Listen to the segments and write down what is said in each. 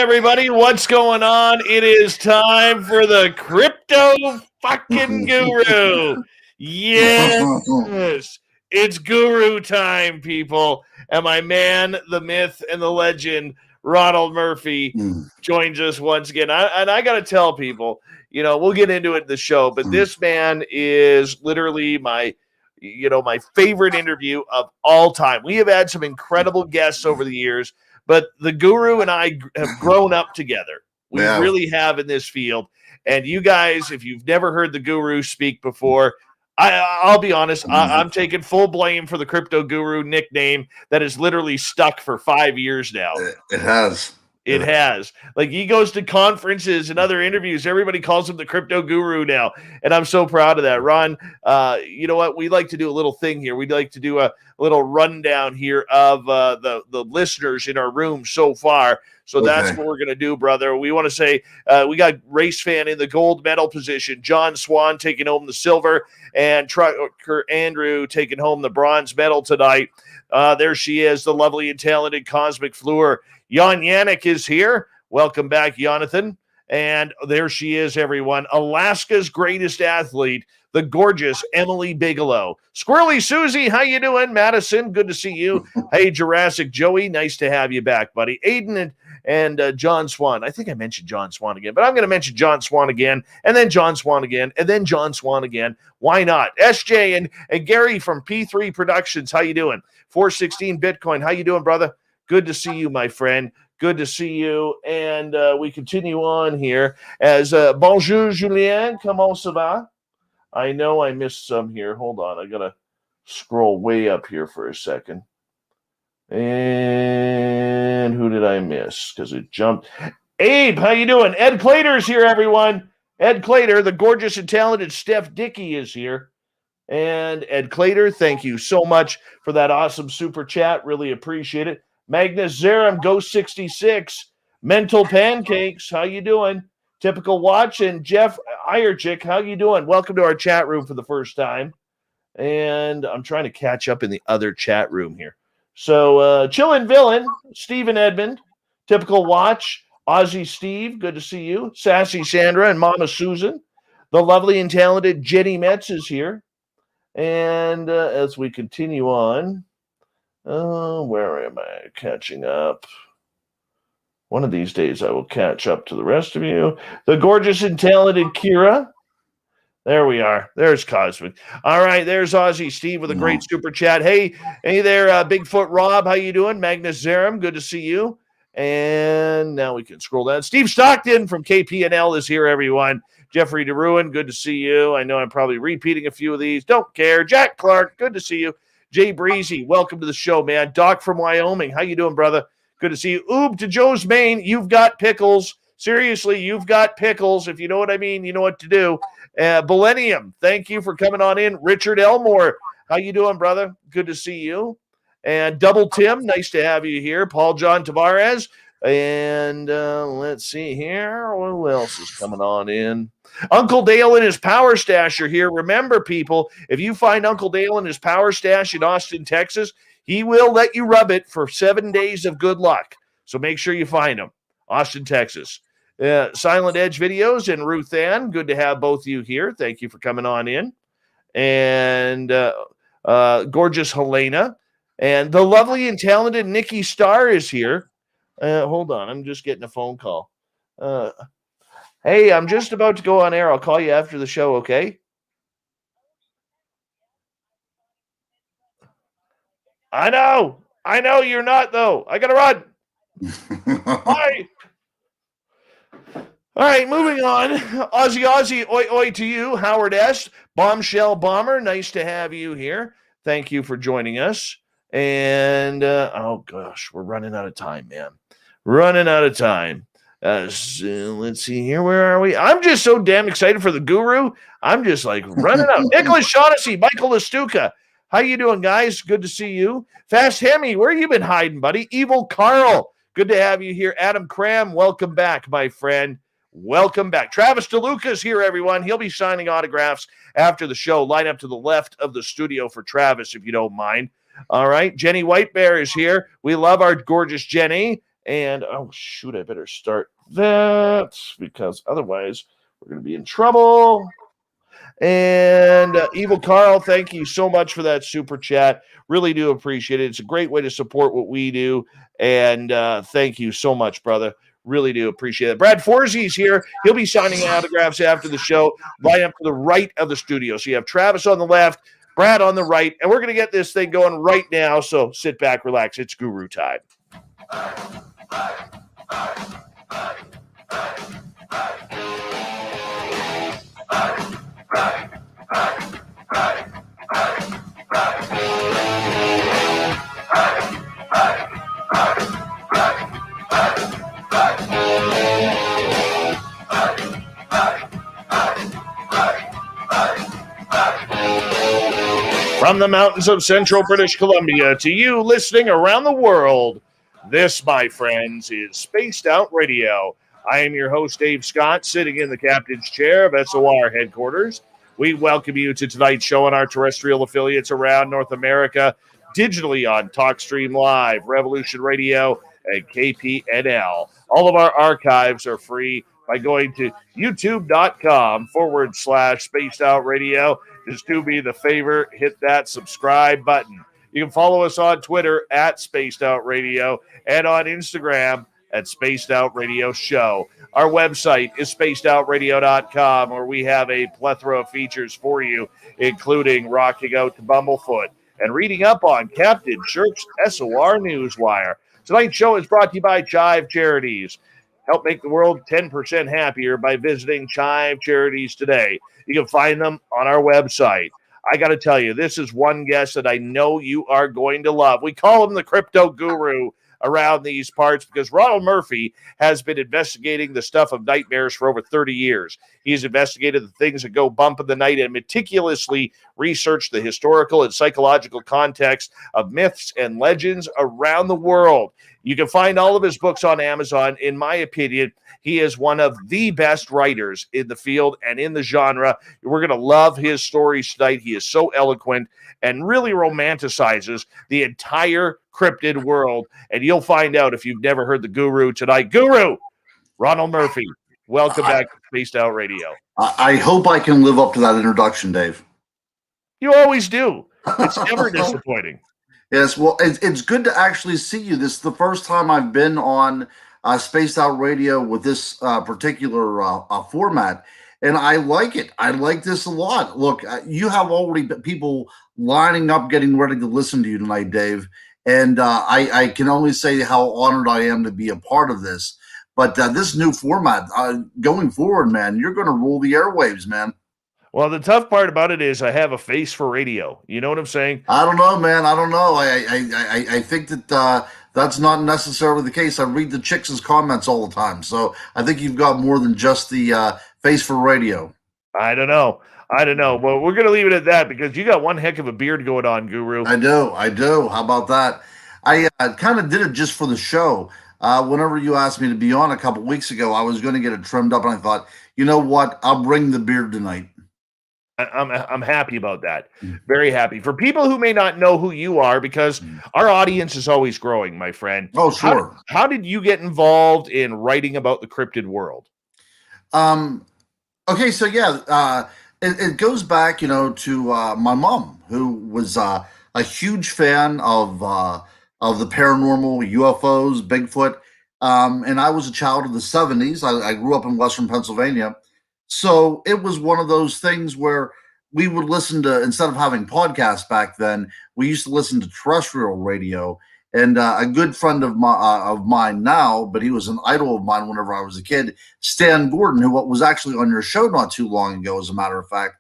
everybody? What's going on? It is time for the crypto fucking guru. Yes, it's guru time, people. And my man, the myth, and the legend, Ronald Murphy, joins us once again. I got to tell people, we'll get into it in the show, but this man is literally my favorite interview of all time. We have had some incredible guests over the years, but the guru and I have grown up together. We really have in this field. And you guys, if you've never heard the guru speak before, I'll be honest, I'm taking full blame for the crypto guru nickname that is literally stuck for 5 years now. It has. It has. Like, he goes to conferences and other interviews. Everybody calls him the crypto guru now. And I'm so proud of that. Ron, you know what? We like to do a little thing here. We'd like to do a little rundown here of the listeners in our room so far. So that's what we're going to do, brother. We want to say we got Race Fan in the gold medal position, John Swan taking home the silver, and Trucker Andrew taking home the bronze medal tonight. There she is, the lovely and talented Cosmic Fleur. Jan Yannick is here. Welcome back, Jonathan. And there she is, everyone. Alaska's greatest athlete, the gorgeous Emily Bigelow. Squirrely Susie, how you doing? Madison, good to see you. Hey, Jurassic Joey, nice to have you back, buddy. Aiden and John Swan. I think I mentioned John Swan again, but I'm going to mention John Swan again, and then John Swan again, and then John Swan again. Why not? SJ and Gary from P3 Productions, how you doing? 416 Bitcoin, how you doing, brother? Good to see you, my friend. Good to see you. And we continue on here as bonjour, Julien. Comment ça va? I know I missed some here. Hold on. I got to scroll way up here for a second. And who did I miss? Because it jumped. Abe, how you doing? Ed Clater's here, everyone. Ed Clater, the gorgeous and talented Steph Dickey is here. And Ed Clater, thank you so much for that awesome super chat. Really appreciate it. Magnus Zerum, Ghost 66, Mental Pancakes, how you doing? Typical Watch, and Jeff Ierchick, how you doing? Welcome to our chat room for the first time. And I'm trying to catch up in the other chat room here. So, Chillin' Villain, Stephen Edmond, Typical Watch, Ozzy Steve, good to see you. Sassy Sandra and Mama Susan. The lovely and talented Jenny Metz is here. And as we continue on, where am I catching up? One of these days I will catch up to the rest of you. The gorgeous and talented Kira. There we are. There's Cosmic. All right, there's Ozzy Steve with a great super chat. Hey there, Bigfoot Rob. How you doing? Magnus Zerum, good to see you. And now we can scroll down. Steve Stockton from KPNL is here, everyone. Jeffrey DeRuin, good to see you. I know I'm probably repeating a few of these. Don't care. Jack Clark, good to see you. Jay Breezy, welcome to the show, man. Doc from Wyoming, how you doing, brother? Good to see you. Oob to Joe's Maine, you've got pickles. Seriously, you've got pickles. If you know what I mean, you know what to do. Millennium, thank you for coming on in. Richard Elmore, how you doing, brother? Good to see you. And Double Tim, nice to have you here. Paul John Tavares. And let's see here. Who else is coming on in? Uncle Dale and his power stash are here. Remember, people, if you find Uncle Dale and his power stash in Austin, Texas, he will let you rub it for 7 days of good luck. So make sure you find him. Austin, Texas. Silent Edge Videos and Ruth Ann, good to have both of you here. Thank you for coming on in. And gorgeous Helena. And the lovely and talented Nikki Starr is here. Hold on, I'm just getting a phone call. Hey, I'm just about to go on air. I'll call you after the show, okay? I know you're not, though. I got to run. Bye. All right, moving on. Ozzy, oi, oi to you. Howard S. Bombshell Bomber, nice to have you here. Thank you for joining us. And, oh, gosh, we're running out of time, man. Running out of time. So let's see here. Where are we? I'm just so damn excited for the guru. I'm just like running out. Nicholas Shaughnessy, Michael Lastuka. How you doing, guys? Good to see you. Fast Hemi, where you been hiding, buddy? Evil Carl, good to have you here. Adam Cram, welcome back, my friend. Welcome back. Travis DeLuca's here, everyone. He'll be signing autographs after the show. Line up to the left of the studio for Travis, if you don't mind. All right. Jenny White Bear is here. We love our gorgeous Jenny. And, oh, shoot, I better start that because otherwise we're going to be in trouble. And Evil Carl, thank you so much for that super chat. Really do appreciate it. It's a great way to support what we do. And thank you so much, brother. Really do appreciate it. Brad Forsey's here. He'll be signing autographs after the show. Line up to the right of the studio. So you have Travis on the left, Brad on the right, and we're going to get this thing going right now. So sit back, relax. It's Guru time. From the mountains of central British Columbia to you listening around the world, this, my friends, is Spaced Out Radio. I am your host, Dave Scott, sitting in the captain's chair of SOR headquarters. We welcome you to tonight's show on our terrestrial affiliates around North America, digitally on TalkStream Live, Revolution Radio, and KPNL. All of our archives are free by going to youtube.com/Spaced Out Radio. Just do me the favor, hit that subscribe button. You can follow us on Twitter at Spaced Out Radio and on Instagram at Spaced Out Radio Show. Our website is spacedoutradio.com, where we have a plethora of features for you, including rocking out to Bumblefoot and reading up on Captain Shirk's SOR Newswire. Tonight's show is brought to you by Chive Charities. Help make the world 10% happier by visiting Chive Charities today. You can find them on our website. I got to tell you, this is one guest that I know you are going to love. We call him the crypto guru around these parts because Ronald Murphy has been investigating the stuff of nightmares for over 30 years. He's investigated the things that go bump in the night and meticulously researched the historical and psychological context of myths and legends around the world. You can find all of his books on Amazon. In my opinion, he is one of the best writers in the field and in the genre. We're going to love his stories tonight. He is so eloquent and really romanticizes the entire cryptid world. And you'll find out if you've never heard the guru tonight. Guru, Ronald Murphy, welcome back to Spaced Out Radio. I hope I can live up to that introduction, Dave. You always do. It's never disappointing. Yes, well, it's good to actually see you. This is the first time I've been on Spaced Out Radio with this particular format, and I like it. I like this a lot. Look, you have already people lining up, getting ready to listen to you tonight, Dave, and I can only say how honored I am to be a part of this. But this new format, going forward, man, you're going to rule the airwaves, man. Well, the tough part about it is I have a face for radio. You know what I'm saying? I don't know, man. I don't know. I think that that's not necessarily the case. I read the chicks' comments all the time. So I think you've got more than just the face for radio. I don't know. Well, we're going to leave it at that because you got one heck of a beard going on, Guru. I do. How about that? I kind of did it just for the show. Whenever you asked me to be on a couple weeks ago, I was going to get it trimmed up, and I thought, you know what? I'll bring the beard tonight. I'm happy about that. Very happy. For people who may not know who you are, because our audience is always growing, my friend. Oh, sure. How did you get involved in writing about the cryptid world? Okay, so yeah, it goes back, to my mom, who was a huge fan of the paranormal, UFOs, Bigfoot, and I was a child of the 70s. I grew up in Western Pennsylvania. So it was one of those things where we would listen to, instead of having podcasts back then, we used to listen to terrestrial radio. And a good friend of mine now, but he was an idol of mine whenever I was a kid, Stan Gordon, who was actually on your show not too long ago, as a matter of fact.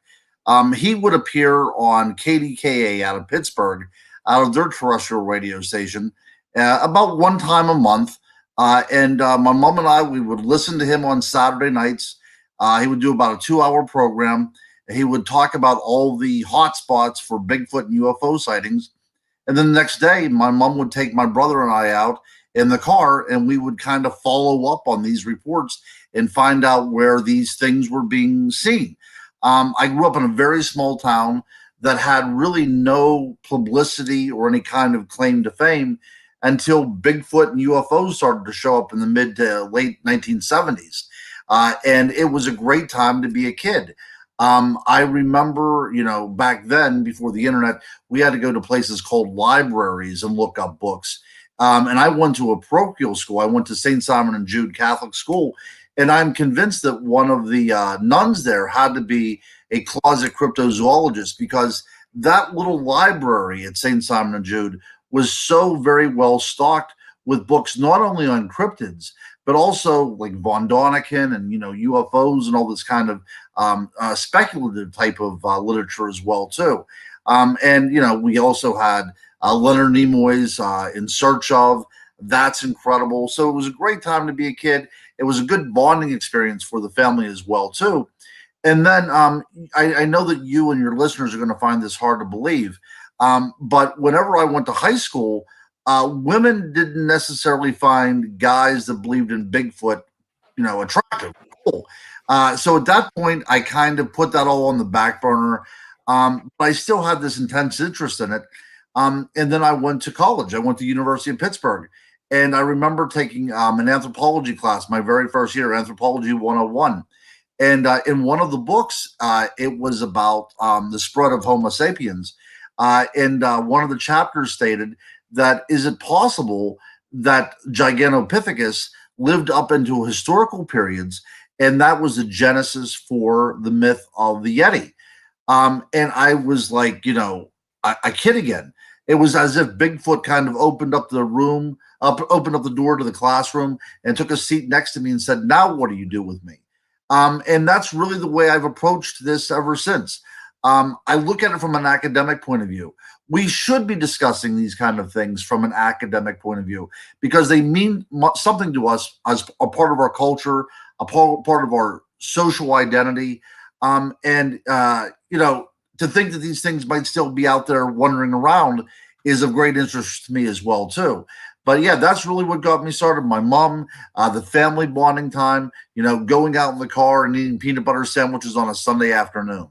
He would appear on KDKA out of Pittsburgh, out of their terrestrial radio station, about one time a month. And my mom and I, we would listen to him on Saturday nights. He would do about a 2-hour program. He would talk about all the hot spots for Bigfoot and UFO sightings. And then the next day, my mom would take my brother and I out in the car, and we would kind of follow up on these reports and find out where these things were being seen. I grew up in a very small town that had really no publicity or any kind of claim to fame. until Bigfoot and UFOs started to show up in the mid to late 1970s. And it was a great time to be a kid. I remember, back then, before the internet, we had to go to places called libraries and look up books. And I went to a parochial school. I went to St. Simon and Jude Catholic School. And I'm convinced that one of the nuns there had to be a closet cryptozoologist, because that little library at St. Simon and Jude was so very well stocked with books, not only on cryptids, but also like Von Däniken and, UFOs and all this kind of speculative type of literature as well, too. And we also had Leonard Nimoy's In Search Of. That's incredible. So it was a great time to be a kid. It was a good bonding experience for the family as well, too. And then I know that you and your listeners are going to find this hard to believe. But whenever I went to high school, women didn't necessarily find guys that believed in Bigfoot, attractive. Cool. So at that point, I kind of put that all on the back burner. But I still had this intense interest in it. And then I went to college. I went to University of Pittsburgh. And I remember taking an anthropology class, my very first year, Anthropology 101. And in one of the books, it was about the spread of Homo sapiens. And one of the chapters stated that, is it possible that Gigantopithecus lived up into historical periods, and that was the genesis for the myth of the Yeti? And I was like, a kid again. It was as if Bigfoot kind of opened up the door to the classroom and took a seat next to me and said, "Now what do you do with me?" And that's really the way I've approached this ever since. I look at it from an academic point of view. We should be discussing these kind of things from an academic point of view, because they mean something to us as a part of our culture, a part of our social identity. To think that these things might still be out there wandering around is of great interest to me as well, too. But yeah, that's really what got me started. My mom, the family bonding time, going out in the car and eating peanut butter sandwiches on a Sunday afternoon.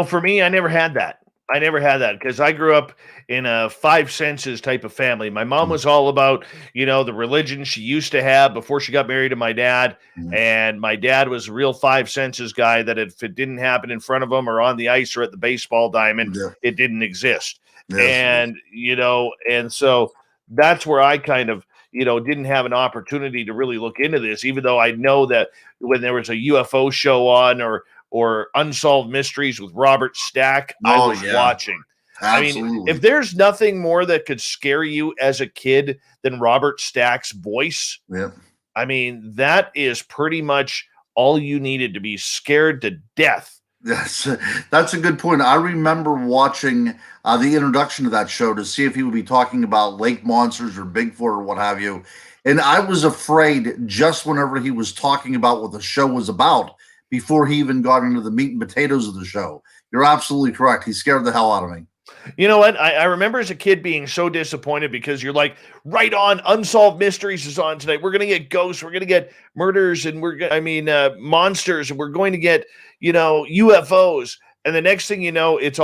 For me, I never had that. Because I grew up in a five senses type of family. My mom was all about, the religion she used to have before she got married to my dad. And my dad was a real five senses guy, that if it didn't happen in front of him or on the ice or at the baseball diamond, it didn't exist. Yes. And so that's where I kind of, didn't have an opportunity to really look into this, even though I know that when there was a UFO show on or Unsolved Mysteries with Robert Stack, I was watching. Absolutely. I mean, if there's nothing more that could scare you as a kid than Robert Stack's voice, I mean, that is pretty much all you needed to be scared to death. That's a good point. I remember watching the introduction to that show to see if he would be talking about lake monsters or Bigfoot or what have you. And I was afraid just whenever he was talking about what the show was about, before he even got into the meat and potatoes of the show. You're absolutely correct. He scared the hell out of me. You know what? I remember as a kid being so disappointed, because you're like, right on, Unsolved Mysteries is on tonight. We're going to get ghosts. We're going to get murders, and monsters, and we're going to get, UFOs. And the next thing you know, it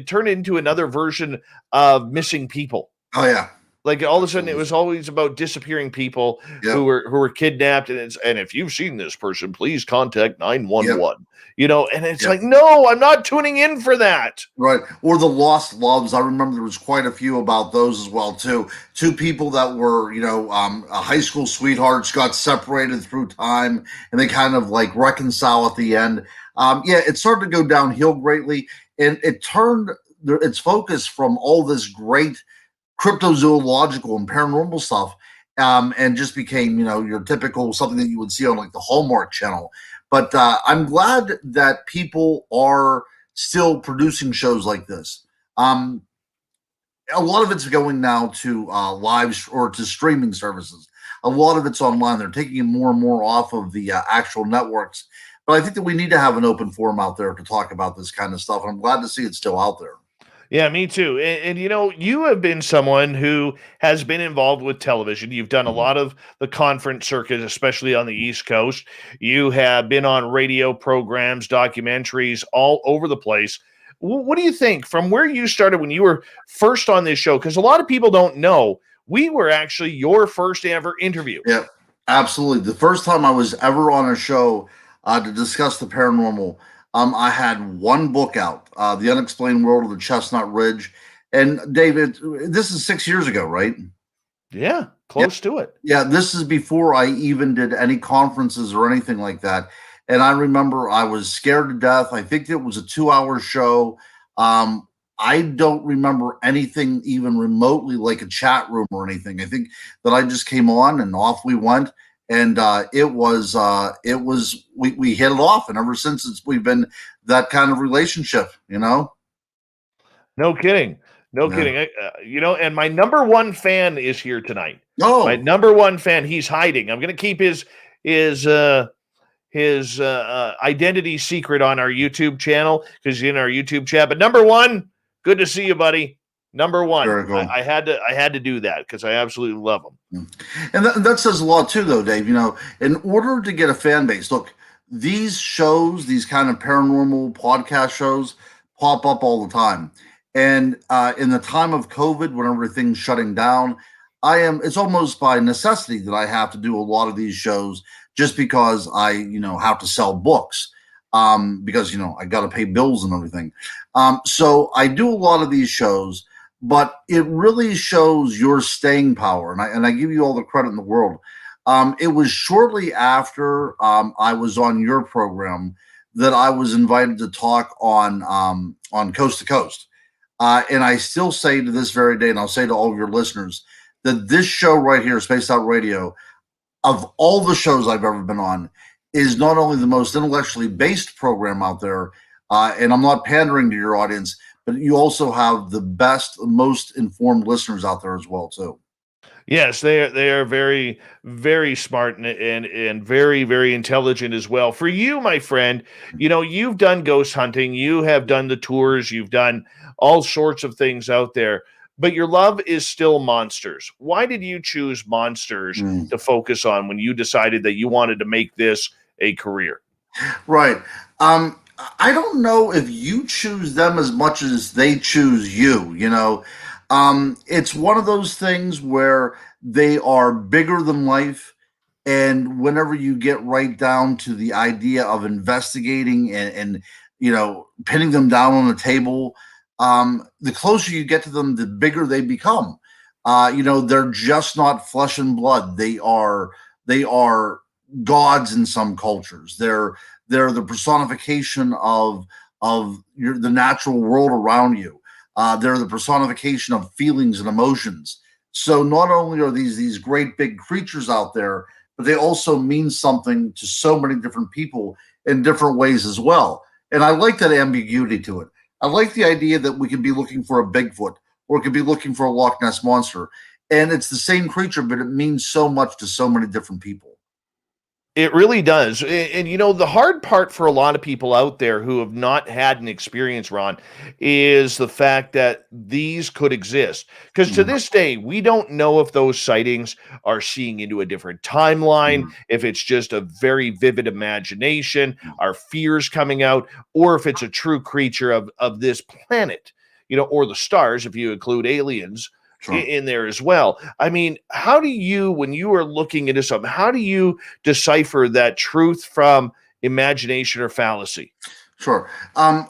turned into another version of missing people. Oh, yeah. Like all of a sudden, it was always about disappearing people who were kidnapped, and if you've seen this person, please contact 911. And it's like, no, I'm not tuning in for that. Right. Or the lost loves. I remember there was quite a few about those as well, too. Two people that were, high school sweethearts, got separated through time, and they kind of like reconcile at the end. It started to go downhill greatly, and it turned its focus from all this great cryptozoological and paranormal stuff, and just became, your typical something that you would see on like the Hallmark Channel. But I'm glad that people are still producing shows like this. A lot of it's going now to live or to streaming services. A lot of it's online. They're taking it more and more off of the actual networks. But I think that we need to have an open forum out there to talk about this kind of stuff. And I'm glad to see it's still out there. Yeah, me too. And you have been someone who has been involved with television. You've done a lot of the conference circuit, especially on the East Coast. You have been on radio programs, documentaries, all over the place. What do you think from where you started when you were first on this show? Because a lot of people don't know we were actually your first ever interview. Yeah, absolutely. The first time I was ever on a show to discuss the paranormal, I had one book out, The Unexplained World of the Chestnut Ridge. And David, this is 6 years ago, right? Yeah, close to it. Yeah, this is before I even did any conferences or anything like that. And I remember I was scared to death. I think it was a 2-hour show. I don't remember anything even remotely like a chat room or anything. I think that I just came on and off we went. And we hit it off. And ever since we've been that kind of relationship, you know? No kidding. No Yeah. kidding. And my number one fan is here tonight. Oh, My number one fan, he's hiding. I'm going to keep his identity secret on our YouTube channel because he's in our YouTube chat. But number one, good to see you, buddy. Number one. very cool. I had to do that because I absolutely love him. And that says a lot too, though, Dave. You know, in order to get a fan base, look, these shows, these kind of paranormal podcast shows, pop up all the time. And in the time of COVID, when everything's shutting down, it's almost by necessity that I have to do a lot of these shows just because I, have to sell books because, I got to pay bills and everything. So I do a lot of these shows, but it really shows your staying power. And I give you all the credit in the world. It was shortly after I was on your program that I was invited to talk on Coast to Coast. And I still say to this very day, and I'll say to all of your listeners, that this show right here, Spaced Out Radio, of all the shows I've ever been on, is not only the most intellectually based program out there, and I'm not pandering to your audience, but you also have the best, most informed listeners out there as well, too. Yes, they are very, very smart and very, very intelligent as well. For you, my friend, you've done ghost hunting, you have done the tours, you've done all sorts of things out there, but your love is still monsters. Why did you choose monsters to focus on when you decided that you wanted to make this a career? Right. I don't know if you choose them as much as they choose you, It's one of those things where they are bigger than life. And whenever you get right down to the idea of investigating and pinning them down on the table, the closer you get to them, the bigger they become. They're just not flesh and blood. They are gods in some cultures. They're the personification of the natural world around you. They're the personification of feelings and emotions. So not only are these great big creatures out there, but they also mean something to so many different people in different ways as well. And I like that ambiguity to it. I like the idea that we could be looking for a Bigfoot or it could be looking for a Loch Ness Monster. And it's the same creature, but it means so much to so many different people. It really does. And the hard part for a lot of people out there who have not had an experience, Ron, is the fact that these could exist. Because to this day, we don't know if those sightings are seeing into a different timeline, if it's just a very vivid imagination, our fears coming out, or if it's a true creature of this planet, or the stars, if you include aliens. Sure. In there as well. I mean, how do you, when you are looking into something, how do you decipher that truth from imagination or fallacy? Sure.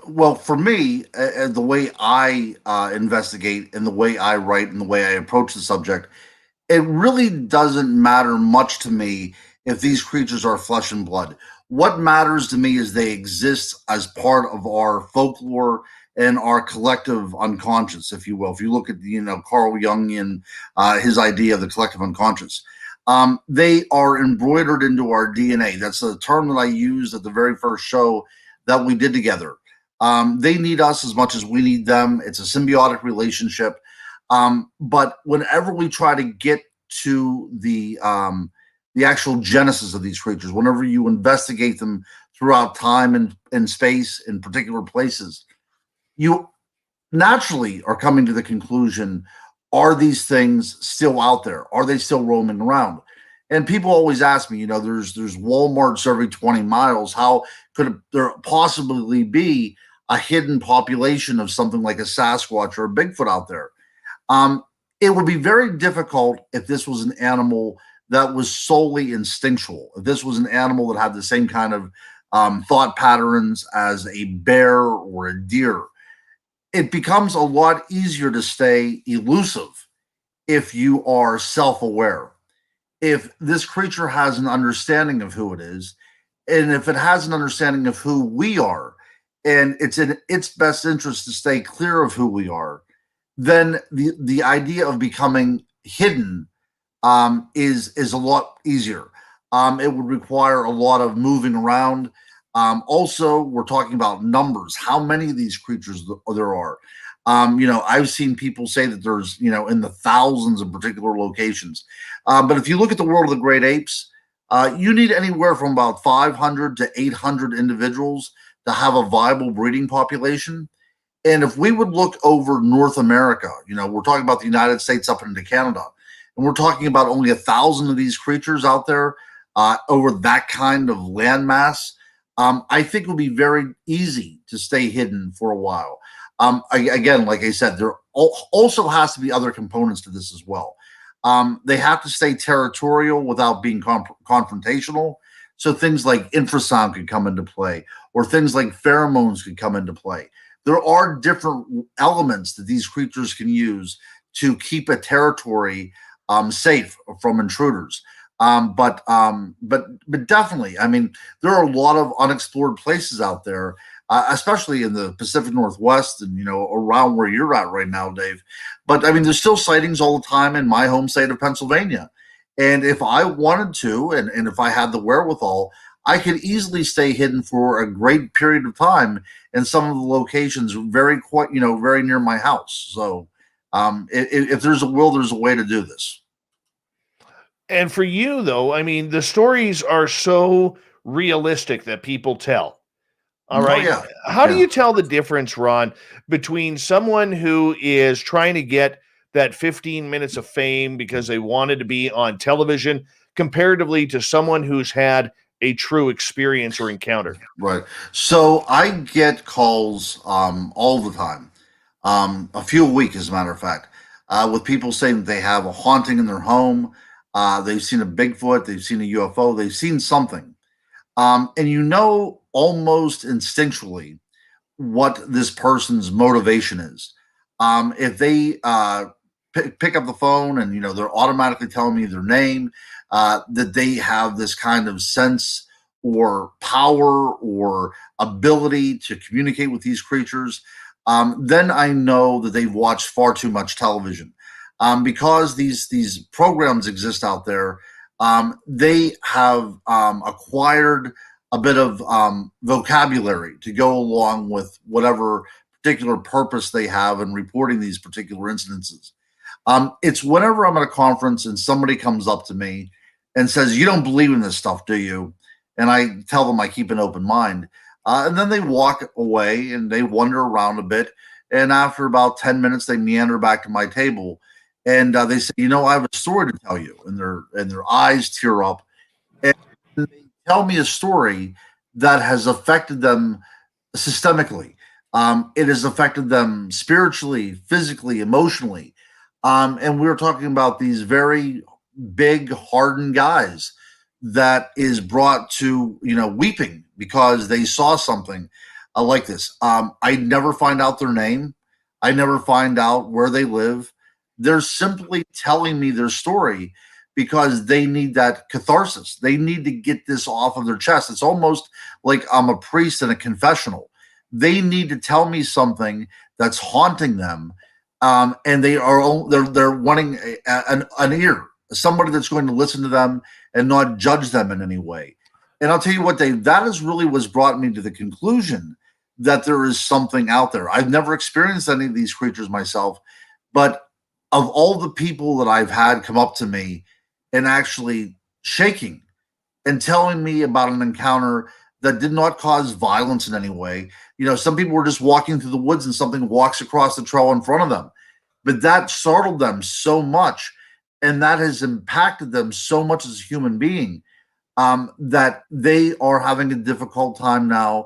Well, for me, the way I investigate and the way I write and the way I approach the subject, it really doesn't matter much to me if these creatures are flesh and blood. What matters to me is they exist as part of our folklore and our collective unconscious, if you will. If you look at Carl Jungian, his idea of the collective unconscious, they are embroidered into our DNA. That's the term that I used at the very first show that we did together. They need us as much as we need them. It's a symbiotic relationship. But whenever we try to get to the actual genesis of these creatures, whenever you investigate them throughout time and space in particular places, you naturally are coming to the conclusion, are these things still out there? Are they still roaming around? And people always ask me, there's Walmarts every 20 miles. How could there possibly be a hidden population of something like a Sasquatch or a Bigfoot out there? it would be very difficult if this was an animal that was solely instinctual. If this was an animal that had the same kind of thought patterns as a bear or a deer, it becomes a lot easier to stay elusive if you are self-aware. If this creature has an understanding of who it is, and if it has an understanding of who we are, and it's in its best interest to stay clear of who we are, then the idea of becoming hidden is a lot easier. It would require a lot of moving around. Also, we're talking about numbers. How many of these creatures there are? I've seen people say that there's, in the thousands of particular locations. But if you look at the world of the great apes, you need anywhere from about 500 to 800 individuals to have a viable breeding population. And if we would look over North America, we're talking about the United States up into Canada, and we're talking about only 1,000 of these creatures out there over that kind of landmass. I think it would be very easy to stay hidden for a while. Again, like I said, there also has to be other components to this as well. They have to stay territorial without being confrontational. So things like infrasound could come into play, or things like pheromones could come into play. There are different elements that these creatures can use to keep a territory safe from intruders. But definitely, I mean, there are a lot of unexplored places out there, especially in the Pacific Northwest and, around where you're at right now, Dave. But I mean, there's still sightings all the time in my home state of Pennsylvania. And if I wanted to, and if I had the wherewithal, I could easily stay hidden for a great period of time in some of the locations very near my house. So if there's a will, there's a way to do this. And for you, though, I mean, the stories are so realistic that people tell. All Oh right. yeah, How do yeah. you tell the difference, Ron, between someone who is trying to get that 15 minutes of fame because they wanted to be on television comparatively to someone who's had a true experience or encounter? Right. So I get calls all the time, a few a week, as a matter of fact, with people saying that they have a haunting in their home. They've seen a Bigfoot, they've seen a UFO, they've seen something. And almost instinctually what this person's motivation is. If they pick up the phone and, they're automatically telling me their name, that they have this kind of sense or power or ability to communicate with these creatures, then I know that they've watched far too much television. Because these programs exist out there, they have acquired a bit of vocabulary to go along with whatever particular purpose they have in reporting these particular incidences. It's whenever I'm at a conference and somebody comes up to me and says, "You don't believe in this stuff, do you?" And I tell them I keep an open mind. And then they walk away and they wander around a bit. And after about 10 minutes, they meander back to my table and they say, "I have a story to tell you." And their eyes tear up. And they tell me a story that has affected them systemically. It has affected them spiritually, physically, emotionally. And we were talking about these very big, hardened guys that is brought to, weeping because they saw something like this. I never find out their name. I never find out where they live. They're simply telling me their story because they need that catharsis. They need to get this off of their chest. It's almost like I'm a priest in a confessional. They need to tell me something that's haunting them, and they're wanting an ear, somebody that's going to listen to them and not judge them in any way. And I'll tell you what, Dave, that is really what's brought me to the conclusion that there is something out there. I've never experienced any of these creatures myself, but of all the people that I've had come up to me and actually shaking and telling me about an encounter that did not cause violence in any way. Some people were just walking through the woods and something walks across the trail in front of them. But that startled them so much, and that has impacted them so much as a human being, that they are having a difficult time now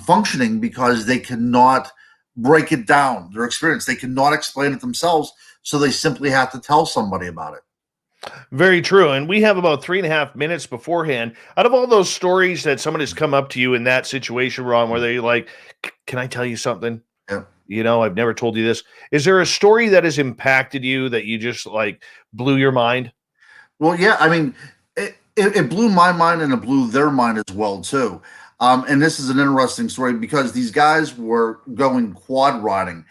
functioning because they cannot break it down, their experience. They cannot explain it themselves. So they simply have to tell somebody about it. Very true. And we have about 3.5 minutes beforehand. Out of all those stories that someone has come up to you in that situation, Ron, where they're like, can I tell you something? Yeah. I've never told you this. Is there a story that has impacted you that you just like blew your mind? Well, yeah, I mean, it blew my mind and it blew their mind as well too. And this is an interesting story because these guys were going quad riding,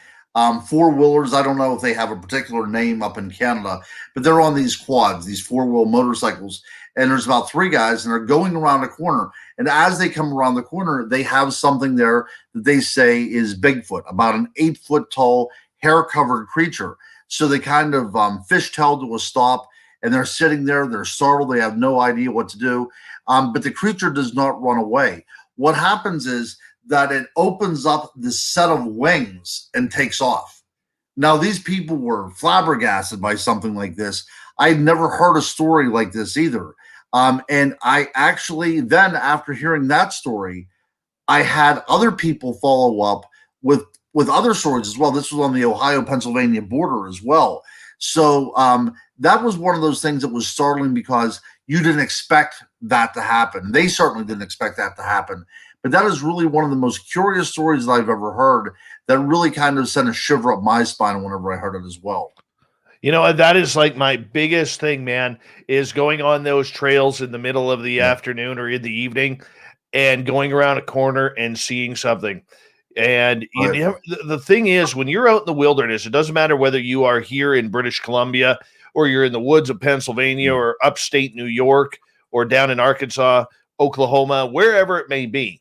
four wheelers. I don't know if they have a particular name up in Canada, but they're on these quads, these four-wheel motorcycles, and there's about three guys, and they're going around a corner. And as they come around the corner, they have something there that they say is Bigfoot, about an 8-foot tall, hair-covered creature. So they kind of fishtail to a stop, and they're sitting there. They're startled. They have no idea what to do. But the creature does not run away. What happens is that it opens up this set of wings and takes off. Now, these people were flabbergasted by something like this. I'd never heard a story like this either. And I actually, then after hearing that story, I had other people follow up with other stories as well. This was on the Ohio-Pennsylvania border as well. So that was one of those things that was startling because you didn't expect that to happen. They certainly didn't expect that to happen. But that is really one of the most curious stories that I've ever heard that really kind of sent a shiver up my spine whenever I heard it as well. That is like my biggest thing, man, is going on those trails in the middle of the afternoon or in the evening and going around a corner and seeing something. And the thing is, when you're out in the wilderness, it doesn't matter whether you are here in British Columbia or you're in the woods of Pennsylvania or upstate New York or down in Arkansas, Oklahoma, wherever it may be.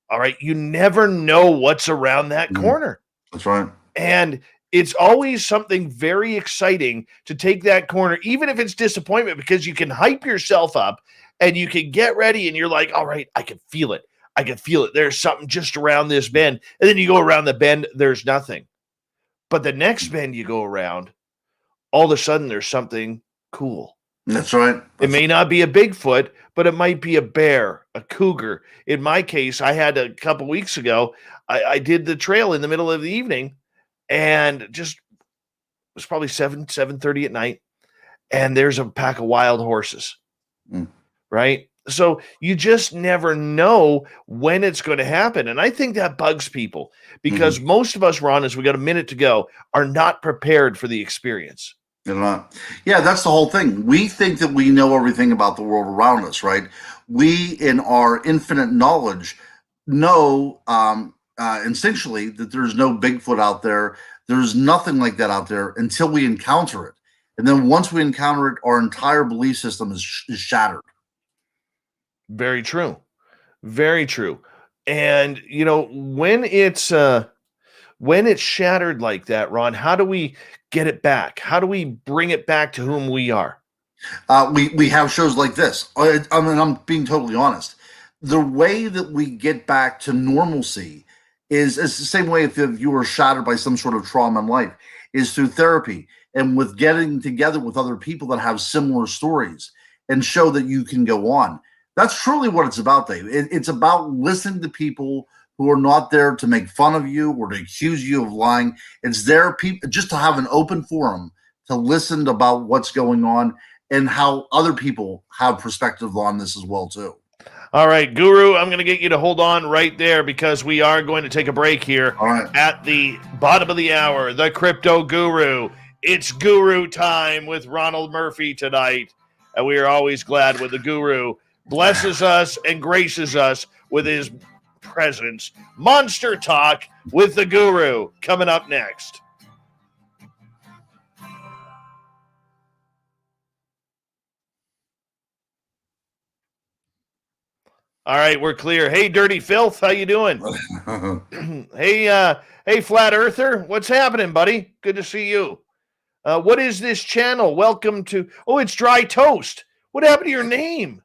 All right. You never know what's around that corner. That's right. And it's always something very exciting to take that corner, even if it's disappointment, because you can hype yourself up and you can get ready and you're like, all right, I can feel it. I can feel it. There's something just around this bend. And then you go around the bend, there's nothing. But the next bend you go around, all of a sudden there's something cool. That's right. It may not be a Bigfoot, but it might be a bear, a cougar. In my case, I had a couple weeks ago, I did the trail in the middle of the evening and just it was probably 7:30 at night. And there's a pack of wild horses, right? So you just never know when it's going to happen. And I think that bugs people because most of us, Ron, as we got a minute to go, are not prepared for the experience. They're not. Yeah, that's the whole thing. We think that we know everything about the world around us, right? We, in our infinite knowledge, know instinctually that there's no Bigfoot out there. There's nothing like that out there until we encounter it. And then once we encounter it, our entire belief system is shattered. Very true. Very true. And when it's shattered like that, Ron, how do we get it back? How do we bring it back to whom we are? We have shows like this. I mean, I'm being totally honest. The way that we get back to normalcy is the same way if you were shattered by some sort of trauma in life, is through therapy and with getting together with other people that have similar stories and show that you can go on. That's truly what it's about, Dave. It's about listening to people who are not there to make fun of you or to accuse you of lying. It's there just to have an open forum to listen about what's going on and how other people have perspective on this as well, too. All right, Guru, I'm going to get you to hold on right there because we are going to take a break here at the bottom of the hour. The Crypto Guru. It's Guru time with Ronald Murphy tonight. And we are always glad when the Guru blesses us and graces us with his presence. Monster Talk with the Guru coming up next. All right, we're clear. Hey, Dirty Filth, how you doing? Hey, Flat Earther, what's happening, buddy? Good to see you. What is this channel? Welcome to... Oh, it's Dry Toast. What happened to your name?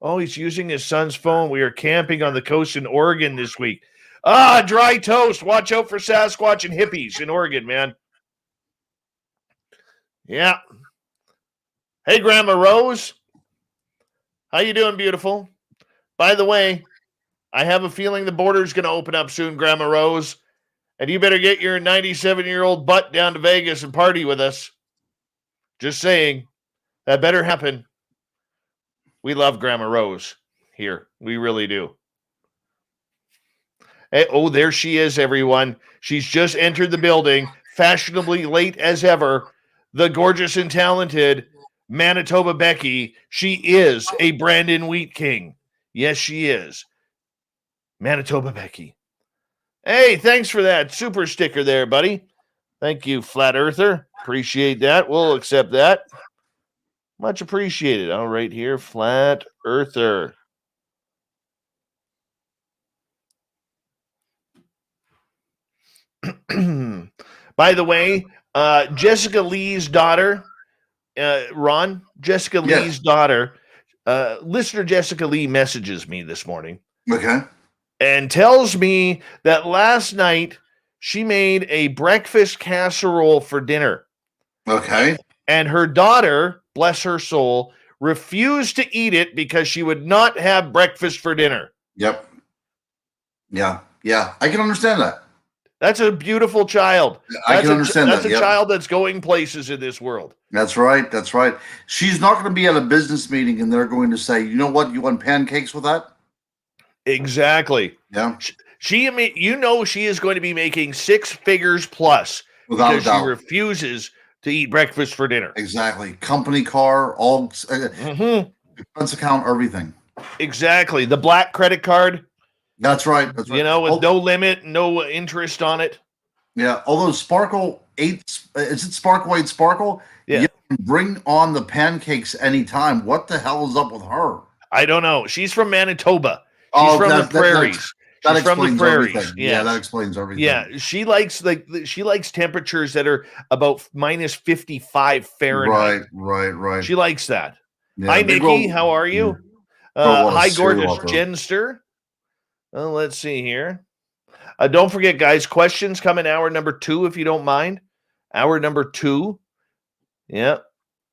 Oh, he's using his son's phone. We are camping on the coast in Oregon this week. Dry Toast. Watch out for Sasquatch and hippies in Oregon, man. Yeah. Hey, Grandma Rose. How you doing, beautiful? By the way, I have a feeling the border is going to open up soon, Grandma Rose. And you better get your 97-year-old butt down to Vegas and party with us. Just saying. That better happen. We love Grandma Rose here. We really do. Hey, oh, there she is, everyone. She's just entered the building, fashionably late as ever. The gorgeous and talented Manitoba Becky. She is a Brandon Wheat King. Yes, she is. Manitoba Becky. Hey, thanks for that super sticker there, buddy. Thank you, Flat Earther. Appreciate that. We'll accept that. Much appreciated. All right, here, Flat Earther. By the way, Jessica Lee's daughter, Ron, Jessica Lee's daughter, listener Jessica Lee messages me this morning. Okay. And tells me that last night she made a breakfast casserole for dinner. Okay. And her daughter, bless her soul, refused to eat it because she would not have breakfast for dinner. Yep. Yeah. Yeah. I can understand that. That's a beautiful child. I can understand that. That's a child that's going places in this world. That's right. That's right. She's not going to be at a business meeting and they're going to say, you know what? You want pancakes with that? Exactly. Yeah. She is going to be making 6 figures plus without because she refuses to eat breakfast for dinner. Exactly. Company car, all expense account, everything. Exactly. The black credit card. That's right. That's right. You know, with no limit, no interest on it. Yeah. Although Sparkle 8, is it Sparkle 8 Sparkle? Yeah. You can bring on the pancakes anytime. What the hell is up with her? I don't know. She's from Manitoba. She's from the prairies. That explains everything. Yeah, that explains everything. Yeah, she likes temperatures that are about minus 55 Fahrenheit. Right. She likes that. Yeah, hi, Nikki. How are you? Hi, gorgeous Jenster. Let's see here. Don't forget, guys, questions come in hour number 2, if you don't mind. Hour number 2. Yeah.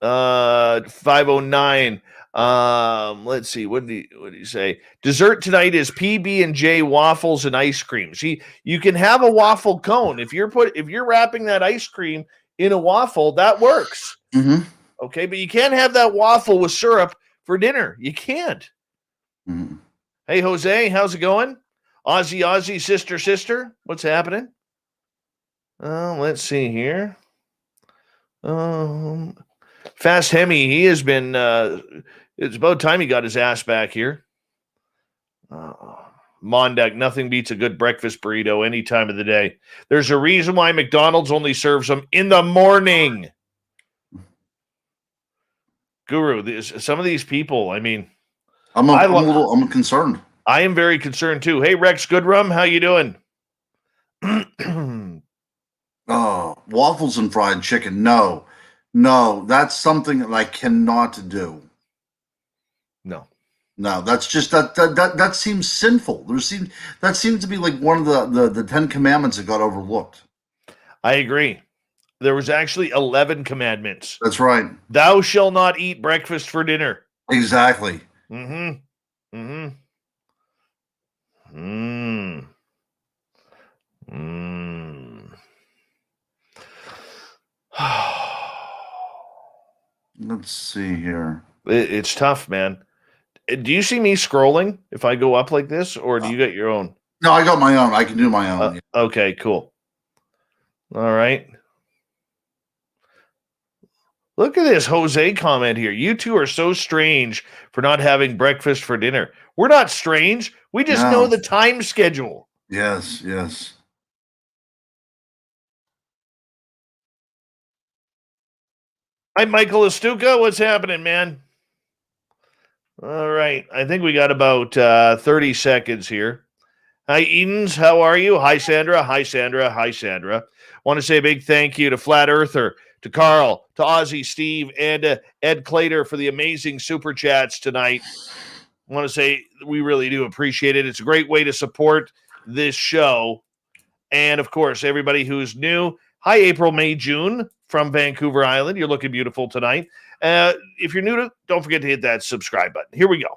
509. Let's see. What did he say? Dessert tonight is PB&J waffles and ice cream. See, you can have a waffle cone if you're wrapping that ice cream in a waffle. That works. Mm-hmm. Okay, but you can't have that waffle with syrup for dinner. You can't. Mm-hmm. Hey, Jose, how's it going? Aussie, sister. What's happening? Let's see here. Fast Hemi, he has been. It's about time he got his ass back here. Mondak, nothing beats a good breakfast burrito any time of the day. There's a reason why McDonald's only serves them in the morning. Guru, some of these people, I mean, I'm concerned. I am very concerned too. Hey, Rex Goodrum, how you doing? Waffles and fried chicken. No, that's something that I cannot do. No, that's just that seems sinful. That seems to be like one of the 10 commandments that got overlooked. I agree. There was actually 11 commandments. That's right. Thou shalt not eat breakfast for dinner. Exactly. Let's see here. It's tough, man. Do you see me scrolling if I go up like this, or do you get your own? No, I got my own. I can do my own. Okay, cool. All right. Look at this Jose comment here. You two are so strange for not having breakfast for dinner. We're not strange. We just know the time schedule. Yes. Hi, Michael Astuca. What's happening, man? All right. I think we got about 30 seconds here. Hi, Edens. How are you? Hi, Sandra. Want to say a big thank you to Flat Earther, to Carl, to Ozzy, Steve, and Ed Clater for the amazing super chats tonight. I want to say we really do appreciate it. It's a great way to support this show. And, of course, everybody who's new. Hi, April, May, June from Vancouver Island. You're looking beautiful tonight. If you're new, don't forget to hit that subscribe button. Here we go.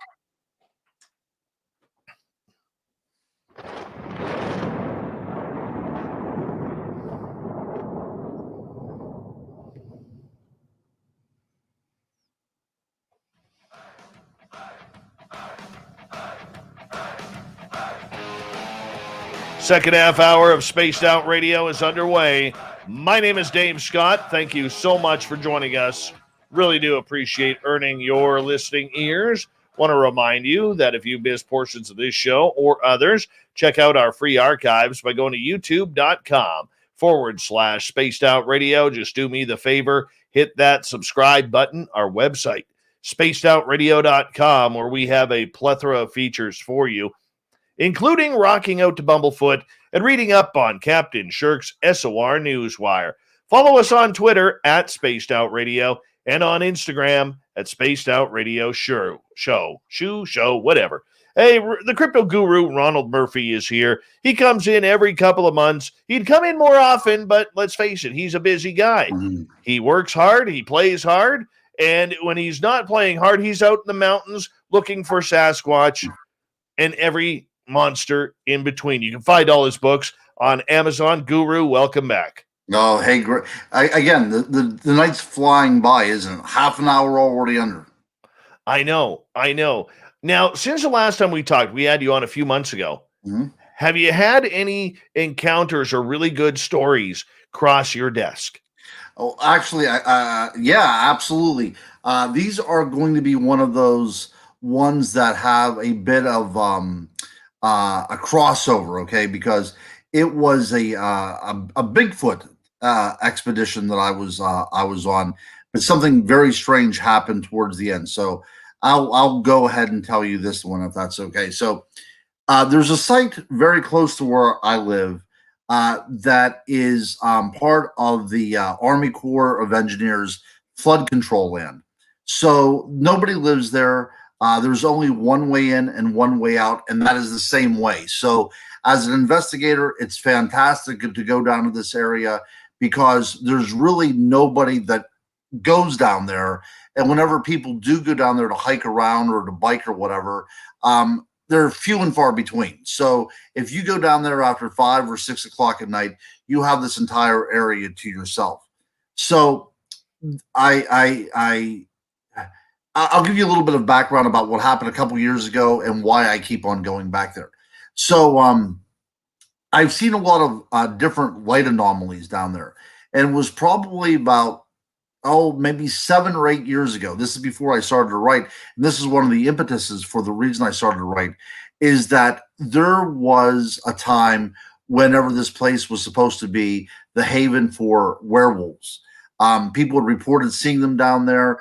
Second half hour of Spaced Out Radio is underway. My name is Dave Scott. Thank you so much for joining us. Really do appreciate earning your listening ears. Want to remind you that if you missed portions of this show or others, check out our free archives by going to youtube.com/Spaced Out Radio. Just do me the favor, hit that subscribe button. Our website, spacedoutradio.com, where we have a plethora of features for you, including rocking out to Bumblefoot and reading up on Captain Shirk's SOR Newswire. Follow us on Twitter at Spaced Out Radio and on Instagram at Spaced Out Radio Show, whatever. Hey, the crypto guru Ronald Murphy is here. He comes in every couple of months. He'd come in more often, but let's face it, he's a busy guy. He works hard, he plays hard, and when he's not playing hard, he's out in the mountains looking for Sasquatch and every monster in between. You can find all his books on Amazon. Guru, welcome back. Oh, hey, great. Again, the night's flying by, isn't it? Half an hour already under. I know. Now, since the last time we talked, we had you on a few months ago. Mm-hmm. Have you had any encounters or really good stories cross your desk? Oh, actually, yeah, absolutely. These are going to be one of those ones that have a bit of a crossover, okay? Because it was a Bigfoot expedition that I was on, but something very strange happened towards the end. So I'll go ahead and tell you this one if that's okay. So there's a site very close to where I live that is part of the Army Corps of Engineers flood control land. So nobody lives there. There's only one way in and one way out, and that is the same way. So as an investigator, it's fantastic to go down to this area because there's really nobody that goes down there. And whenever people do go down there to hike around or to bike or whatever, they're few and far between. So if you go down there after 5 or 6 o'clock at night, you have this entire area to yourself. So I'll give you a little bit of background about what happened a couple years ago and why I keep on going back there. So I've seen a lot of different light anomalies down there, and it was probably about maybe 7 or 8 years ago. This is before I started to write, and this is one of the impetuses for the reason I started to write, is that there was a time whenever this place was supposed to be the haven for werewolves. People had reported seeing them down there.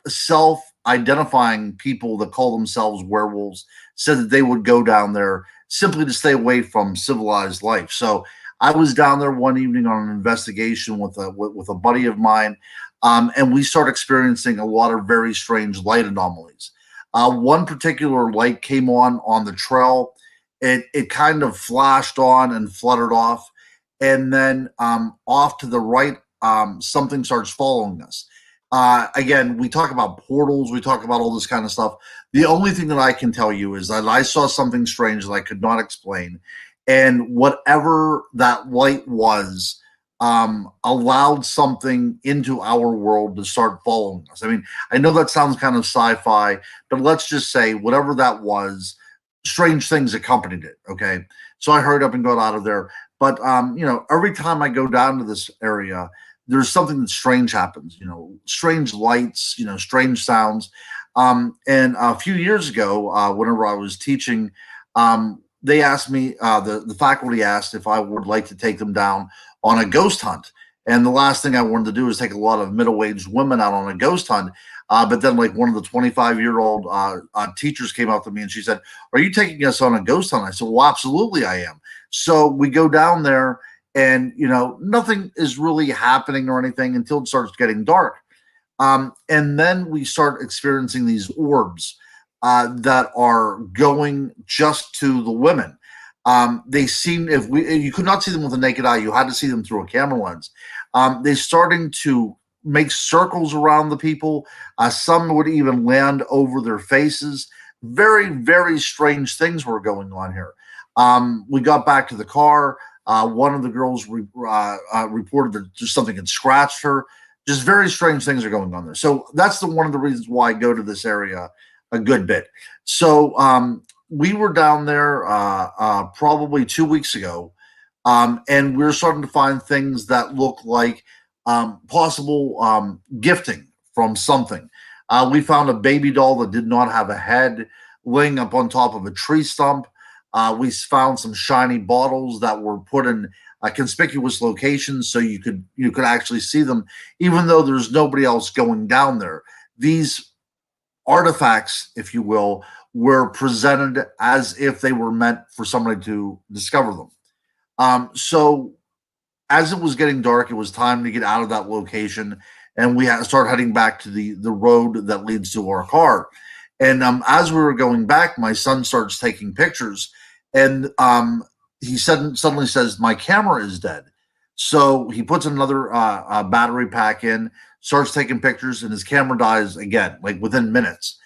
Self-identifying people that call themselves werewolves said that they would go down there simply to stay away from civilized life. So I was down there one evening on an investigation with a buddy of mine, and we started experiencing a lot of very strange light anomalies. One particular light came on the trail. It kind of flashed on and fluttered off, and then off to the right, something starts following us. Again, we talk about portals, we talk about all this kind of stuff. The only thing that I can tell you is that I saw something strange that I could not explain. And whatever that light was, allowed something into our world to start following us. I mean, I know that sounds kind of sci-fi, but let's just say whatever that was, strange things accompanied it. Okay. So I hurried up and got out of there. But, every time I go down to this area, there's something that strange happens, strange lights, strange sounds. And a few years ago, whenever I was teaching, they asked me, the faculty asked if I would like to take them down on a ghost hunt. And the last thing I wanted to do is take a lot of middle-aged women out on a ghost hunt. But then like one of the 25-year-old teachers came up to me and she said, "Are you taking us on a ghost hunt?" I said, "Well, absolutely I am." So we go down there, and nothing is really happening or anything until it starts getting dark. And then we start experiencing these orbs that are going just to the women. They seem, you could not see them with the naked eye, you had to see them through a camera lens. They're starting to make circles around the people. Some would even land over their faces. Very, very strange things were going on here. We got back to the car. One of the girls reported that just something had scratched her. Just very strange things are going on there. So that's one of the reasons why I go to this area a good bit. So we were down there probably 2 weeks ago, and we're starting to find things that look like possible gifting from something. We found a baby doll that did not have a head laying up on top of a tree stump. We found some shiny bottles that were put in conspicuous locations so you could actually see them, even though there's nobody else going down there. These artifacts, if you will, were presented as if they were meant for somebody to discover them. So as it was getting dark, it was time to get out of that location, and we had to start heading back to the road that leads to our car. And as we were going back, my son starts taking pictures, and he suddenly says, "My camera is dead." So he puts another battery pack in, starts taking pictures, and his camera dies again, like within minutes.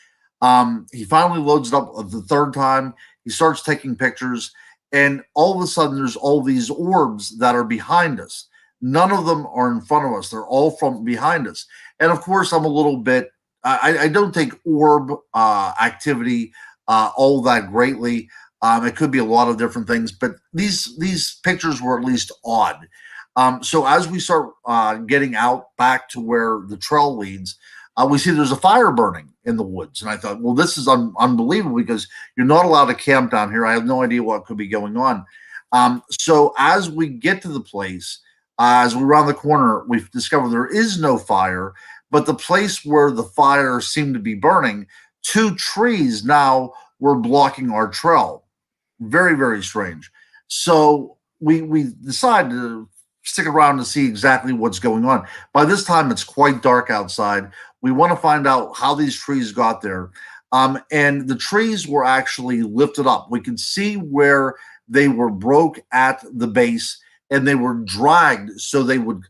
He finally loads it up the third time. He starts taking pictures, and all of a sudden, there's all these orbs that are behind us. None of them are in front of us. They're all from behind us. And of course, I'm a little bit, I don't take orb activity all that greatly. It could be a lot of different things, but these pictures were at least odd. So as we start getting out back to where the trail leads, we see there's a fire burning in the woods. And I thought, well, this is unbelievable because you're not allowed to camp down here. I have no idea what could be going on. So as we get to the place, as we round the corner, we've discovered there is no fire, but the place where the fire seemed to be burning, 2 trees now were blocking our trail. Very, very strange. So we decided to stick around to see exactly what's going on. By this time, it's quite dark outside. We want to find out how these trees got there. And the trees were actually lifted up. We could see where they were broke at the base, and they were dragged so they would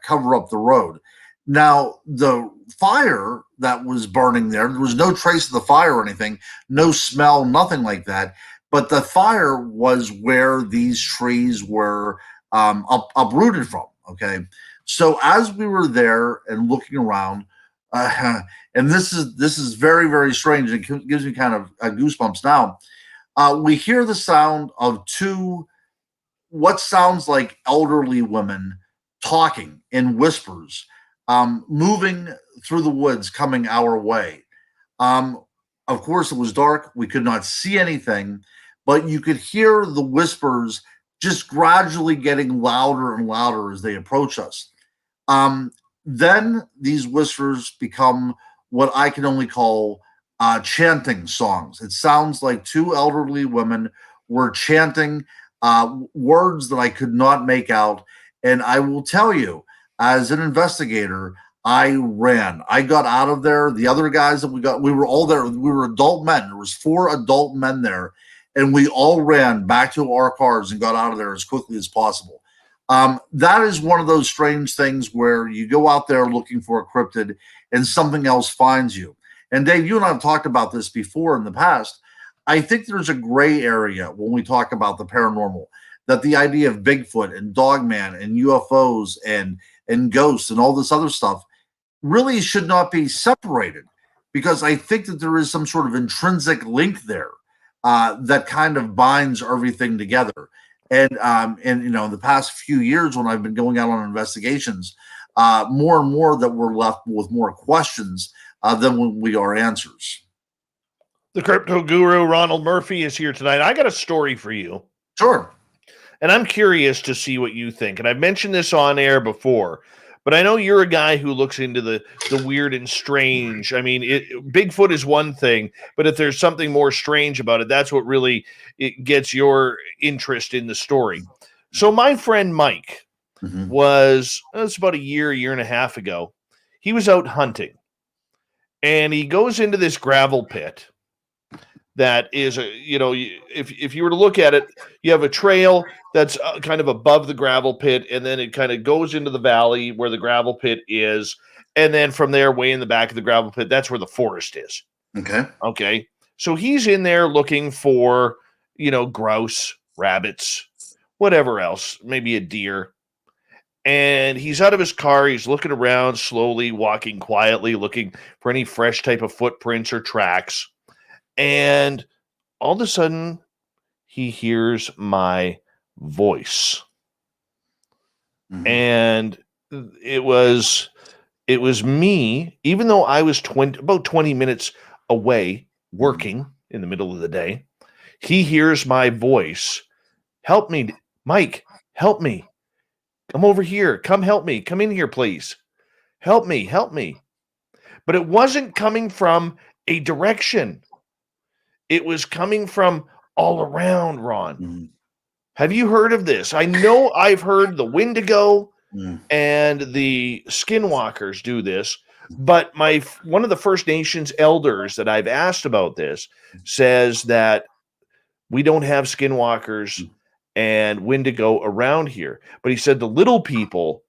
cover up the road. Now, the fire that was burning there was no trace of the fire or anything, no smell, nothing like that. But the fire was where these trees were uprooted from. Okay. So as we were there and looking around, and this is very, very strange. It gives me kind of goosebumps now. We hear the sound of 2 what sounds like elderly women talking in whispers, moving through the woods, coming our way. Of course, it was dark. We could not see anything, but you could hear the whispers just gradually getting louder and louder as they approach us. Then these whispers become what I can only call chanting songs. It sounds like 2 elderly women were chanting words that I could not make out. And I will tell you, as an investigator, I ran. I got out of there. The other guys that we were all there. We were adult men. There was 4 adult men there, and we all ran back to our cars and got out of there as quickly as possible. That is one of those strange things where you go out there looking for a cryptid and something else finds you. And Dave, you and I have talked about this before in the past. I think there's a gray area when we talk about the paranormal, that the idea of Bigfoot and Dogman and UFOs and ghosts and all this other stuff really should not be separated, because I think that there is some sort of intrinsic link there that kind of binds everything together. And in the past few years, when I've been going out on investigations, more and more that we're left with more questions than we are answers. The crypto guru, Ronald Murphy, is here tonight. I got a story for you. Sure. And I'm curious to see what you think. And I've mentioned this on air before, but I know you're a guy who looks into the weird and strange. I mean, Bigfoot is one thing, but if there's something more strange about it, that's what really gets your interest in the story. So my friend Mike was about a year and a half ago. He was out hunting, and he goes into this gravel pit that is if you were to look at it, you have a trail that's kind of above the gravel pit, and then it kind of goes into the valley where the gravel pit is, and then from there, way in the back of the gravel pit, that's where the forest is. Okay, so he's in there looking for grouse, rabbits, whatever else, maybe a deer. And he's out of his car, he's looking around slowly, walking quietly, looking for any fresh type of footprints or tracks. And all of a sudden he hears my voice. Mhm. And it was me, even though I was about 20 minutes away working in the middle of the day. He hears my voice. Help me, Mike, help me. Come over here. Come help me. Come in here, please. Help me, help me. But it wasn't coming from a direction. It was coming from all around, Ron. Mhm. Have you heard of this? I know I've heard the Wendigo Mhm. and the Skinwalkers do this, but one of the First Nations elders that I've asked about this says that we don't have Skinwalkers and Wendigo around here. But he said the little people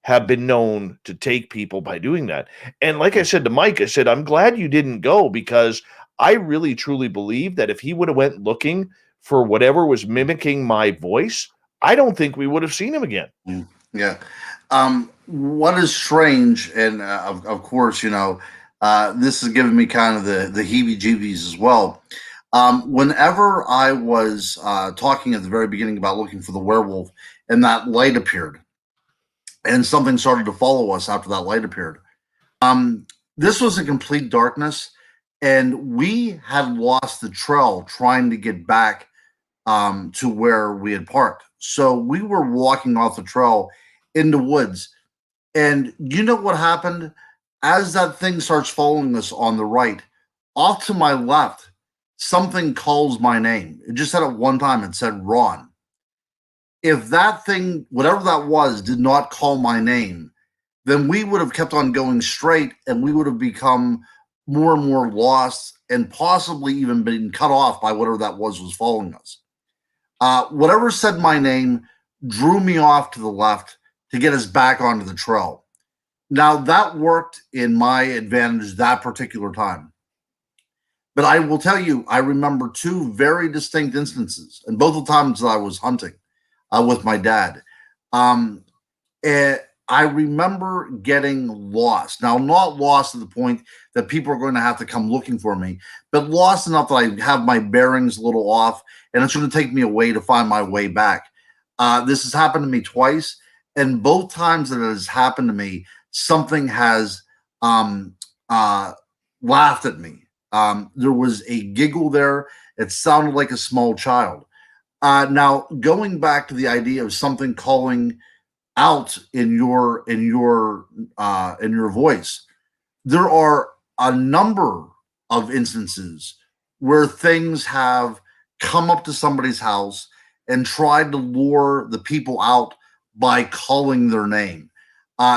have been known to take people by doing that. And like I said to Mike, I said, I'm glad you didn't go, because I really truly believe that if he would have went looking for whatever was mimicking my voice, I don't think we would have seen him again. Yeah. What is strange, and of course, this has given me kind of the heebie-jeebies as well. Whenever I was talking at the very beginning about looking for the werewolf, and that light appeared, and something started to follow us after that light appeared. This was a complete darkness, and we had lost the trail trying to get back to where we had parked. So we were walking off the trail in the woods. And you know what happened? As that thing starts following us on the right, off to my left, something calls my name. It just said it one time. It said Ron. If that thing, whatever that was, did not call my name, then we would have kept on going straight, and we would have become more and more lost, and possibly even been cut off by whatever that was following us. Whatever said my name drew me off to the left to get us back onto the trail. Now, that worked in my advantage that particular time. But I will tell you, I remember two very distinct instances, and both the times that I was hunting with my dad. I remember getting lost. Now, not lost to the point that people are going to have to come looking for me, but lost enough that I have my bearings a little off, and it's going to take me a way to find my way back. This has happened to me twice, and both times that it has happened to me, something has laughed at me. There was a giggle there. It sounded like a small child. Now, going back to the idea of something calling out in your voice, there are a number of instances where things have come up to somebody's house and tried to lure the people out by calling their name.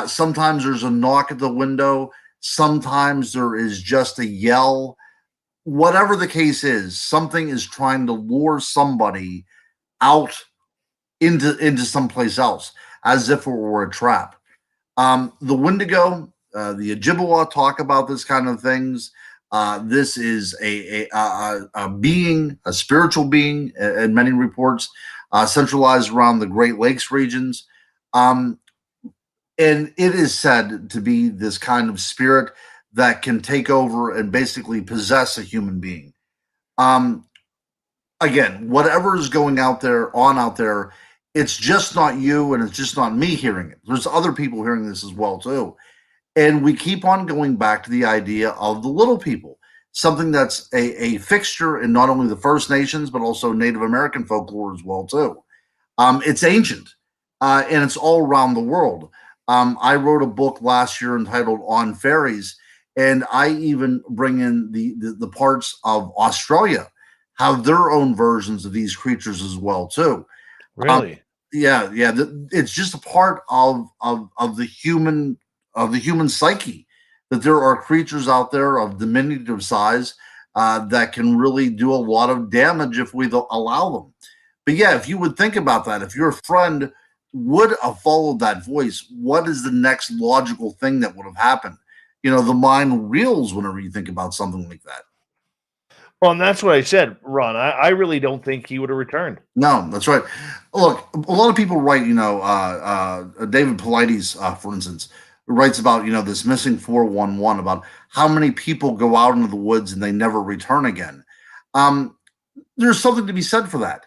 Sometimes there's a knock at the window. Sometimes there is just a yell. Whatever the case is, something is trying to lure somebody out into someplace else, as if it were a trap. The Wendigo, the Ojibwa talk about this kind of things. This is a being, a spiritual being, in many reports, centralized around the Great Lakes regions. And it is said to be this kind of spirit that can take over and basically possess a human being. Again, whatever is going out there, it's just not you, and it's just not me hearing it. There's other people hearing this as well, too. And we keep on going back to the idea of the little people, something that's a fixture in not only the First Nations, but also Native American folklore as well, too. It's ancient, and it's all around the world. I wrote a book last year entitled On Fairies, and I even bring in the parts of Australia have their own versions of these creatures as well, too. Really? Yeah. It's just a part of the human psyche that there are creatures out there of diminutive size that can really do a lot of damage if we allow them. But yeah, if you would think about that, if your friend would have followed that voice, what is the next logical thing that would have happened? The mind reels whenever you think about something like that. Well, and that's what I said, Ron. I really don't think he would have returned. No, that's right. Look, a lot of people write, David Paulides, for instance, writes about, this missing 411, about how many people go out into the woods and they never return again. there's something to be said for that.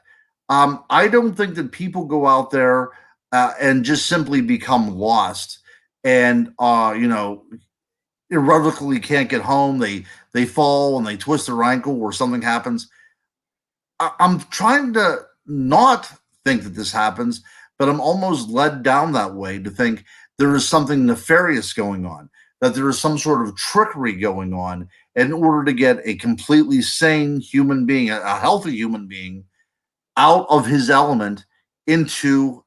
I don't think that people go out there and just simply become lost and irrevocably can't get home. They fall and they twist their ankle or something happens. I'm trying to not think that this happens, but I'm almost led down that way to think there is something nefarious going on, that there is some sort of trickery going on in order to get a completely sane human being, a healthy human being, out of his element into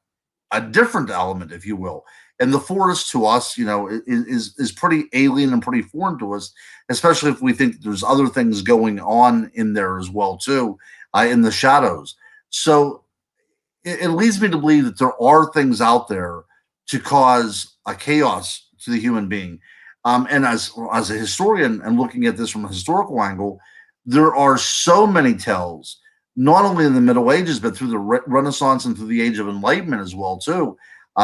a different element, if you will. And the forest to us, is pretty alien and pretty foreign to us, especially if we think there's other things going on in there as well too, in the shadows. So it leads me to believe that there are things out there to cause a chaos to the human being. And as a historian and looking at this from a historical angle, there are so many tales, not only in the Middle Ages, but through the Renaissance and through the Age of Enlightenment as well too,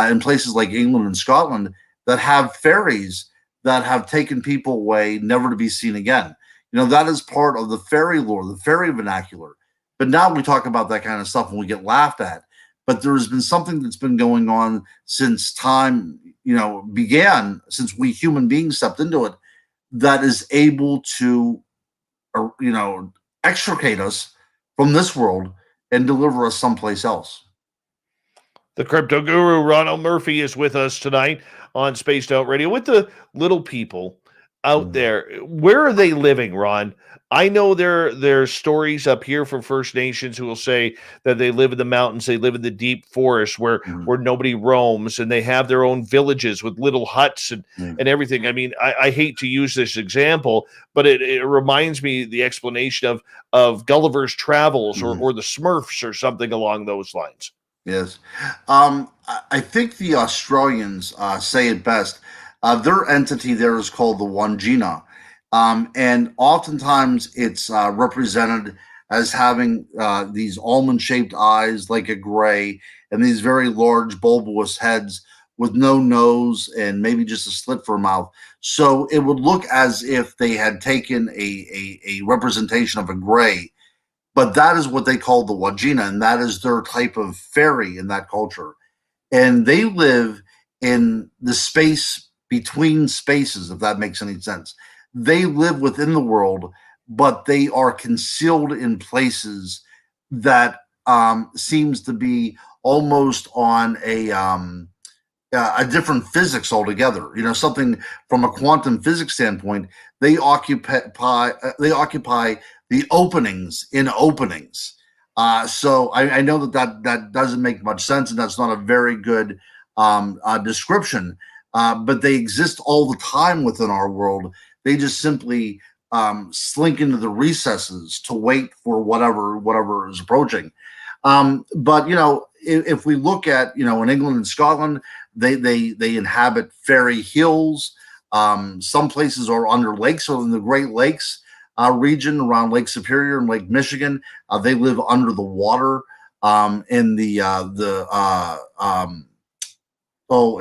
in places like England and Scotland, that have fairies that have taken people away, never to be seen again. That is part of the fairy lore, the fairy vernacular. But now we talk about that kind of stuff and we get laughed at. But there has been something that's been going on since time, began, since we human beings stepped into it, that is able to, extricate us from this world and deliver us someplace else. The crypto guru Ronald Murphy is with us tonight on Spaced Out Radio with the little people out there. Where are they living, Ron? I know there's stories up here from First Nations who will say that they live in the mountains, they live in the deep forest where nobody roams, and they have their own villages with little huts and everything. I mean, I hate to use this example, but it reminds me the explanation of Gulliver's Travels or the Smurfs or something along those lines. Yes. I think the Australians say it best. Their entity there is called the Wangina. And oftentimes it's represented as having these almond-shaped eyes like a gray and these very large bulbous heads with no nose and maybe just a slit for a mouth. So it would look as if they had taken a representation of a gray, but that is what they call the Wangina, and that is their type of fairy in that culture. And they live in the space between spaces, if that makes any sense. They live within the world, but they are concealed in places that seems to be almost on a different physics altogether. Something from a quantum physics standpoint. They occupy the openings in openings. So I know that doesn't make much sense, and that's not a very good description. But they exist all the time within our world. They just simply slink into the recesses to wait for whatever is approaching. But if we look at in England and Scotland, they inhabit fairy hills. Some places are under lakes, so in the Great Lakes region around Lake Superior and Lake Michigan, they live under the water.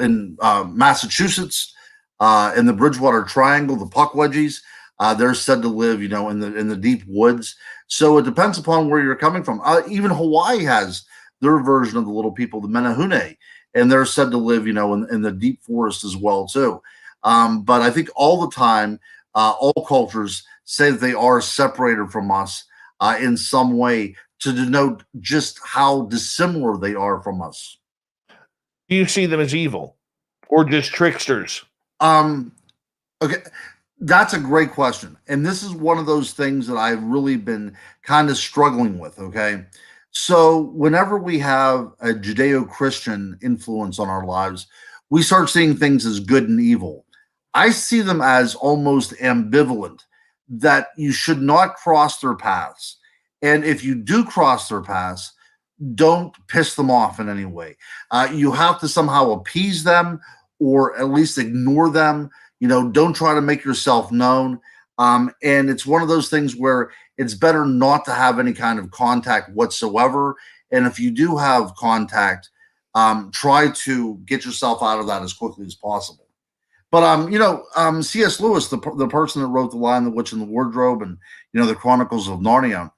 In Massachusetts, in the Bridgewater Triangle, the Puckwudgies, they're said to live, in the deep woods. So it depends upon where you're coming from. Even Hawaii has their version of the little people, the Menehune, and they're said to live, in the deep forest as well too. But I think all the time, all cultures say that they are separated from us in some way to denote just how dissimilar they are from us. Do you see them as evil or just tricksters? Okay, that's a great question. And this is one of those things that I've really been kind of struggling with, okay? So whenever we have a Judeo-Christian influence on our lives, we start seeing things as good and evil. I see them as almost ambivalent, that you should not cross their paths. And if you do cross their paths, don't piss them off in any way. You have to somehow appease them or at least ignore them. Don't try to make yourself known. And it's one of those things where it's better not to have any kind of contact whatsoever. And if you do have contact, try to get yourself out of that as quickly as possible. But C.S. Lewis, the person that wrote The Lion, the Witch, and the Wardrobe, and the Chronicles of Narnia,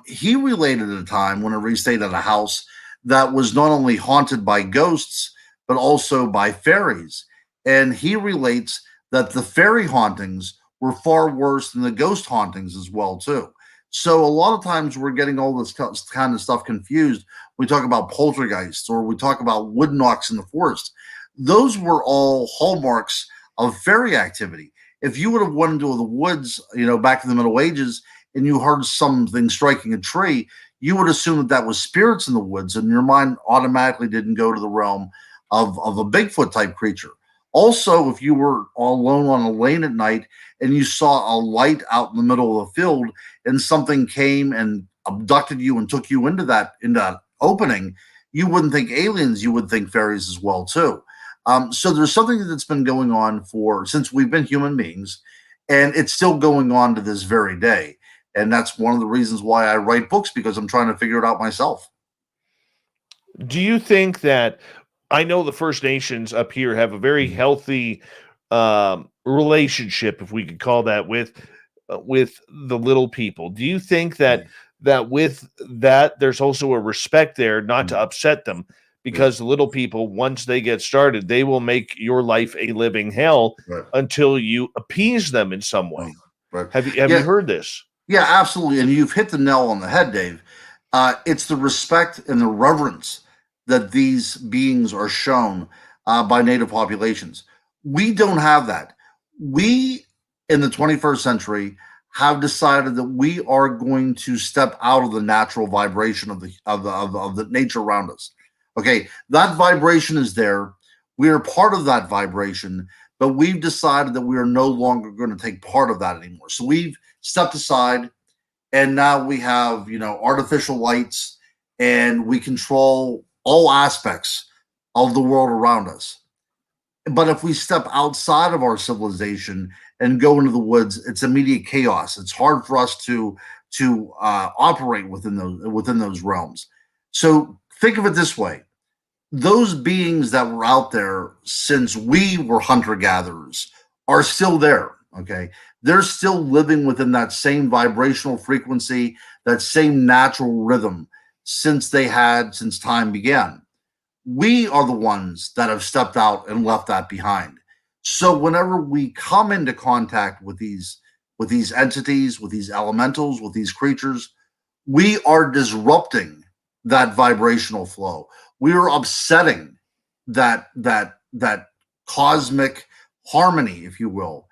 He related at a time whenever he stayed at a house that was not only haunted by ghosts, but also by fairies. And he relates that the fairy hauntings were far worse than the ghost hauntings as well, too. So a lot of times we're getting all this kind of stuff confused. We talk about poltergeists or we talk about wood knocks in the forest. Those were all hallmarks of fairy activity. If you would have went into the woods, back in the Middle Ages, and you heard something striking a tree, you would assume that that was spirits in the woods, and your mind automatically didn't go to the realm of a Bigfoot type creature. Also, if you were all alone on a lane at night and you saw a light out in the middle of the field and something came and abducted you and took you into that opening, you wouldn't think aliens, you would think fairies as well too. So there's something that's been going on since we've been human beings, and it's still going on to this very day. And that's one of the reasons why I write books, because I'm trying to figure it out myself. Do you think that, I know the First Nations up here have a very healthy relationship, if we could call that, with the little people. Do you think that with that there's also a respect there not to upset them? Because the little people, once they get started, they will make your life a living hell until you appease them in some way. Right. Have you heard this? Yeah, absolutely. And you've hit the nail on the head, Dave. It's the respect and the reverence that these beings are shown by native populations. We don't have that. We, in the 21st century, have decided that we are going to step out of the natural vibration of the nature around us. Okay, that vibration is there. We are part of that vibration, but we've decided that we are no longer going to take part of that anymore. So we've stepped aside, and now we have, artificial lights, and we control all aspects of the world around us. But if we step outside of our civilization and go into the woods, it's immediate chaos. It's hard for us to operate within those realms. So think of it this way. Those beings that were out there since we were hunter-gatherers are still there, okay? They're still living within that same vibrational frequency, that same natural rhythm since time began. We are the ones that have stepped out and left that behind. So whenever we come into contact with these entities, with these elementals, with these creatures, we are disrupting that vibrational flow. We are upsetting that cosmic harmony, if you will.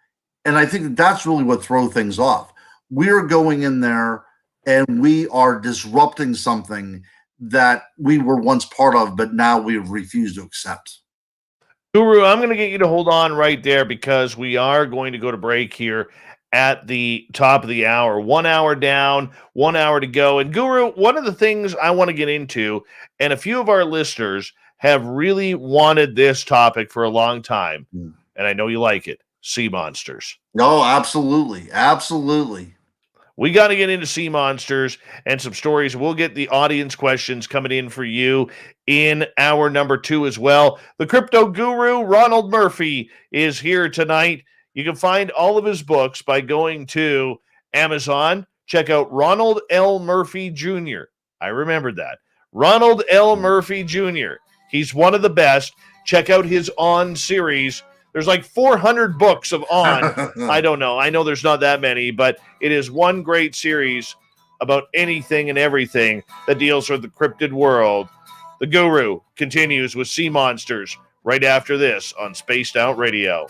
And I think that's really what throws things off. We're going in there and we are disrupting something that we were once part of, but now we have refused to accept. Guru, I'm going to get you to hold on right there, because we are going to go to break here at the top of the hour. 1 hour down, 1 hour to go. And Guru, one of the things I want to get into, and a few of our listeners have really wanted this topic for a long time, and I know you like it, sea monsters. No, absolutely. Absolutely. We got to get into sea monsters and some stories. We'll get the audience questions coming in for you in hour number 2 as well. The crypto guru, Ronald Murphy, is here tonight. You can find all of his books by going to Amazon. Check out Ronald L. Murphy Jr. I remembered that. Ronald L. Murphy Jr. He's one of the best. Check out his On series. There's like 400 books of On. I don't know. I know there's not that many, but it is one great series about anything and everything that deals with the cryptid world. The Guru continues with Sea Monsters right after this on Spaced Out Radio.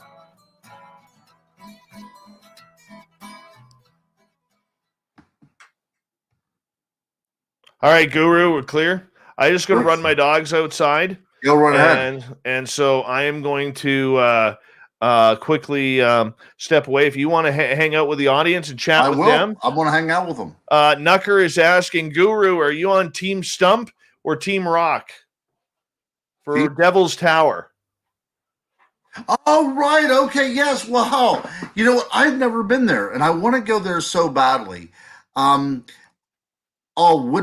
All right, Guru, we're clear. I just going to run my dogs outside. Go right ahead. And so I am going to quickly step away. If you want to hang out with the audience and chat with them. I want to hang out with them. Nucker is asking, Guru, are you on Team Stump or Team Rock for Devil's Tower? Oh, right. Okay. Yes. Wow. You know what? I've never been there, and I want to go there so badly. Wouldn't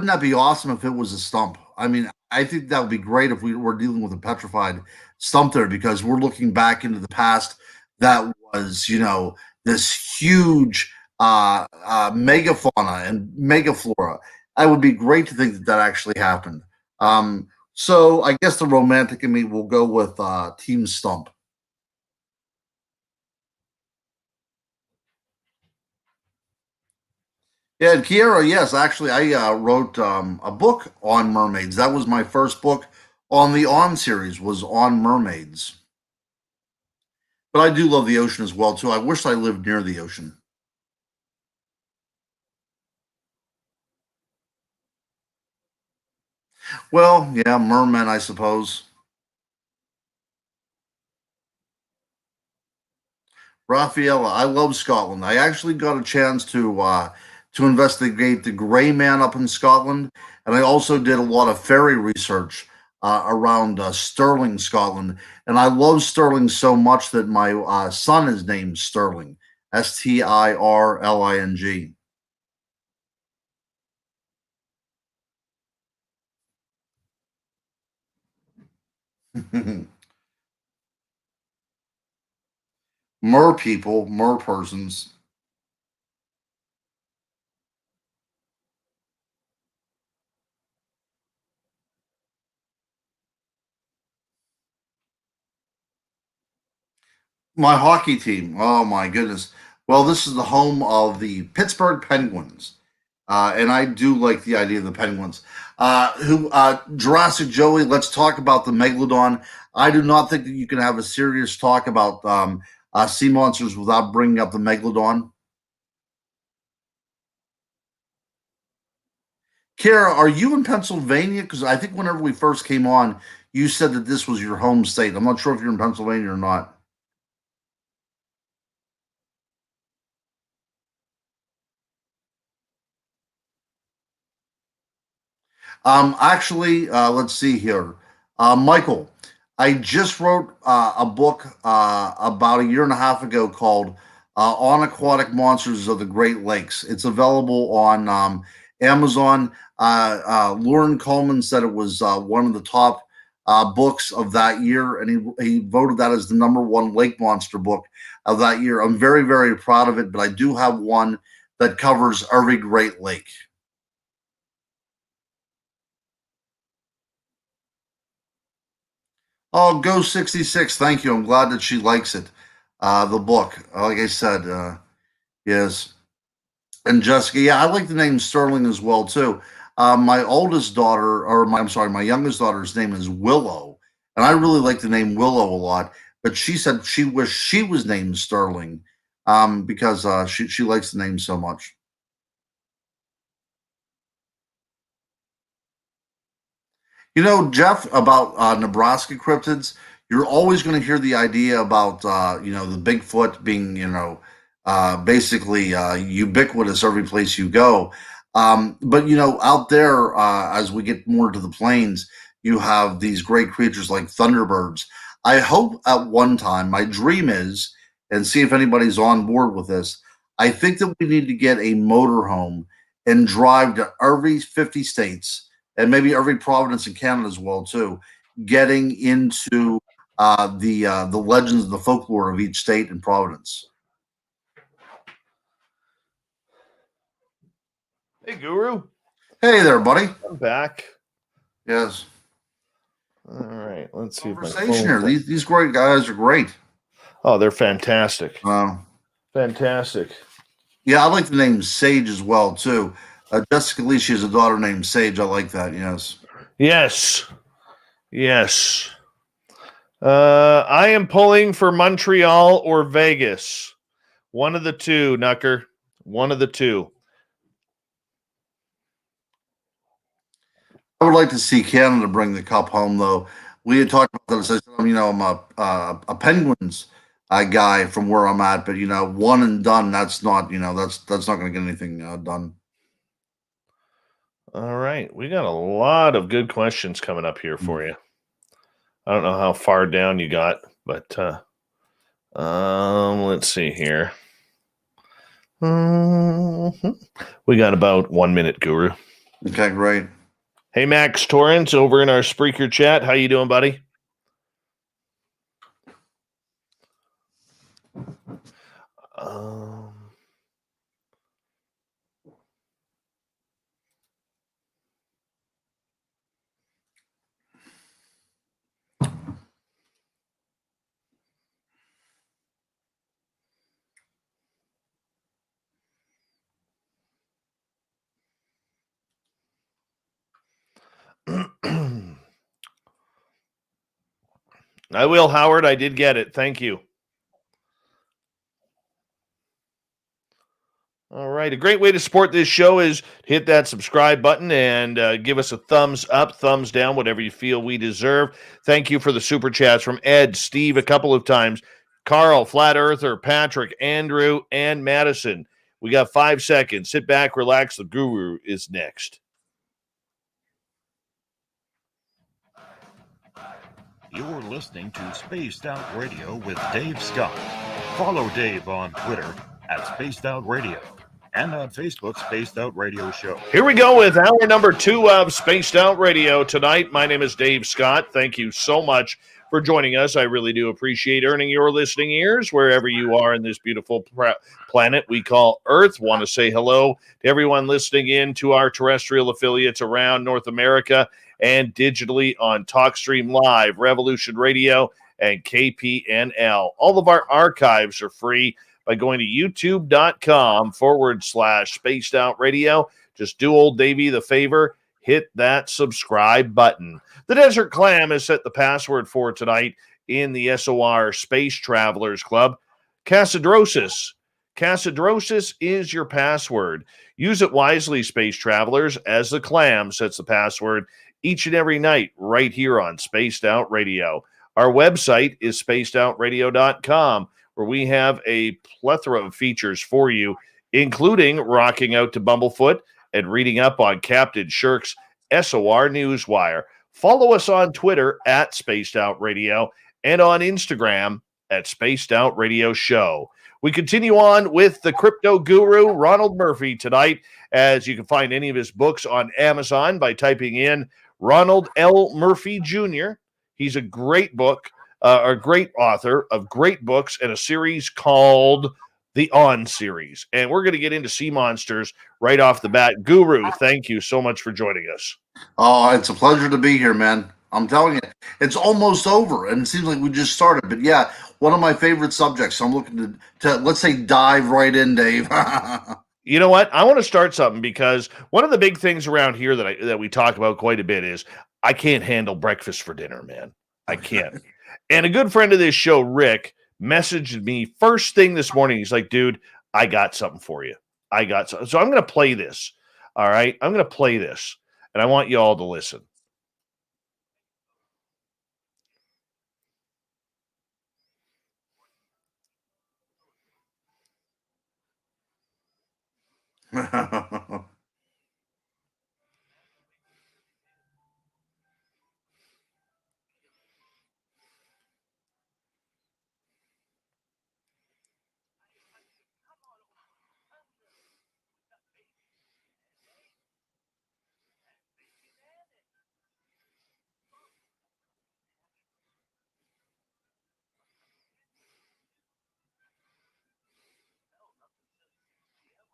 that be awesome if it was a stump? I mean, I think that would be great if we were dealing with a petrified stump there, because we're looking back into the past that was, this huge megafauna and megaflora. It would be great to think that that actually happened. So I guess the romantic in me will go with Team Stump. Yeah, and Kiera, yes, actually, I wrote a book on mermaids. That was my first book on the On series, was on mermaids. But I do love the ocean as well, too. I wish I lived near the ocean. Well, yeah, mermen, I suppose. Raffaella, I love Scotland. I actually got a chance to investigate the Grey Man up in Scotland, and I also did a lot of fairy research around Stirling, Scotland. And I love Stirling so much that my son is named Sterling, Stirling. Mer people, mer persons. My hockey team. Oh my goodness. Well, this is the home of the Pittsburgh Penguins. And I do like the idea of the Penguins. Who Jurassic Joey? Let's talk about the Megalodon. I do not think that you can have a serious talk about sea monsters without bringing up the Megalodon. Kara, are you in Pennsylvania? Because I think whenever we first came on, you said that this was your home state. I'm not sure if you're in Pennsylvania or not. Actually, let's see here. Michael, I just wrote a book about a year and a half ago called On Aquatic Monsters of the Great Lakes. It's available on Amazon. Lauren Coleman said it was one of the top books of that year, and he voted that as the number one lake monster book of that year. I'm very, very proud of it, but I do have one that covers every Great Lake. Oh, Go 66. Thank you. I'm glad that she likes it. The book, like I said, yes. And Jessica, yeah, I like the name Sterling as well too. My oldest daughter, or I'm sorry, my youngest daughter's name is Willow, and I really like the name Willow a lot. But she said she wished she was named Sterling, because she likes the name so much. You know, Jeff, about Nebraska cryptids, you're always going to hear the idea about, the Bigfoot being, basically ubiquitous every place you go. But, out there, as we get more to the plains, you have these great creatures like thunderbirds. I hope at one time, my dream is, and see if anybody's on board with this, I think that we need to get a motorhome and drive to every 50 states and maybe every province in Canada as well too, getting into the legends and the folklore of each state and province. Hey, Guru. Hey there, buddy. I'm back. Yes. All right. Let's see if my Conversation phone. here. These great guys are great. Oh, they're fantastic. Uh, Fantastic. yeah, I like the name Sage as well too. Jessica Lee, she has a daughter named Sage. I like that. Yes. Yes. Yes. I am pulling for Montreal or Vegas. One of the two, Knucker. One of the two. I would like to see Canada bring the cup home, though. We had talked about this. I said, I'm a Penguins guy from where I'm at, but one and done. That's not, that's not going to get anything done. All right. We got a lot of good questions coming up here for you. I don't know how far down you got, but let's see here. We got about 1 minute, Guru. Okay, great. Hey, Max Torrance over in our Spreaker chat. How you doing, buddy? Um, I will, Howard. I did get it. Thank you. All right. A great way to support this show is hit that subscribe button and give us a thumbs up, thumbs down, whatever you feel we deserve. Thank you for the super chats from Ed, Steve, a couple of times, Carl, Flat Earther, Patrick, Andrew, and Madison. We got 5 seconds. Sit back, relax. The Guru is next. You're listening to Spaced Out Radio with Dave Scott. Follow Dave on Twitter at Spaced Out Radio and on Facebook, Spaced Out Radio Show. Here we go with hour number 2 of Spaced Out Radio tonight. My name is Dave Scott. Thank you so much for joining us. I really do appreciate earning your listening ears wherever you are in this beautiful planet we call Earth. Want to say hello to everyone listening in to our terrestrial affiliates around North America and digitally on TalkStream Live, Revolution Radio, and KPNL. All of our archives are free by going to youtube.com/Spaced Out Radio. Just do old Davey the favor, hit that subscribe button. The Desert Clam has set the password for tonight in the SOR Space Travelers Club. Casadrosis. Casadrosis is your password. Use it wisely, Space Travelers, as the Clam sets the password each and every night right here on Spaced Out Radio. Our website is spacedoutradio.com, where we have a plethora of features for you, including rocking out to Bumblefoot and reading up on Captain Shirk's SOR Newswire. Follow us on Twitter at Spaced Out Radio and on Instagram at Spaced Out Radio Show. We continue on with the crypto guru, Ronald Murphy, tonight, as you can find any of his books on Amazon by typing in Ronald L. Murphy Jr. He's a great book, a great author of great books and a series called the On series. And we're going to get into sea monsters right off the bat. Guru, thank you so much for joining us. Oh, it's a pleasure to be here, man. I'm telling you, it's almost over, and it seems like we just started. But yeah, one of my favorite subjects. So I'm looking to let's say dive right in, Dave. You know what? I want to start something because one of the big things around here that we talk about quite a bit is I can't handle breakfast for dinner, man. I can't. And a good friend of this show, Rick, messaged me first thing this morning. He's like, dude, I got something for you. I got something. So I'm going to play this. All right. I'm going to play this. And I want you all to listen.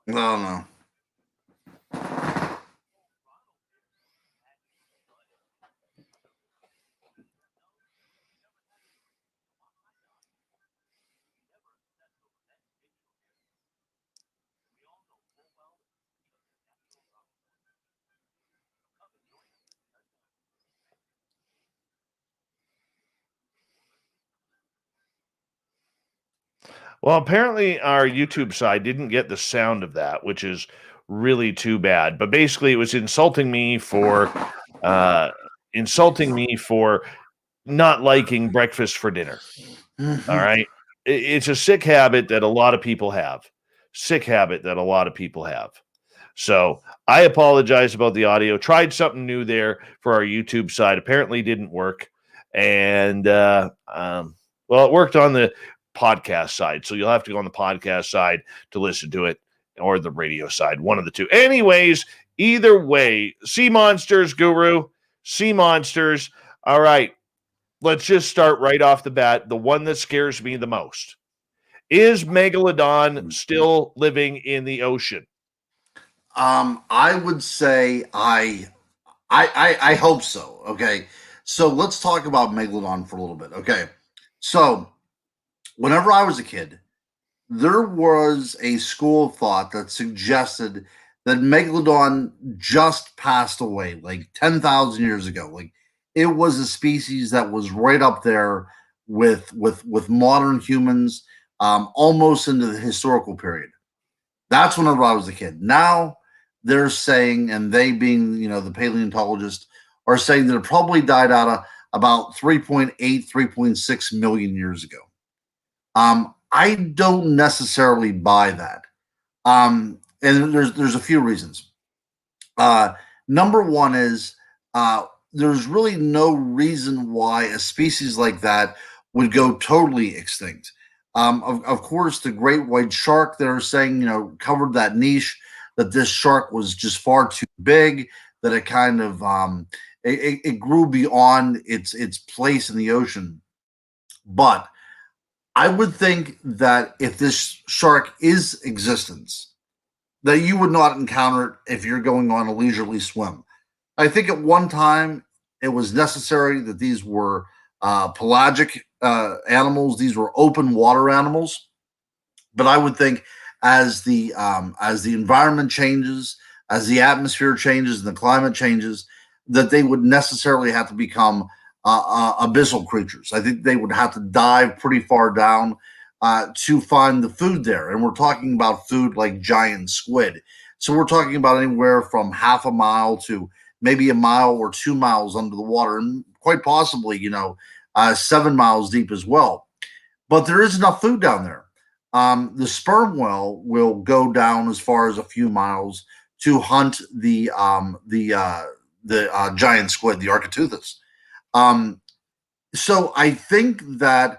No. Well, apparently our YouTube side didn't get the sound of that, which is really too bad. But basically, it was insulting me for not liking breakfast for dinner. All right, it's a sick habit that a lot of people have. Sick habit that a lot of people have. So I apologize about the audio. Tried something new there for our YouTube side. Apparently, didn't work, and well, it worked on the podcast side, so you'll have to go on the podcast side to listen to it, or the radio side, one of the two. Anyways, either way, sea monsters, Guru, sea monsters. All right, let's just start right off the bat. The one that scares me the most. Is Megalodon still living in the ocean? I would say I hope so. Okay, so let's talk about Megalodon for a little bit. Okay, so whenever I was a kid, there was a school of thought that suggested that Megalodon just passed away like 10,000 years ago. Like it was a species that was right up there with modern humans, almost into the historical period. That's whenever I was a kid. Now they're saying, and they being, the paleontologists are saying that it probably died out of about 3.8, 3.6 million years ago. I don't necessarily buy that. And there's a few reasons. Number one is there's really no reason why a species like that would go totally extinct. Of course, the great white shark, they're saying, covered that niche, that this shark was just far too big, that it kind of it grew beyond its place in the ocean. But I would think that if this shark is existence, that you would not encounter it if you're going on a leisurely swim. I think at one time it was necessary that these were pelagic animals; these were open water animals. But I would think as the environment changes, as the atmosphere changes and the climate changes, that they would necessarily have to become abyssal creatures. I think they would have to dive pretty far down to find the food there. And we're talking about food like giant squid. So we're talking about anywhere from half a mile to maybe a mile or 2 miles under the water, and quite possibly, 7 miles deep as well. But there is enough food down there. The sperm whale will go down as far as a few miles to hunt the giant squid, the Architeuthis. So I think that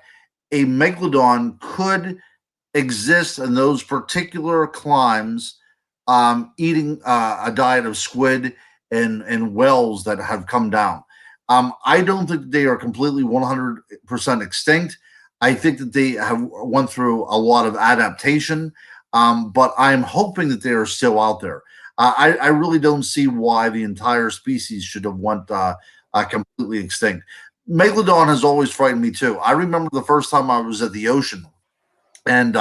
a megalodon could exist in those particular climes, eating a diet of squid and whales that have come down. I don't think they are completely 100% extinct. I think that they have went through a lot of adaptation, but I'm hoping that they are still out there. I really don't see why the entire species should have went completely extinct. Megalodon has always frightened me too. I remember the first time I was at the ocean, and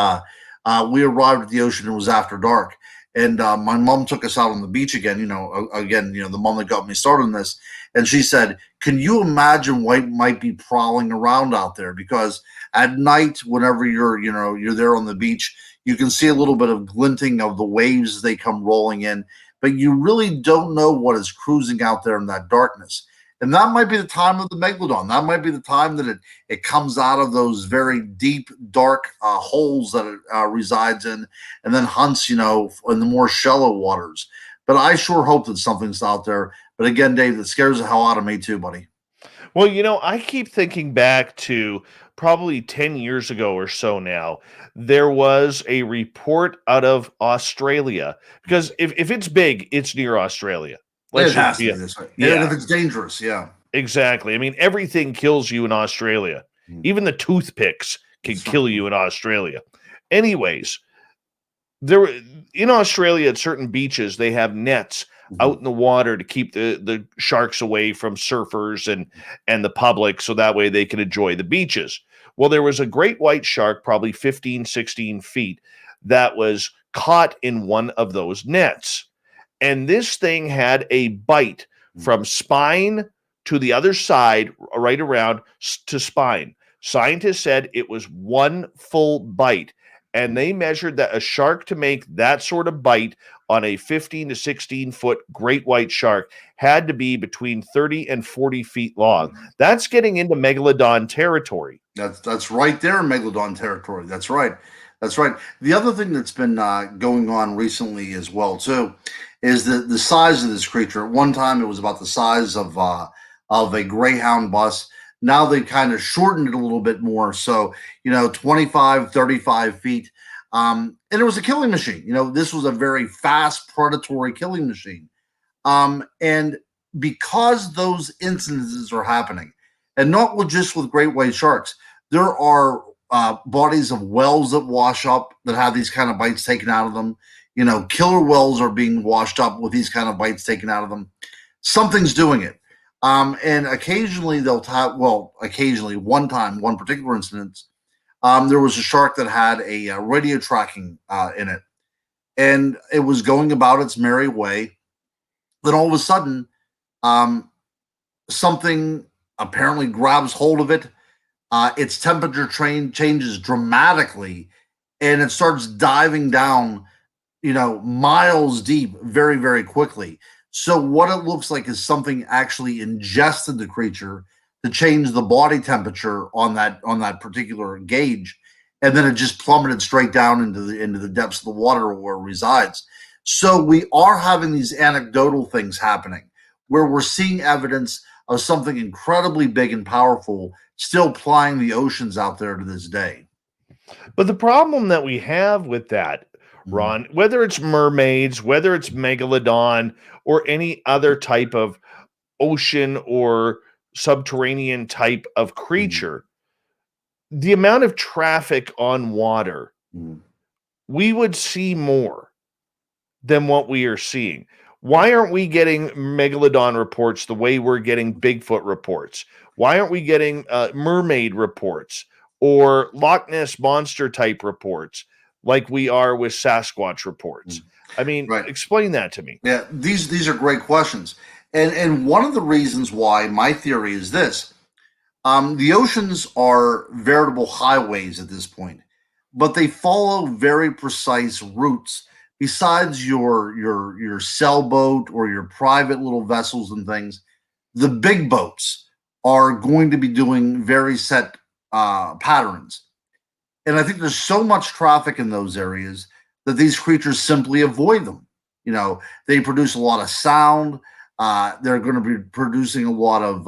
we arrived at the ocean. It was after dark, and my mom took us out on the beach again. The mom that got me started on this, and she said, "Can you imagine what might be prowling around out there?" Because at night, whenever you're there on the beach, you can see a little bit of glinting of the waves as they come rolling in, but you really don't know what is cruising out there in that darkness. And that might be the time of the megalodon. That might be the time that it comes out of those very deep, dark holes that it resides in, and then hunts, in the more shallow waters. But I sure hope that something's out there. But again, Dave, that scares the hell out of me too, buddy. Well, I keep thinking back to probably 10 years ago or so now. There was a report out of Australia, because if it's big, it's near Australia. It has to be this way. Yeah. And if it's dangerous, yeah. Exactly. I mean, everything kills you in Australia. Even the toothpicks can kill you in Australia. Anyways, in Australia at certain beaches, they have nets out in the water to keep the sharks away from surfers and the public, so that way they can enjoy the beaches. Well, there was a great white shark, probably 15, 16 feet, that was caught in one of those nets. And this thing had a bite from spine to the other side, right around to spine. Scientists said it was one full bite. And they measured that a shark to make that sort of bite on a 15 to 16 foot great white shark had to be between 30 and 40 feet long. That's getting into megalodon territory. That's right there in megalodon territory. That's right. That's right. The other thing that's been going on recently as well too is the size of this creature. At one time, it was about the size of a Greyhound bus. Now they kind of shortened it a little bit more. So, 25, 35 feet. And it was a killing machine. This was a very fast predatory killing machine. And because those incidences are happening, and not just with great white sharks, there are bodies of whales that wash up that have these kind of bites taken out of them. Killer whales are being washed up with these kind of bites taken out of them. Something's doing it. And occasionally occasionally, one particular incident, there was a shark that had a radio tracking in it. and it was going about its merry way. Then all of a sudden, something apparently grabs hold of it. Its temperature changes dramatically, and it starts diving down, miles deep very, very quickly. So what it looks like is something actually ingested the creature to change the body temperature on that particular gauge, and then it just plummeted straight down into the depths of the water where it resides. So we are having these anecdotal things happening where we're seeing evidence of something incredibly big and powerful still plying the oceans out there to this day. But the problem that we have with that, Ron, whether it's mermaids, whether it's Megalodon, or any other type of ocean or subterranean type of creature, the amount of traffic on water, we would see more than what we are seeing. Why aren't we getting Megalodon reports the way we're getting Bigfoot reports? Why aren't we getting mermaid reports or Loch Ness monster type reports like we are with Sasquatch reports? I mean, explain that to me. Yeah, these are great questions. And one of the reasons why my theory is this. The oceans are veritable highways at this point, but they follow very precise routes. Besides your sailboat or your private little vessels and things, the big boats are going to be doing very set patterns. And I think there's so much traffic in those areas that these creatures simply avoid them. They produce a lot of sound. They're going to be producing a lot of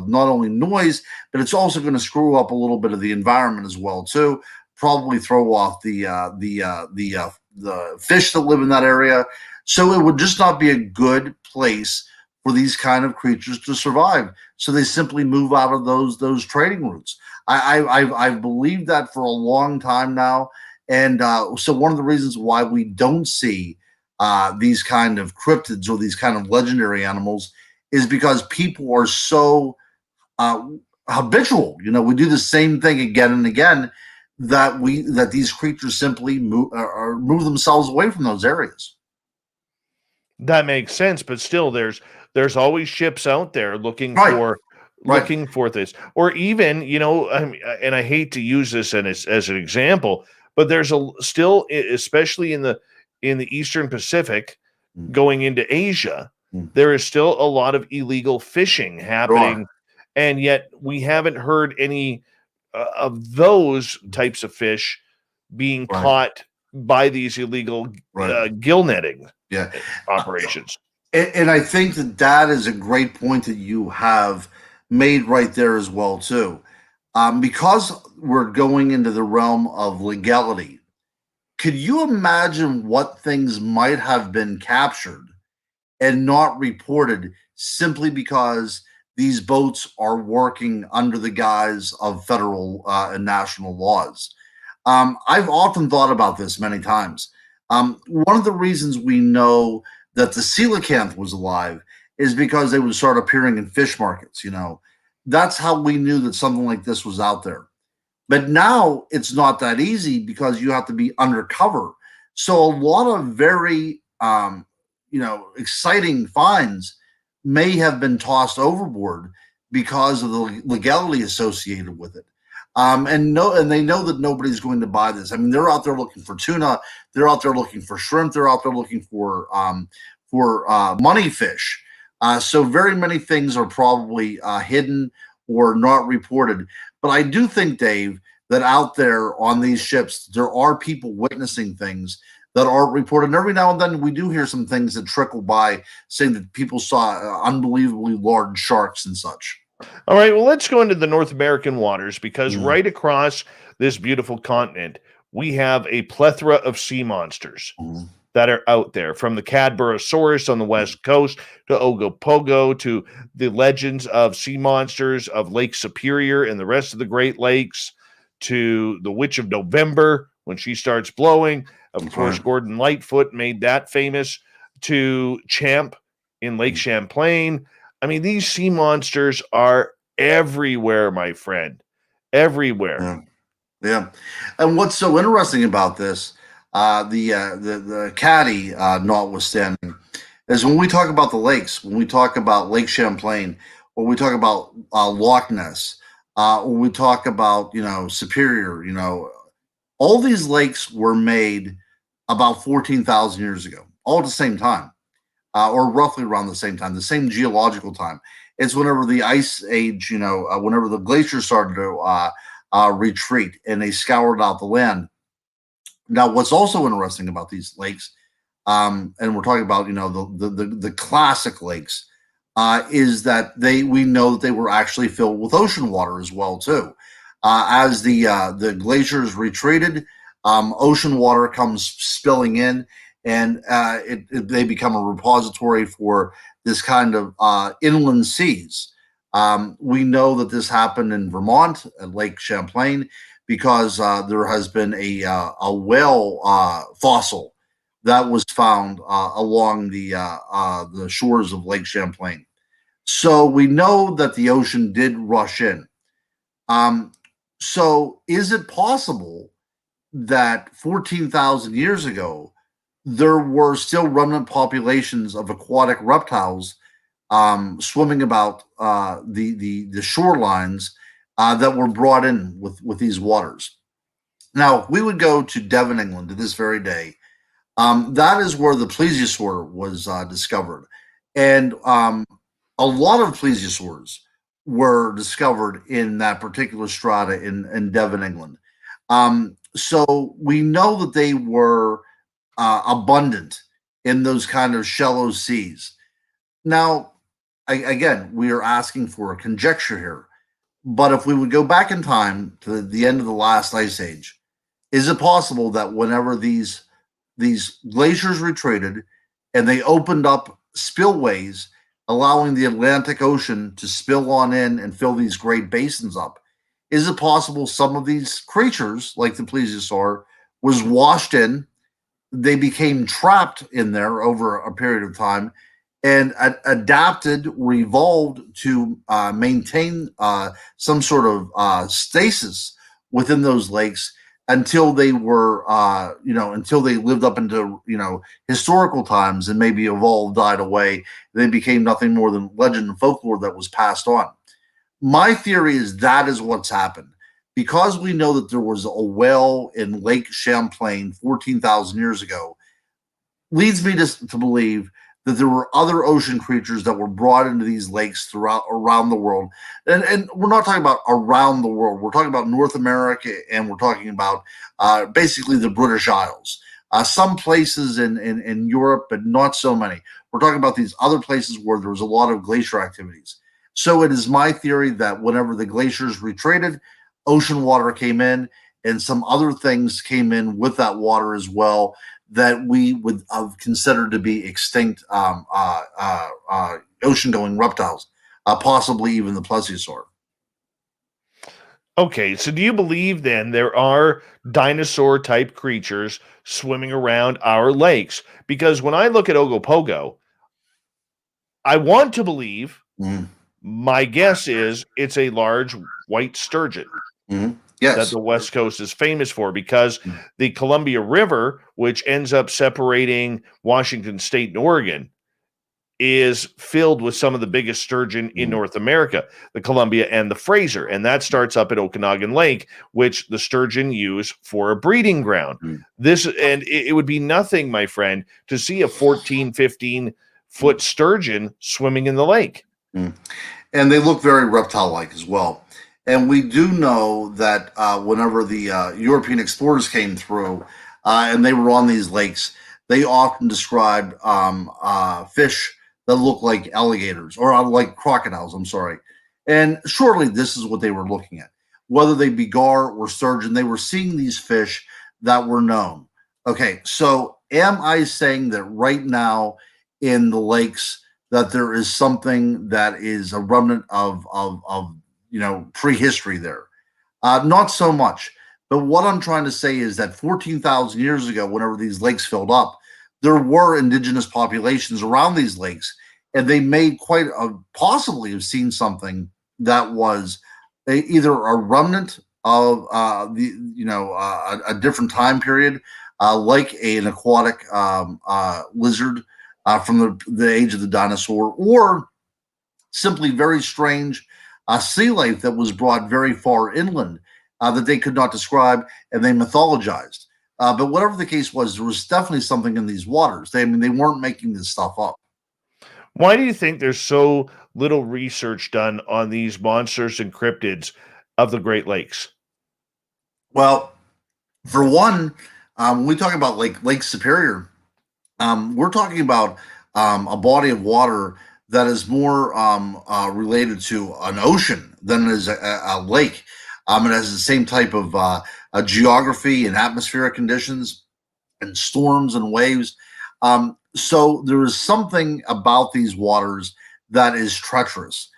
not only noise, but it's also going to screw up a little bit of the environment as well too. Probably throw off the fish that live in that area. So it would just not be a good place for these kind of creatures to survive. So they simply move out of those trading routes. I've believed that for a long time now, and so one of the reasons why we don't see these kind of cryptids or these kind of legendary animals is because people are so habitual. We do the same thing again and again that these creatures simply move themselves away from those areas. That makes sense, but still, there's always ships out there looking for this, or even and I hate to use this as an example, but there's still, especially in the Eastern Pacific, going into Asia, there is still a lot of illegal fishing happening, and yet we haven't heard any of those types of fish being caught by these illegal gill netting operations. And I think that is a great point that you have made right there as well too. Because we're going into the realm of legality, could you imagine what things might have been captured and not reported simply because these boats are working under the guise of federal and national laws? I've often thought about this many times. One of the reasons we know that the coelacanth was alive is because they would start appearing in fish markets. That's how we knew that something like this was out there. But now it's not that easy because you have to be undercover. So a lot of very, exciting finds may have been tossed overboard because of the legality associated with it. And they know that nobody's going to buy this. I mean, they're out there looking for tuna. They're out there looking for shrimp. They're out there looking for money fish. So very many things are probably hidden or not reported. But I do think, Dave, that out there on these ships, there are people witnessing things that aren't reported. And every now and then we do hear some things that trickle by saying that people saw unbelievably large sharks and such. All right, well, let's go into the North American waters, because right across this beautiful continent, we have a plethora of sea monsters that are out there, from the Cadborosaurus on the west coast to Ogopogo to the legends of sea monsters of Lake Superior and the rest of the Great Lakes, to the Witch of November when she starts blowing. Of course, Gordon Lightfoot made that famous, to Champ in Lake Champlain. I mean, these sea monsters are everywhere, my friend. Everywhere. Yeah. And what's so interesting about this, The caddy notwithstanding, is when we talk about the lakes, when we talk about Lake Champlain, or we talk about Loch Ness, or we talk about Superior, all these lakes were made about 14,000 years ago, all at the same time, or roughly around the same time, the same geological time. It's whenever the ice age, whenever the glaciers started to retreat and they scoured out the land. Now, what's also interesting about these lakes, and we're talking about the classic lakes, is that we know that they were actually filled with ocean water as well too. As the glaciers retreated, ocean water comes spilling in, and they become a repository for this kind of inland seas. We know that this happened in Vermont at Lake Champlain because there has been a whale fossil that was found along the shores of Lake Champlain. So we know that the ocean did rush in. So is it possible that 14,000 years ago, there were still remnant populations of aquatic reptiles swimming about the shorelines that were brought in with these waters? Now, we would go to Devon, England, to this very day. That is where the plesiosaur was discovered. And a lot of plesiosaurs were discovered in that particular strata in Devon, England. So we know that they were abundant in those kind of shallow seas. Now, again, we are asking for a conjecture here. But if we would go back in time to the end of the last ice age, is it possible that whenever these glaciers retreated and they opened up spillways, allowing the Atlantic Ocean to spill on in and fill these great basins up, is it possible some of these creatures, like the plesiosaur, was washed in, they became trapped in there over a period of time, and adapted, evolved to maintain some sort of stasis within those lakes until they were, until they lived up into, historical times and maybe evolved, died away. They became nothing more than legend and folklore that was passed on. My theory is that is what's happened. Because we know that there was a whale in Lake Champlain 14,000 years ago, leads me to believe that there were other ocean creatures that were brought into these lakes around the world. And we're not talking about around the world. We're talking about North America, and we're talking about basically the British Isles. Some places in Europe, but not so many. We're talking about these other places where there was a lot of glacier activities. So it is my theory that whenever the glaciers retreated, ocean water came in, and some other things came in with that water as well, that we would have considered to be extinct ocean-going reptiles, possibly even the plesiosaur. Okay, so do you believe then there are dinosaur-type creatures swimming around our lakes? Because when I look at Ogopogo, I want to believe, my guess is it's a large white sturgeon. Yes. That the West Coast is famous for, because the Columbia River, which ends up separating Washington State and Oregon, is filled with some of the biggest sturgeon in North America, the Columbia and the Fraser. And that starts up at Okanagan Lake, which the sturgeon use for a breeding ground. It would be nothing, my friend, to see a 14, 15-foot sturgeon swimming in the lake. And they look very reptile-like as well. And we do know that whenever the European explorers came through and they were on these lakes, they often described fish that look like alligators, or like crocodiles, I'm sorry. And surely this is what they were looking at. Whether they be gar or sturgeon, they were seeing these fish that were known. Okay, so am I saying that right now in the lakes that there is something that is a remnant of prehistory there? Not so much. But what I'm trying to say is that 14,000 years ago, whenever these lakes filled up, there were indigenous populations around these lakes, and they may quite possibly have seen something that was either a remnant of a different time period, like an aquatic lizard from the age of the dinosaur, or simply very strange sea life that was brought very far inland that they could not describe, and they mythologized. But whatever the case was, there was definitely something in these waters. They weren't making this stuff up. Why do you think there's so little research done on these monsters and cryptids of the Great Lakes? Well, for one, when we talk about Lake Superior, we're talking about a body of water that is more related to an ocean than it is a lake. It has the same type of geography and atmospheric conditions and storms and waves. So there is something about these waters that is treacherous.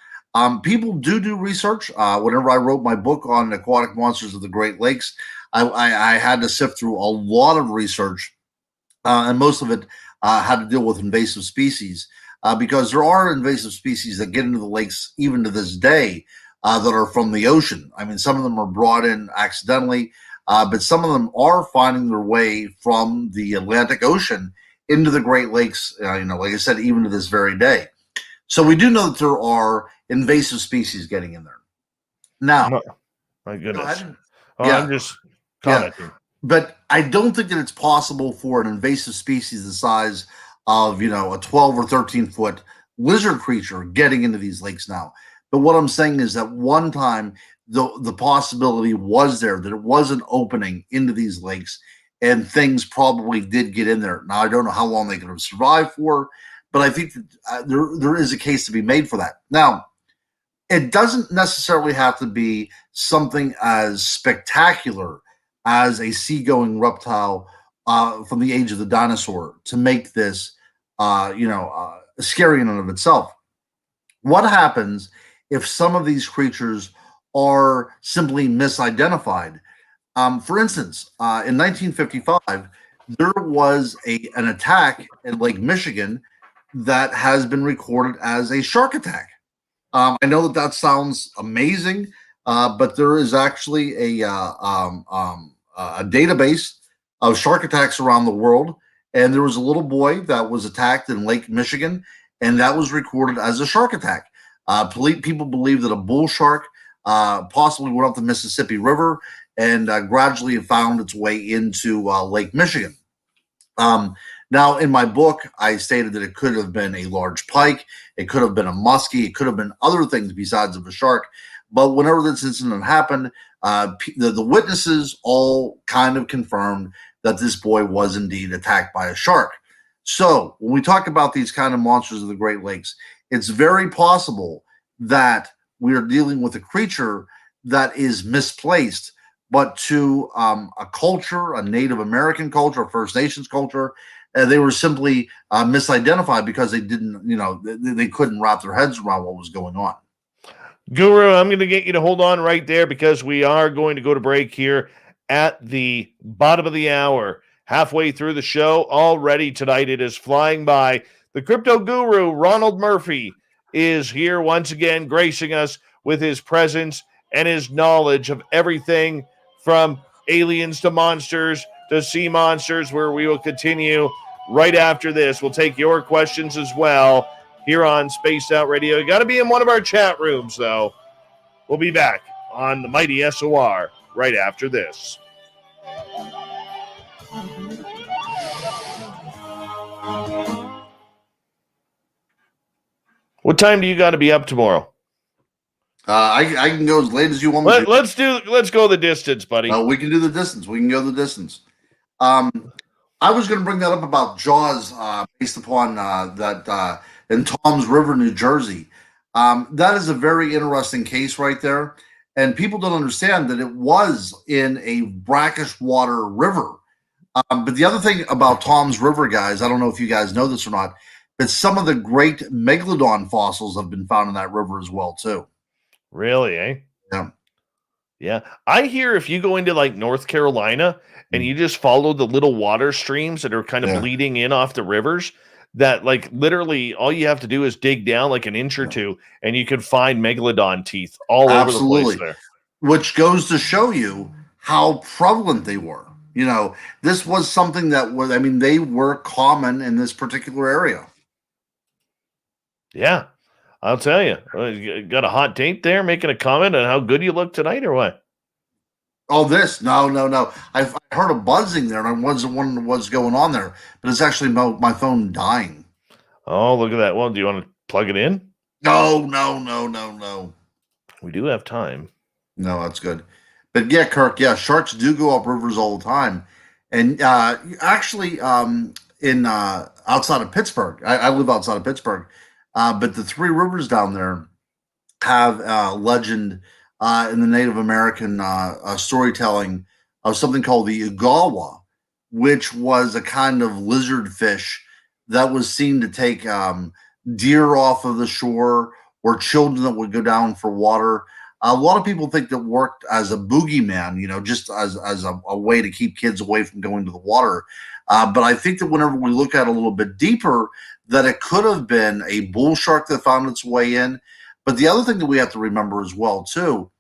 People do research. Whenever I wrote my book on aquatic monsters of the Great Lakes, I had to sift through a lot of research, and most of it had to deal with invasive species, because there are invasive species that get into the lakes even to this day that are from the ocean. I mean, some of them are brought in accidentally, but some of them are finding their way from the Atlantic Ocean into the Great Lakes, like I said, even to this very day. So we do know that there are invasive species getting in there. Now, my goodness. Yeah. I'm just commenting. Yeah. But I don't think that it's possible for an invasive species the size of, a 12 or 13 foot lizard creature getting into these lakes now. But what I'm saying is that one time the possibility was there that it was an opening into these lakes, and things probably did get in there. Now, I don't know how long they could have survived for, but I think that there is a case to be made for that. Now, it doesn't necessarily have to be something as spectacular as a seagoing reptile from the age of the dinosaur to make this, scary in and of itself. What happens if some of these creatures are simply misidentified? For instance, in 1955, there was an attack in Lake Michigan that has been recorded as a shark attack. I know that sounds amazing, but there is actually a database of shark attacks around the world, and there was a little boy that was attacked in Lake Michigan, and that was recorded as a shark attack. People believe that a bull shark possibly went up the Mississippi River and gradually found its way into Lake Michigan. Now, in my book, I stated that it could have been a large pike, it could have been a muskie, it could have been other things besides of a shark. But whenever this incident happened, the witnesses all kind of confirmed that this boy was indeed attacked by a shark. So when we talk about these kind of monsters of the Great Lakes, it's very possible that we are dealing with a creature that is misplaced, but to a culture, a Native American culture, a First Nations culture, they were simply misidentified because they didn't, they couldn't wrap their heads around what was going on. Guru, I'm going to get you to hold on right there because we are going to go to break here at the bottom of the hour. Halfway through the show already tonight. It is flying by. The crypto guru, Ronald Murphy, is here once again, gracing us with his presence and his knowledge of everything from aliens to monsters to sea monsters, where we will continue right after this. We'll take your questions as well here on Spaced Out Radio. You got to be in one of our chat rooms, though. We'll be back on the mighty SOR right after this. What time do you got to be up tomorrow? I can go as late as you want me to. Let's go the distance, buddy. We can do the distance. We can go the distance. I was going to bring that up about Jaws, based upon that in Toms River, New Jersey. That is a very interesting case right there, and people don't understand that it was in a brackish water river. But the other thing about Toms River, guys, I don't know if you guys know this or not, but some of the great Megalodon fossils have been found in that river as well, too. Really, eh? Yeah. Yeah. I hear if you go into like North Carolina and you just follow the little water streams that are kind of bleeding in off the rivers, that like literally all you have to do is dig down like an inch or two and you can find Megalodon teeth all over the place there. Which goes to show you how prevalent they were. You know, this was something that was, I mean, they were common in this particular area. Yeah, I'll tell you. You got a hot date there making a comment on how good you look tonight or what? Oh, this? No. I heard a buzzing there, and I wasn't wondering what's going on there, but it's actually my phone dying. Oh, look at that. Well, do you want to plug it in? No. We do have time. No, that's good. But yeah, Kirk, yeah, sharks do go up rivers all the time. And actually, in outside of Pittsburgh, I live outside of Pittsburgh, but the three rivers down there have legend in the Native American storytelling of something called the Ugawa, which was a kind of lizard fish that was seen to take deer off of the shore or children that would go down for water. A lot of people think that worked as a boogeyman, you know, just as a way to keep kids away from going to the water. But I think that whenever we look at it a little bit deeper, that it could have been a bull shark that found its way in. But the other thing that we have to remember as well, too,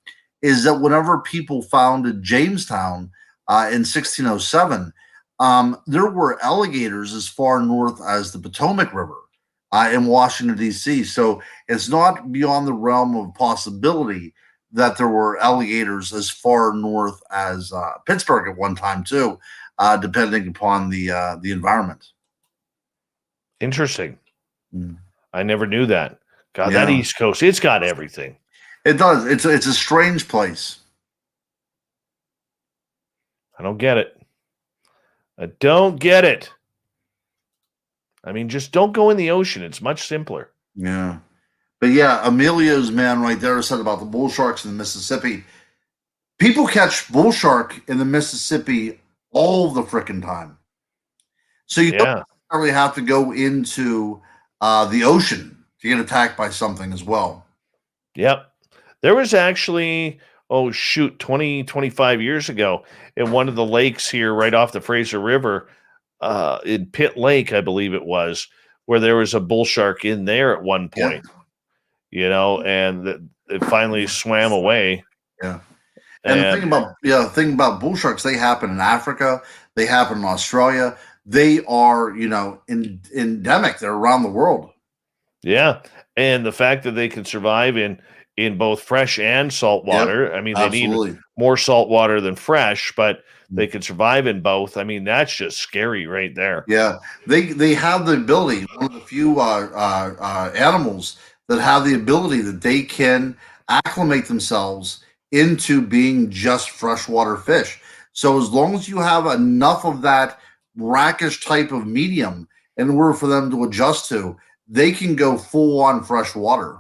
is that whenever people founded Jamestown in 1607, there were alligators as far north as the Potomac River in Washington, D.C. So it's not beyond the realm of possibility that there were alligators as far north as Pittsburgh at one time, too, depending upon the environment. Interesting. Mm. I never knew that. God, that East Coast, it's got everything. It does. It's a strange place. I don't get it. I don't get it. I mean, just don't go in the ocean. It's much simpler. Yeah. But yeah, Emilio's man right there said about the bull sharks in the Mississippi. People catch bull shark in the Mississippi all the frickin' time. So you don't necessarily have to go into the ocean to get attacked by something as well. Yep. There was actually, 25 years ago in one of the lakes here right off the Fraser River, in Pitt Lake, I believe it was, where there was a bull shark in there at one point, you know, and it finally swam away. Yeah. And the thing about bull sharks, they happen in Africa, they happen in Australia. They are, you know, endemic. They're around the world. Yeah. And the fact that they can survive in both fresh and salt water. I mean, they need more salt water than fresh, but they can survive in both. I mean, that's just scary right there. Yeah. They have the ability, one of the few animals that have the ability that they can acclimate themselves into being just freshwater fish. So as long as you have enough of that brackish type of medium in order for them to adjust to, they can go full on freshwater.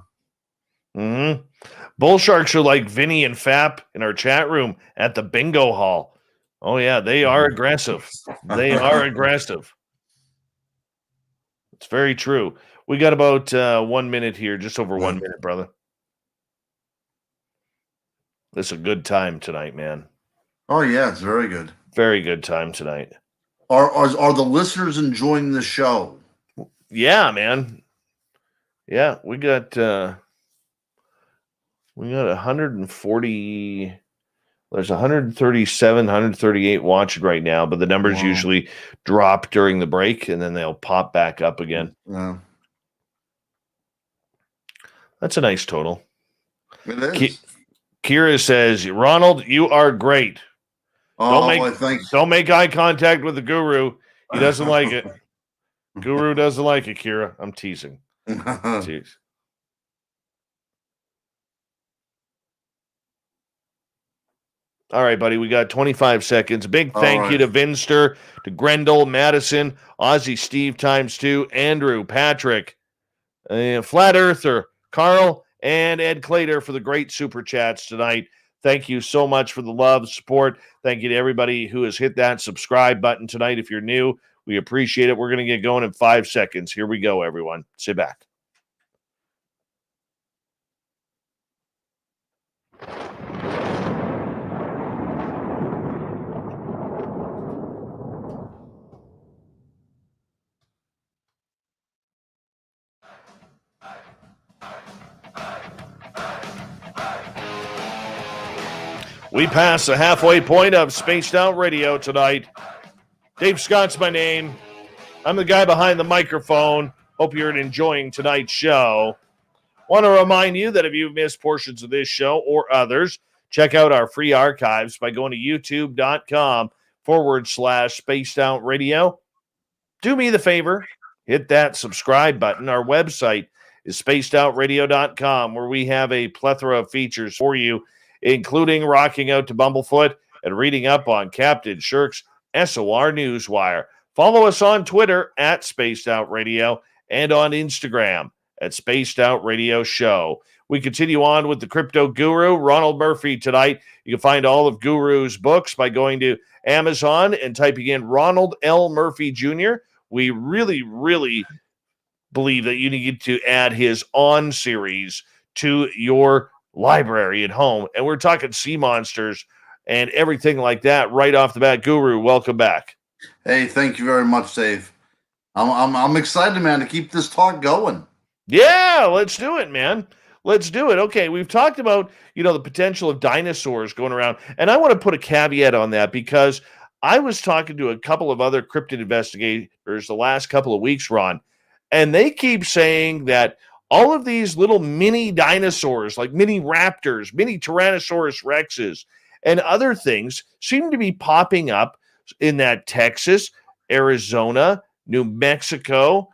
Mm-hmm. Bull sharks are like Vinny and Fap in our chat room at the bingo hall. Oh yeah, they are aggressive. They are aggressive. It's very true. We got about 1 minute here, just over 1 minute, brother. This is a good time tonight, man. Oh yeah, it's very good. Very good time tonight. Are the listeners enjoying the show? Yeah, man. Yeah, we got 140. There's 137, 138 watching right now, but the numbers usually drop during the break and then they'll pop back up again. Yeah. That's a nice total. It is. Kira says, Ronald, you are great. Don't make eye contact with the guru. He doesn't like it. Guru doesn't like it, Kira. I'm teasing. Jeez. All right, buddy. We got 25 seconds. Big thank you to Vinster, to Grendel, Madison, Ozzy Steve ×2, Andrew, Patrick, Flat Earther, Carl, and Ed Clater for the great super chats tonight. Thank you so much for the love, support. Thank you to everybody who has hit that subscribe button tonight. If you're new, we appreciate it. We're going to get going in 5 seconds. Here we go, everyone. Sit back. We pass the halfway point of Spaced Out Radio tonight. Dave Scott's my name. I'm the guy behind the microphone. Hope you're enjoying tonight's show. Want to remind you that if you've missed portions of this show or others, check out our free archives by going to youtube.com/Spaced Out Radio. Do me the favor, hit that subscribe button. Our website is spacedoutradio.com, where we have a plethora of features for you, including rocking out to Bumblefoot and reading up on Captain Shirk's SOR Newswire. Follow us on Twitter at Spaced Out Radio and on Instagram at Spaced Out Radio Show. We continue on with the crypto guru, Ronald Murphy, tonight. You can find all of Guru's books by going to Amazon and typing in Ronald L. Murphy Jr. We really, really believe that you need to add his On series to your library at home. And we're talking sea monsters and everything like that right off the bat. Guru, welcome back. Hey, thank you very much, Dave. I'm excited, man, to keep this talk going. Yeah, let's do it, man. Let's do it. Okay, we've talked about, the potential of dinosaurs going around. And I want to put a caveat on that because I was talking to a couple of other cryptid investigators the last couple of weeks, Ron, and they keep saying that all of these little mini dinosaurs, like mini raptors, mini Tyrannosaurus rexes, and other things seem to be popping up in that Texas, Arizona, New Mexico,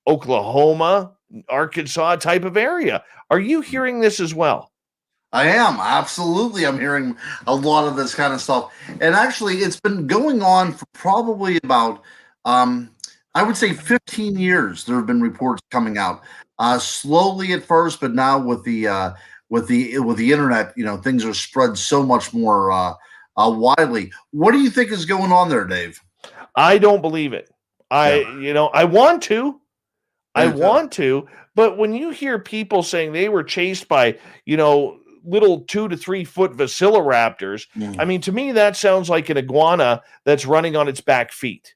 Oklahoma, Arkansas type of area. Are you hearing this as well? I am. Absolutely. I'm hearing a lot of this kind of stuff. And actually, it's been going on for probably about, I would say 15 years. There have been reports coming out slowly at first, but now with the internet, things are spread so much more widely. What do you think is going on there, Dave? I don't believe it. I want to. I want to, but when you hear people saying they were chased by, little 2 to 3 foot Velociraptors, I mean, to me, that sounds like an iguana that's running on its back feet.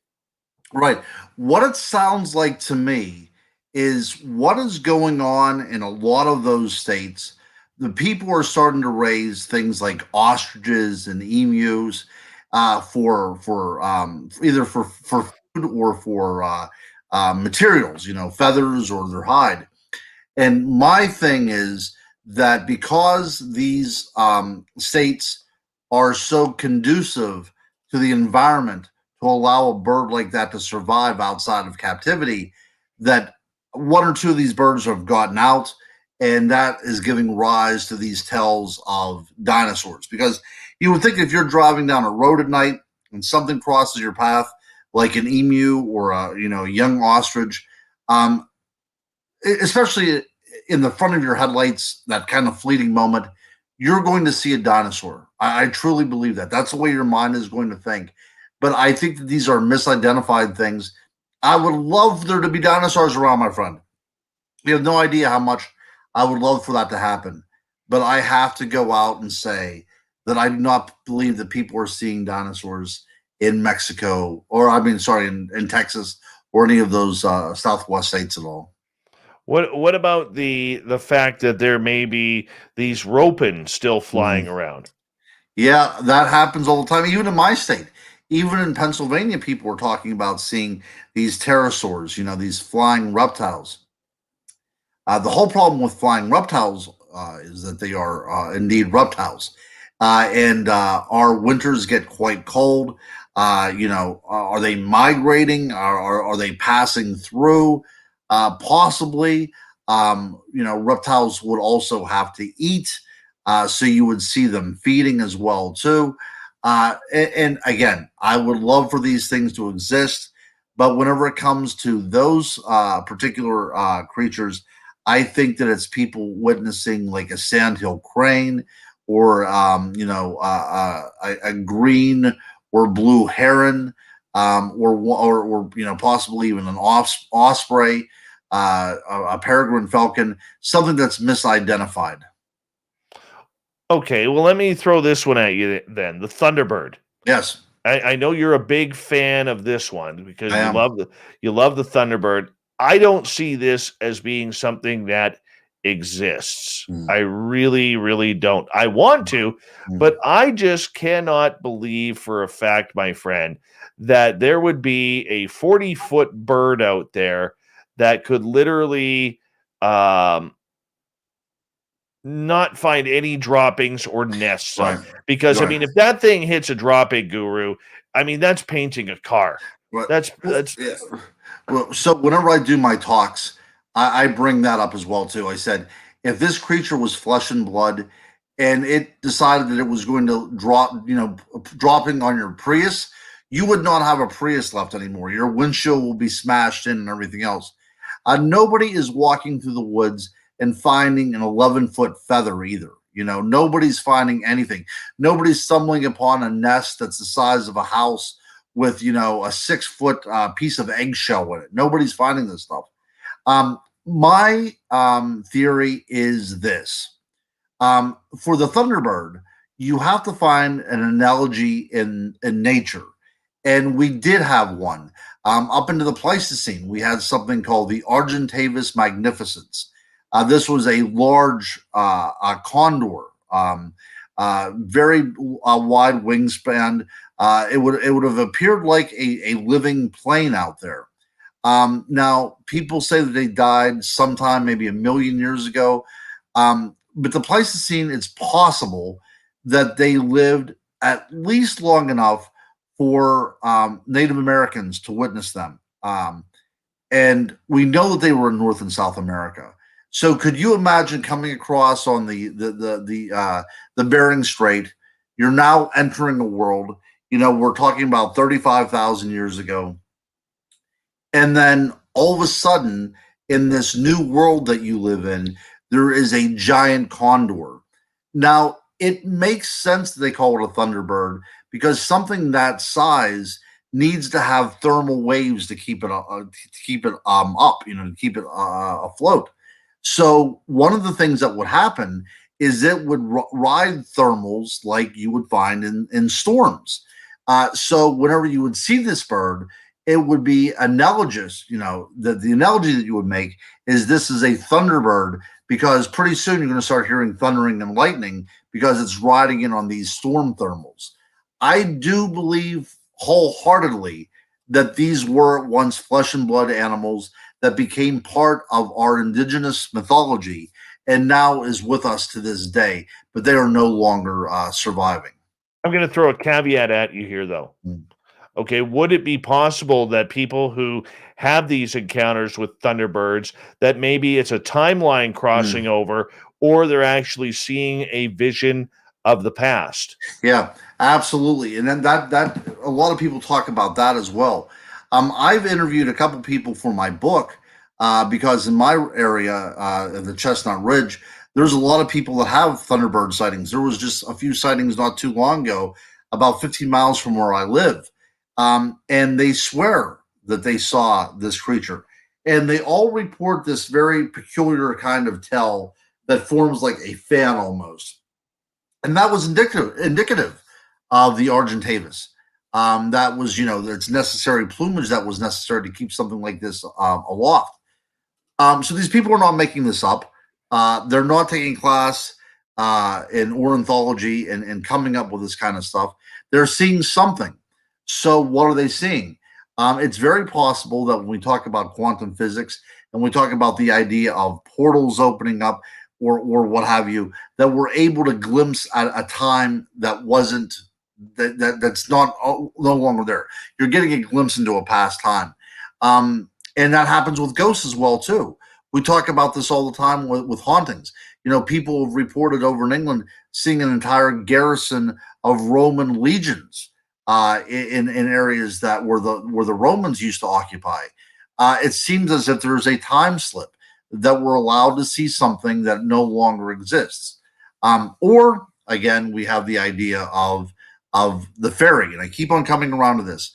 Right. What it sounds like to me is what is going on in a lot of those states. The people are starting to raise things like ostriches and emus for either for food or for materials, feathers or their hide. And my thing is that because these states are so conducive to the environment to allow a bird like that to survive outside of captivity, that 1 or 2 of these birds have gotten out, and that is giving rise to these tales of dinosaurs. Because you would think if you're driving down a road at night and something crosses your path, like an emu or a young ostrich, especially in the front of your headlights, that kind of fleeting moment, you're going to see a dinosaur. I truly believe that. That's the way your mind is going to think. But I think that these are misidentified things. I would love there to be dinosaurs around, my friend. You have no idea how much I would love for that to happen. But I have to go out and say that I do not believe that people are seeing dinosaurs in Mexico, or in Texas, or any of those Southwest states at all. What about the fact that there may be these ropens still flying around? Yeah, that happens all the time, even in my state. Even in Pennsylvania, people are talking about seeing these pterosaurs, these flying reptiles. The whole problem with flying reptiles is that they are indeed reptiles. And our winters get quite cold. Are they migrating? Are they passing through? Possibly. Reptiles would also have to eat. So you would see them feeding as well, too. And again, I would love for these things to exist. But whenever it comes to those particular creatures, I think that it's people witnessing like a sandhill crane or, a green or blue heron, or possibly even an osprey, a peregrine falcon, something that's misidentified. Okay, well, let me throw this one at you then. The Thunderbird. Yes. I know you're a big fan of this one because you love the Thunderbird. I don't see this as being something that exists. I really, really don't. I want to, but I just cannot believe for a fact, my friend, that there would be a 40-foot bird out there that could literally not find any droppings or nests on. Because, I mean, if that thing hits a dropping, Guru, I mean, that's painting a car. Right. That's yeah. Well, so whenever I do my talks, I bring that up as well too. I said, if this creature was flesh and blood, and it decided that it was going to dropping on your Prius, you would not have a Prius left anymore. Your windshield will be smashed in and everything else. Nobody is walking through the woods and finding an 11-foot feather either. Nobody's finding anything. Nobody's stumbling upon a nest that's the size of a house with, a 6-foot piece of eggshell in it. Nobody's finding this stuff. My theory is this. For the Thunderbird, you have to find an analogy in nature. And we did have one. Up into the Pleistocene, we had something called the Argentavis magnificens. This was a large condor, very wide wingspan. It would have appeared like a living plane out there. Now, people say that they died sometime maybe 1 million years ago. But the Pleistocene, it's possible that they lived at least long enough for Native Americans to witness them. And we know that they were in North and South America. So could you imagine coming across on the Bering Strait? You're now entering a world, we're talking about 35,000 years ago. And then all of a sudden, in this new world that you live in, there is a giant condor. Now, it makes sense that they call it a Thunderbird because something that size needs to have thermal waves to keep it up, to keep it afloat. So one of the things that would happen is it would ride thermals like you would find in storms. So whenever you would see this bird, it would be analogous. The analogy that you would make is this is a Thunderbird because pretty soon you're going to start hearing thundering and lightning because it's riding in on these storm thermals. I do believe wholeheartedly that these were once flesh and blood animals that became part of our indigenous mythology and now is with us to this day, but they are no longer surviving. I'm going to throw a caveat at you here, though. Okay, would it be possible that people who have these encounters with Thunderbirds, that maybe it's a timeline crossing over, or they're actually seeing a vision of the past? Yeah, absolutely. And then that a lot of people talk about that as well. I've interviewed a couple people for my book because in my area, the Chestnut Ridge, there's a lot of people that have Thunderbird sightings. There was just a few sightings not too long ago, about 15 miles from where I live. And they swear that they saw this creature. And they all report this very peculiar kind of tell that forms like a fan almost. And that was indicative of the Argentavis. That was, it's necessary plumage that was necessary to keep something like this aloft. So these people are not making this up. They're not taking class in ornithology and coming up with this kind of stuff. They're seeing something. So what are they seeing? It's very possible that when we talk about quantum physics and we talk about the idea of portals opening up or what have you, that we're able to glimpse at a time that wasn't that's not no longer there. You're getting a glimpse into a past time. And that happens with ghosts as well, too. We talk about this all the time with hauntings. People have reported over in England seeing an entire garrison of Roman legions in areas that where the Romans used to occupy. It seems as if there's a time slip that we're allowed to see something that no longer exists. Or again, we have the idea of the fairy, and I keep on coming around to this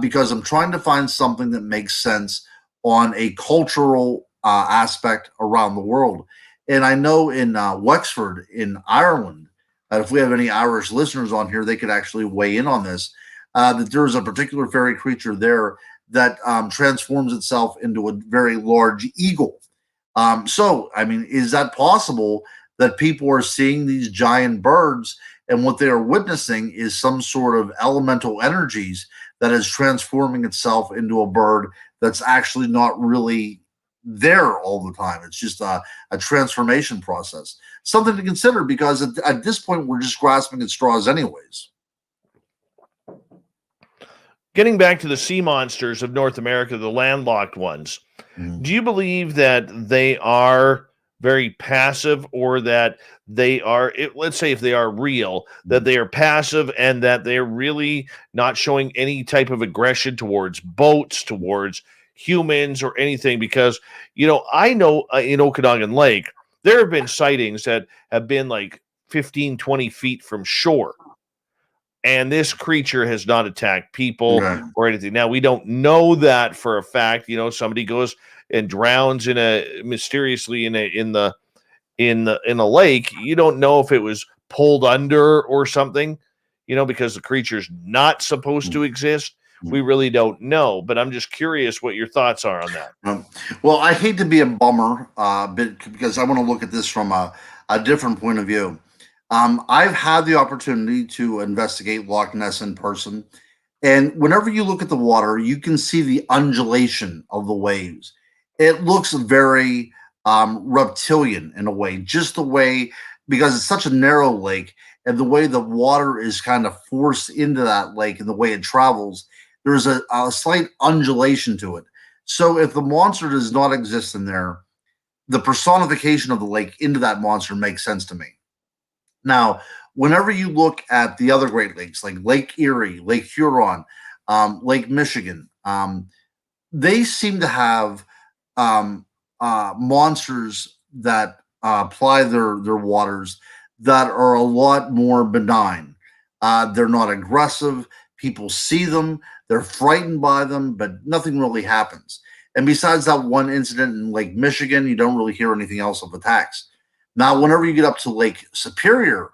because I'm trying to find something that makes sense on a cultural aspect around the world. And I know in Wexford in Ireland, if we have any Irish listeners on here, they could actually weigh in on this, that there is a particular fairy creature there that transforms itself into a very large eagle. So, I mean, is that possible that people are seeing these giant birds and what they are witnessing is some sort of elemental energies that is transforming itself into a bird that's actually not really there all the time? It's just a transformation process. Something to consider because at this point, we're just grasping at straws, anyways. Getting back to the sea monsters of North America, the landlocked ones, do you believe that they are very passive, or that they are, let's say if they are real, that they are passive and that they're really not showing any type of aggression towards boats, towards humans, or anything? Because, I know in Okanagan Lake, there have been sightings that have been like 15, 20 feet from shore. And this creature has not attacked people or anything. Now, we don't know that for a fact. Somebody goes and drowns mysteriously in a lake. You don't know if it was pulled under or something, because the creature's not supposed to exist. We really don't know. But I'm just curious what your thoughts are on that. Well, I hate to be a bummer, because I want to look at this from a different point of view. I've had the opportunity to investigate Loch Ness in person. And whenever you look at the water, you can see the undulation of the waves. It looks very reptilian in a way, just the way, because it's such a narrow lake, and the way the water is kind of forced into that lake and the way it travels, there's a slight undulation to it. So if the monster does not exist in there, the personification of the lake into that monster makes sense to me. Now, whenever you look at the other Great Lakes, like Lake Erie, Lake Huron, Lake Michigan, they seem to have monsters that ply their waters that are a lot more benign. They're not aggressive. People see them. They're frightened by them, but nothing really happens. And besides that one incident in Lake Michigan, you don't really hear anything else of attacks. Now, whenever you get up to Lake Superior,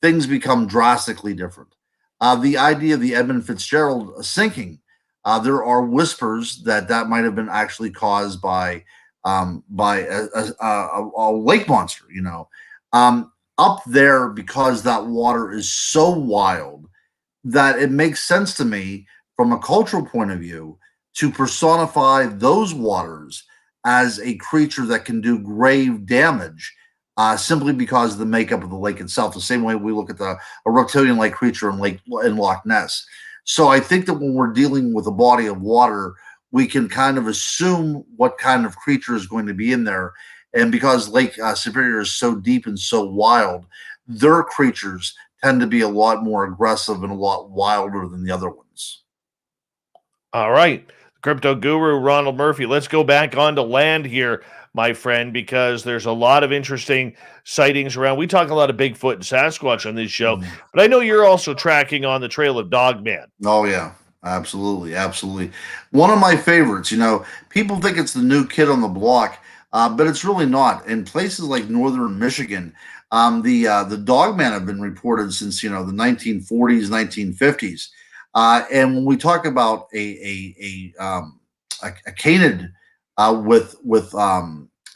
things become drastically different. The idea of the Edmund Fitzgerald sinking, there are whispers that might have been actually caused by a lake monster. Up there, because that water is so wild that it makes sense to me from a cultural point of view to personify those waters as a creature that can do grave damage. Simply because of the makeup of the lake itself, the same way we look at a reptilian-like creature in Loch Ness. So I think that when we're dealing with a body of water, we can kind of assume what kind of creature is going to be in there. And because Lake Superior is so deep and so wild, their creatures tend to be a lot more aggressive and a lot wilder than the other ones. All right. Crypto guru Ronald Murphy, let's go back onto land here, my friend, because there's a lot of interesting sightings around. We talk a lot of Bigfoot and Sasquatch on this show, but I know you're also tracking on the trail of Dogman. Oh, yeah, absolutely. Absolutely. One of my favorites, people think it's the new kid on the block, but it's really not. In places like northern Michigan, the Dogman have been reported since, the 1940s, 1950s. And when we talk about a canid with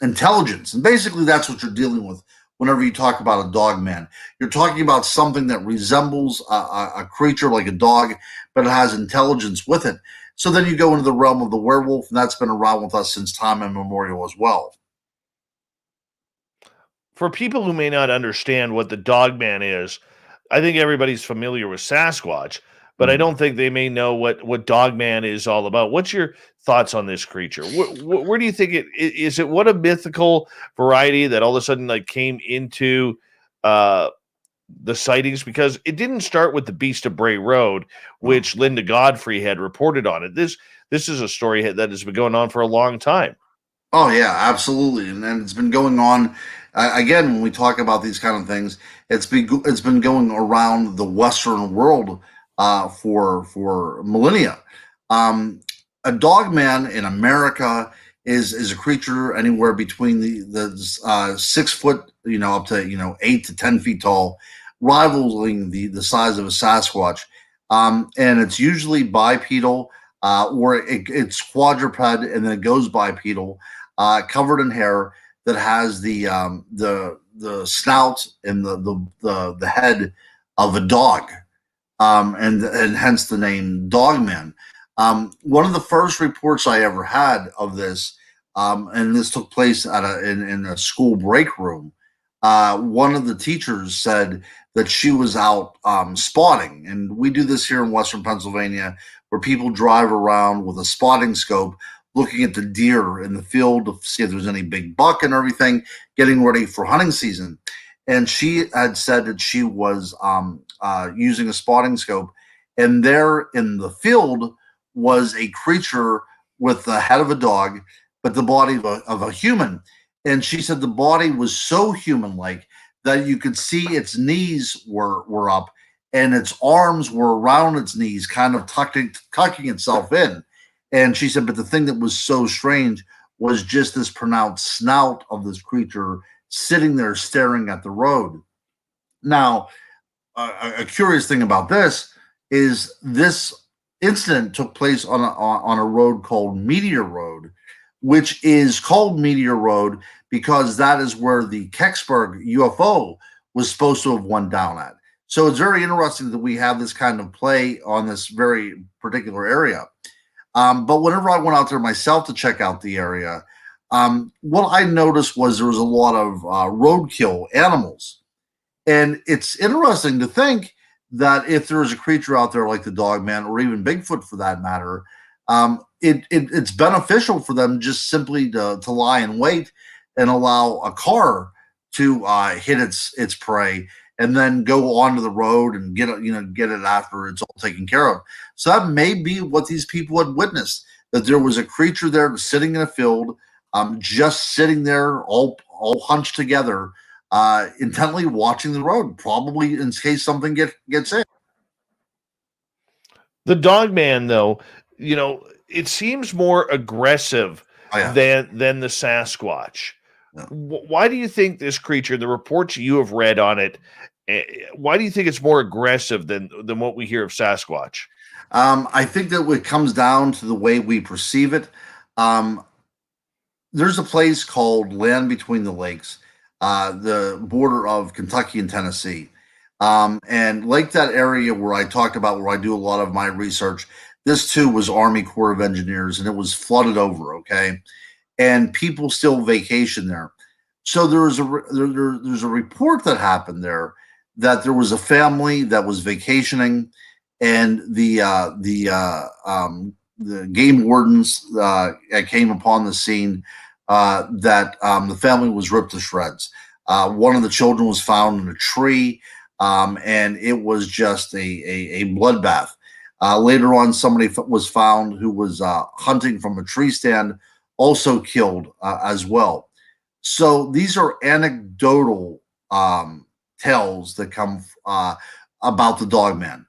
intelligence, and basically that's what you're dealing with whenever you talk about a Dogman. You're talking about something that resembles a creature like a dog, but it has intelligence with it. So then you go into the realm of the werewolf, and that's been around with us since time immemorial as well. For people who may not understand what the Dogman is, I think everybody's familiar with Sasquatch, but I don't think they may know what Dogman is all about. What's your thoughts on this creature? Where do you think it is? It what a mythical variety that all of a sudden came into the sightings, because it didn't start with the Beast of Bray Road, which Linda Godfrey had reported on it. This is a story that has been going on for a long time. Oh yeah, absolutely, and it's been going on. Again, when we talk about these kind of things, it's been going around the Western world for millennia. A Dogman in America is a creature anywhere between the 6 foot, up to 8 to 10 feet tall, rivaling the size of a Sasquatch, and it's usually bipedal, or it's quadruped and then it goes bipedal. covered in hair, that has the snout and the head of a dog, and hence the name Dogman. One of the first reports I ever had of this, and this took place in a school break room. One of the teachers said that she was out spotting, and we do this here in Western Pennsylvania, where people drive around with a spotting scope, looking at the deer in the field to see if there's any big buck and everything, getting ready for hunting season. And she had said that she was using a spotting scope, and there in the field was a creature with the head of a dog, but the body of a human. And she said the body was so human-like that you could see its knees were up, and its arms were around its knees, kind of tucking itself in. And she said, but the thing that was so strange was just this pronounced snout of this creature sitting there staring at the road. Now, a curious thing about this is this incident took place on a road called Meteor Road, which is called Meteor Road because that is where the Kecksburg UFO was supposed to have went down at. So it's very interesting that we have this kind of play on this very particular area. But whenever I went out there myself to check out the area, what I noticed was there was a lot of roadkill animals. And it's interesting to think that if there is a creature out there like the Dogman, or even Bigfoot for that matter, it's beneficial for them just simply to lie in wait and allow a car to hit its prey, and then go onto the road and get it after it's all taken care of. So that may be what these people had witnessed, that there was a creature there sitting in a field, just sitting there all hunched together, intently watching the road, probably in case something gets in. The Dogman, though, it seems more aggressive than the Sasquatch. Yeah. Why do you think this creature, the reports you have read on it, why do you think it's more aggressive than what we hear of Sasquatch? I think that it comes down to the way we perceive it. There's a place called Land Between the Lakes, the border of Kentucky and Tennessee. And like that area where I talked about, where I do a lot of my research, this too was Army Corps of Engineers, and it was flooded over, okay? And people still vacation there. So there's a report that happened there that there was a family that was vacationing, and the game wardens came upon the scene that the family was ripped to shreds. One of the children was found in a tree, and it was just a bloodbath. Later on, somebody was found who was hunting from a tree stand, also killed as well. So these are anecdotal tales that come about the Dogman.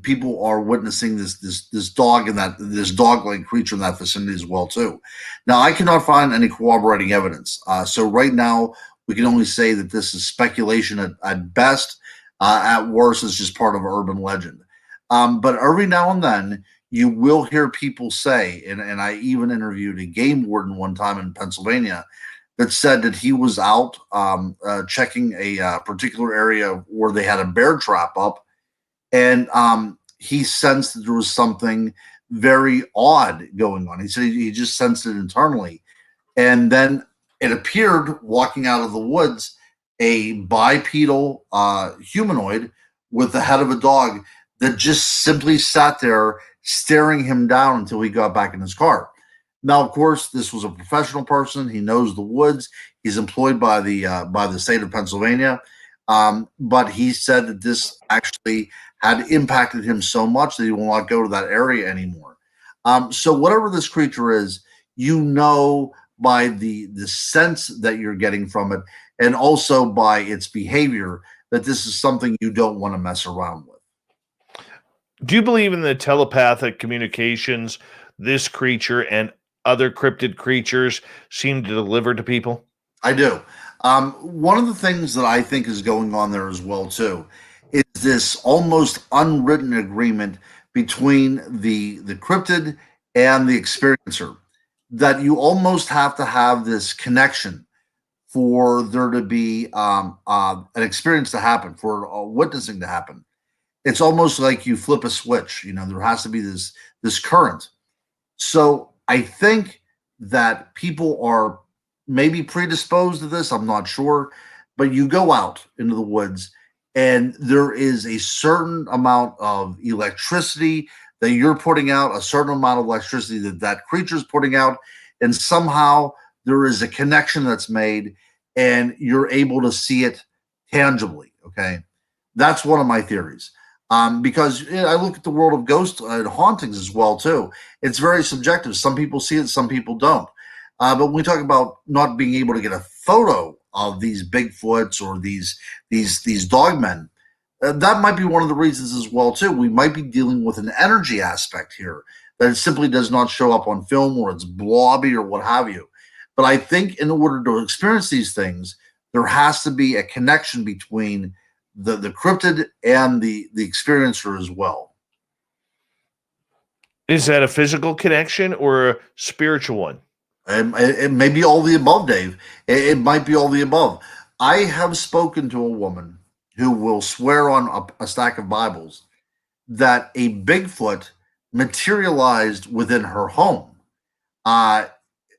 People are witnessing this dog and this dog-like creature in that vicinity as well too. Now, I cannot find any corroborating evidence. So right now, we can only say that this is speculation at best. At worst, it's just part of urban legend. But every now and then, you will hear people say, and I even interviewed a game warden one time in Pennsylvania that said that he was out checking a particular area where they had a bear trap up, and he sensed that there was something very odd going on. He said he just sensed it internally. And then it appeared, walking out of the woods, a bipedal humanoid with the head of a dog that just simply sat there staring him down until he got back in his car. Now, of course, this was a professional person. He knows the woods. He's employed by the state of Pennsylvania. But he said that this actually had impacted him so much that he will not go to that area anymore. So whatever this creature is, by the sense that you're getting from it, and also by its behavior, that this is something you don't want to mess around with. Do you believe in the telepathic communications this creature and other cryptid creatures seem to deliver to people? I do. One of the things that I think is going on there as well too is this almost unwritten agreement between the cryptid and the experiencer. that you almost have to have this connection for there to be an experience to happen, for witnessing to happen. It's almost like you flip a switch. There has to be this current. So I think that people are maybe predisposed to this. I'm not sure, but you go out into the woods, and there is a certain amount of electricity that you're putting out, a certain amount of electricity that creature's putting out, and somehow there is a connection that's made, and you're able to see it tangibly. Okay, that's one of my theories. Because I look at the world of ghosts and hauntings as well too. It's very subjective. Some people see it, some people don't. But when we talk about not being able to get a photo of these Bigfoots or these dogmen, that might be one of the reasons as well too. We might be dealing with an energy aspect here that it simply does not show up on film, or it's blobby or what have you. But I think in order to experience these things, there has to be a connection between the cryptid and the experiencer as well. Is that a physical connection or a spiritual one? It may be all the above, Dave. It might be all the above. I have spoken to a woman who will swear on a stack of Bibles that a Bigfoot materialized within her home.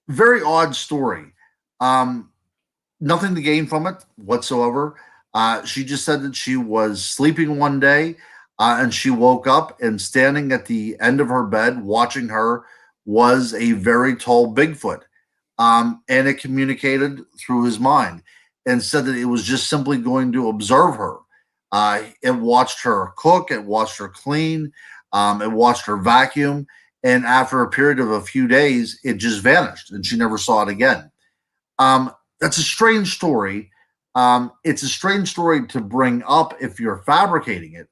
Very odd story. Nothing to gain from it whatsoever. She just said that she was sleeping one day, and she woke up, and standing at the end of her bed watching her was a very tall Bigfoot. And it communicated through his mind and said that it was just simply going to observe her. It watched her cook, it watched her clean, it watched her vacuum. And after a period of a few days, it just vanished and she never saw it again. That's a strange story. It's a strange story to bring up if you're fabricating it.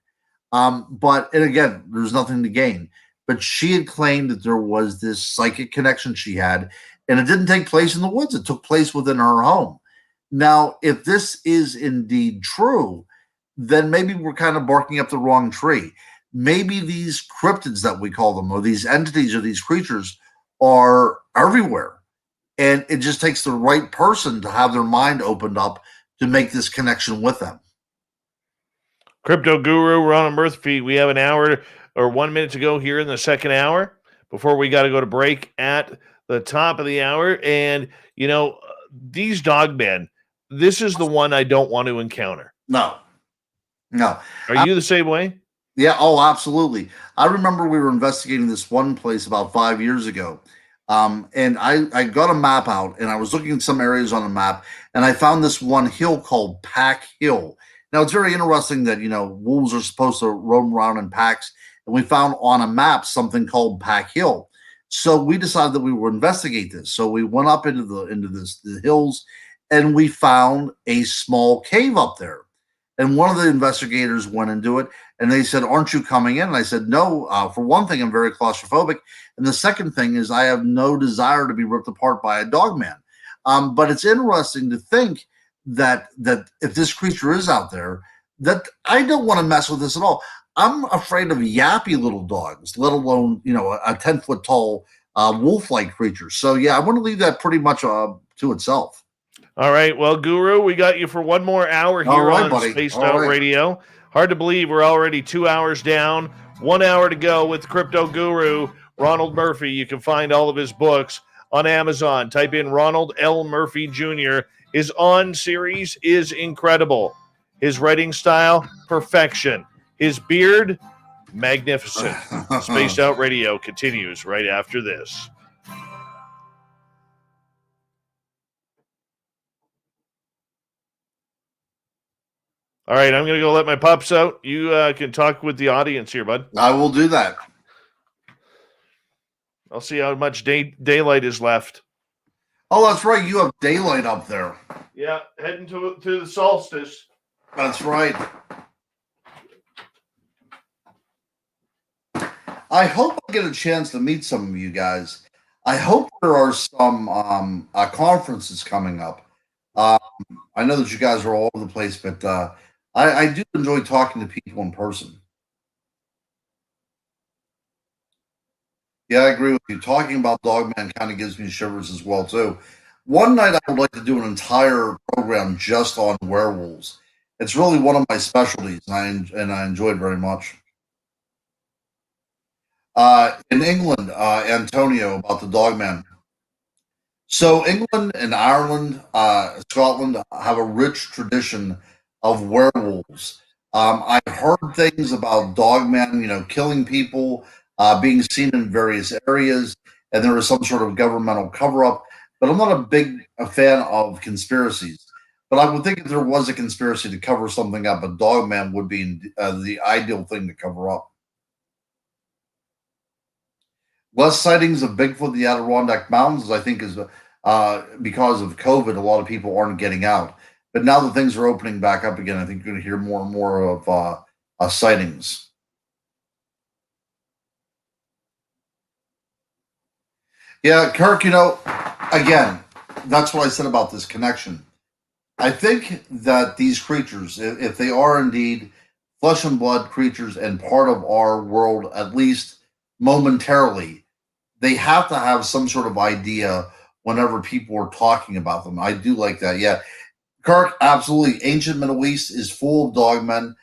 And again, there's nothing to gain. But she had claimed that there was this psychic connection she had, and it didn't take place in the woods. It took place within her home. Now, if this is indeed true, then maybe we're kind of barking up the wrong tree. Maybe these cryptids that we call them, or these entities or these creatures, are everywhere. And it just takes the right person to have their mind opened up to make this connection with them. Crypto guru Ronald Murphy, we have an hour or 1 minute to go here in the second hour before we got to go to break at the top of the hour. And, these dogmen, this is the one I don't want to encounter. No. Are you the same way? Yeah. Oh, absolutely. I remember we were investigating this one place about 5 years ago. And I got a map out, and I was looking at some areas on the map, and I found this one hill called Pack Hill. Now, it's very interesting that, wolves are supposed to roam around in packs, and we found on a map something called Pack Hill. So we decided that we would investigate this. So we went up into the hills, and we found a small cave up there. And one of the investigators went into it, and they said, "Aren't you coming in?" And I said, "No. For one thing, I'm very claustrophobic. And the second thing is I have no desire to be ripped apart by a dogman." But it's interesting to think that if this creature is out there, that I don't want to mess with this at all. I'm afraid of yappy little dogs, let alone, a 10-foot tall wolf-like creature. So, yeah, I want to leave that pretty much to itself. All right. Well, Guru, we got you for one more hour here on Spaced Out Radio. Hard to believe we're already 2 hours down. 1 hour to go with Crypto Guru Ronald Murphy. You can find all of his books on Amazon. Type in Ronald L. Murphy Jr. His On series is incredible. His writing style, perfection. His beard, magnificent. Spaced Out Radio continues right after this. All right, I'm going to go let my pups out. You can talk with the audience here, bud. I will do that. I'll see how much daylight is left. Oh, that's right. You have daylight up there. Yeah, heading to the solstice. That's right. I hope I get a chance to meet some of you guys. I hope there are some conferences coming up. I know that you guys are all over the place, but I do enjoy talking to people in person. Yeah, I agree with you. Talking about Dogman kind of gives me shivers as well too. One night I would like to do an entire program just on werewolves. It's really one of my specialties, and I enjoy it very much. In England, Antonio, about the Dogman. So England and Ireland, Scotland have a rich tradition of werewolves. I heard things about Dogman, killing people, being seen in various areas, and there was some sort of governmental cover-up. But I'm not a fan of conspiracies. But I would think if there was a conspiracy to cover something up, a Dogman would be the ideal thing to cover up. Less sightings of Bigfoot in the Adirondack Mountains, I think, is because of COVID. A lot of people aren't getting out, but now that things are opening back up again, I think you're going to hear more and more of sightings. Yeah, Kirk. Again, that's what I said about this connection. I think that these creatures, if they are indeed flesh and blood creatures and part of our world, at least momentarily, they have to have some sort of idea whenever people are talking about them. I do like that. Yeah. Kirk, absolutely. Ancient Middle East is full of dogmen.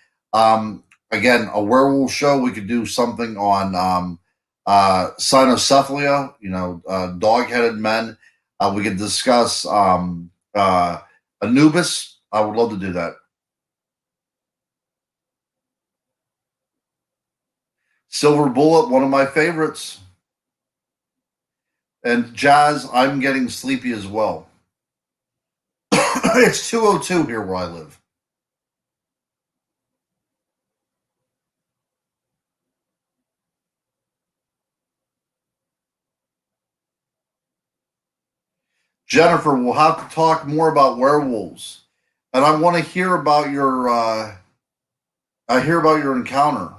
Again, a werewolf show. We could do something on cynocephalia, dog-headed men. We could discuss Anubis. I would love to do that. Silver Bullet, one of my favorites. And Jazz, I'm getting sleepy as well. It's 2:02 here where I live. Jennifer, we'll have to talk more about werewolves. And I want to hear about your encounter.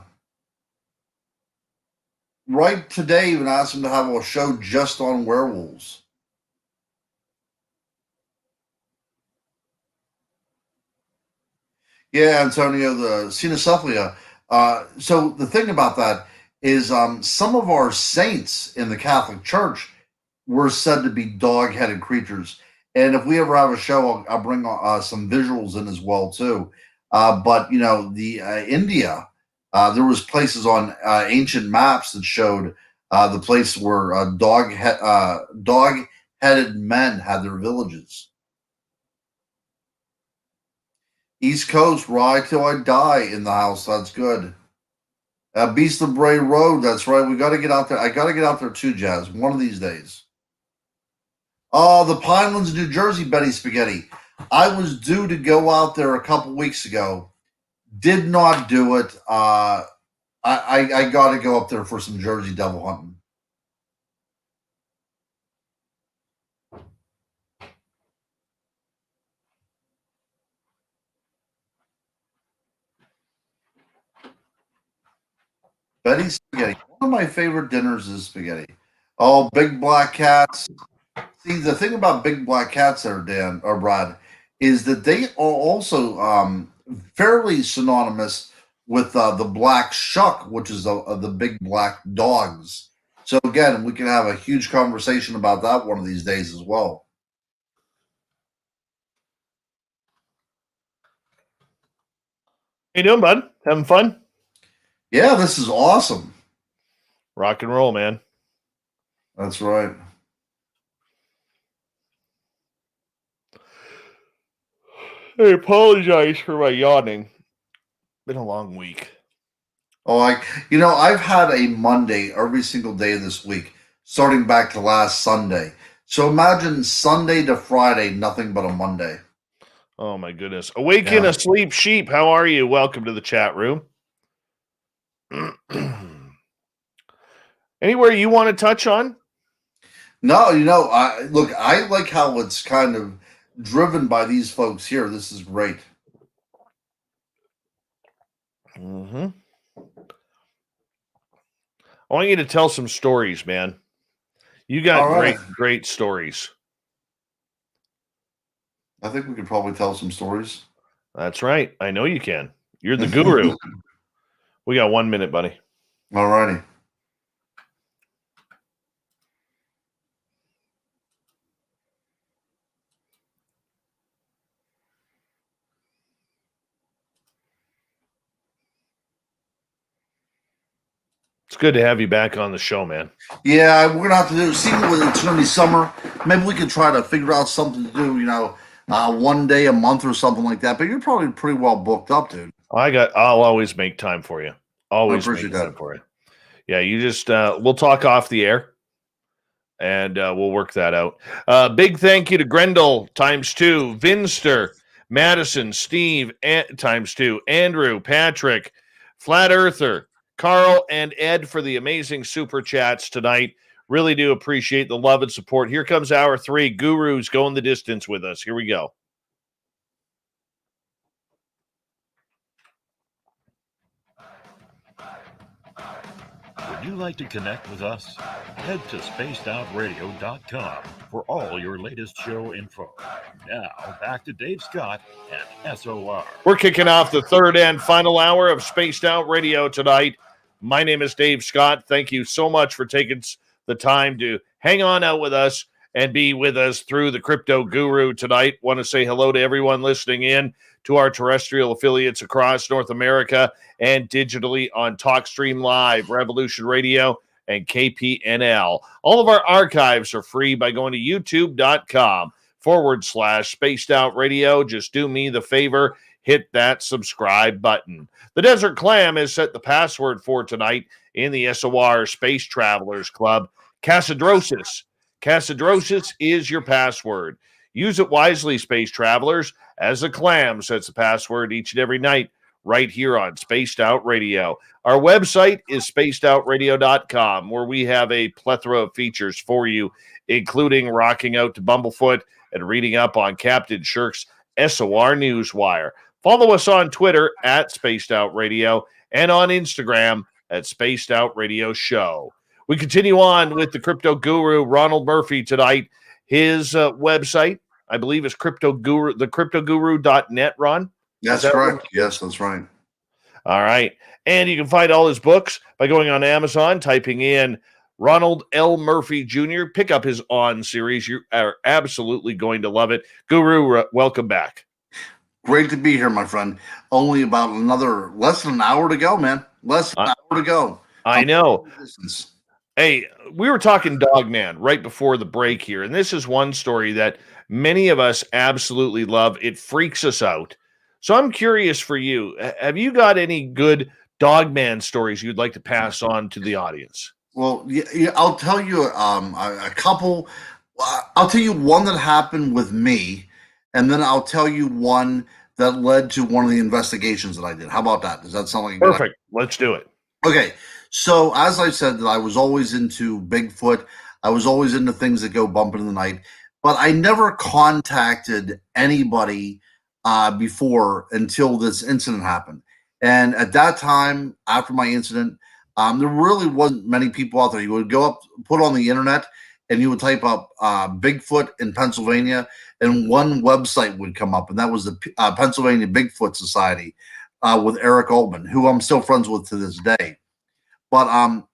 Right today, even asked him to have a show just on werewolves. Yeah, Antonio, the cynocephalia. So the thing about that is some of our saints in the Catholic Church were said to be dog-headed creatures. And if we ever have a show, I'll bring some visuals in as well too. But the India, there was places on ancient maps that showed the place where dog-headed men had their villages. East Coast, ride till I die in the house. That's good. Beast of Bray Road. That's right. We got to get out there. I got to get out there too, Jazz. One of these days. Oh, the Pinelands, New Jersey, Betty Spaghetti. I was due to go out there a couple weeks ago. Did not do it. I got to go up there for some Jersey devil hunting. Betty Spaghetti. One of my favorite dinners is spaghetti. Oh, big black cats. See, the thing about big black cats there, Dan or Brad, is that they are also fairly synonymous with the black shuck, which is the big black dogs. So again, we can have a huge conversation about that one of these days as well. How you doing, bud? Having fun? Yeah, this is awesome. Rock and roll, man. That's right. I apologize for my yawning. Been a long week. Oh, I've had a Monday every single day of this week, starting back to last Sunday. So imagine Sunday to Friday, nothing but a Monday. Oh my goodness. Awaken asleep sheep. How are you? Welcome to the chat room. Anywhere you want to touch on? No, I like how it's kind of driven by these folks here. This is great. Mm-hmm. I want you to tell some stories, man. You got great stories. I think we could probably tell some stories. That's right. I know you can. You're the guru. We got 1 minute, buddy. All righty. It's good to have you back on the show, man. Yeah, we're gonna have to see what it's gonna be summer. Maybe we could try to figure out something to do. One day a month or something like that. But you're probably pretty well booked up, dude. I'll always make time for you. Always make time for you. Yeah, you just we'll talk off the air, and we'll work that out. Big thank you to Grendel ×2, Vinster, Madison, Steve ×2, Andrew, Patrick, Flat Earther, Carl, and Ed for the amazing super chats tonight. Really do appreciate the love and support. Here comes hour 3. Guru's going the distance with us. Here we go. Would you like to connect with us? Head to spacedoutradio.com for all your latest show info. Now, back to Dave Scott and SOR. We're kicking off the third and final hour of Spaced Out Radio tonight. My name is Dave Scott. Thank you so much for taking the time to hang on out with us and be with us through the Crypto Guru tonight. Want to say hello to everyone listening in to our terrestrial affiliates across North America and digitally on TalkStream Live, Revolution Radio, and KPNL. All of our archives are free by going to youtube.com/Spaced Out Radio. Just do me the favor, hit that subscribe button. The Desert Clam has set the password for tonight in the SOR Space Travelers Club. Casadrosis. Casadrosis is your password. Use it wisely, space travelers, as the clam sets the password each and every night right here on Spaced Out Radio. Our website is spacedoutradio.com, where we have a plethora of features for you, including rocking out to Bumblefoot and reading up on Captain Shirk's SOR Newswire. Follow us on Twitter at Spaced Out Radio and on Instagram at Spaced Out Radio Show. We continue on with the crypto guru, Ronald Murphy, tonight. His website, I believe, is thecryptoguru.net, Ron? That's correct. Yes, that's right. All right. And you can find all his books by going on Amazon, typing in Ronald L. Murphy Jr. Pick up his On series. You are absolutely going to love it. Guru, welcome back. Great to be here, my friend. Only about less than an hour to go, man. Less than an hour to go. I know. Hey, we were talking Dogman right before the break here, and this is one story that many of us absolutely love. It freaks us out. So I'm curious for you. Have you got any good Dogman stories you'd like to pass on to the audience? Well, yeah, I'll tell you a couple. I'll tell you one that happened with me, and then I'll tell you one that led to one of the investigations that I did. How about that? Does that sound like a good idea? Perfect? Let's do it. Okay. So as I said, that I was always into Bigfoot. I was always into things that go bump in the night, but I never contacted anybody before until this incident happened. And at that time, after my incident, there really wasn't many people out there. You would go up, put on the internet, and you would type up Bigfoot in Pennsylvania, and one website would come up, and that was the Pennsylvania Bigfoot Society with Eric Altman, who I'm still friends with to this day. But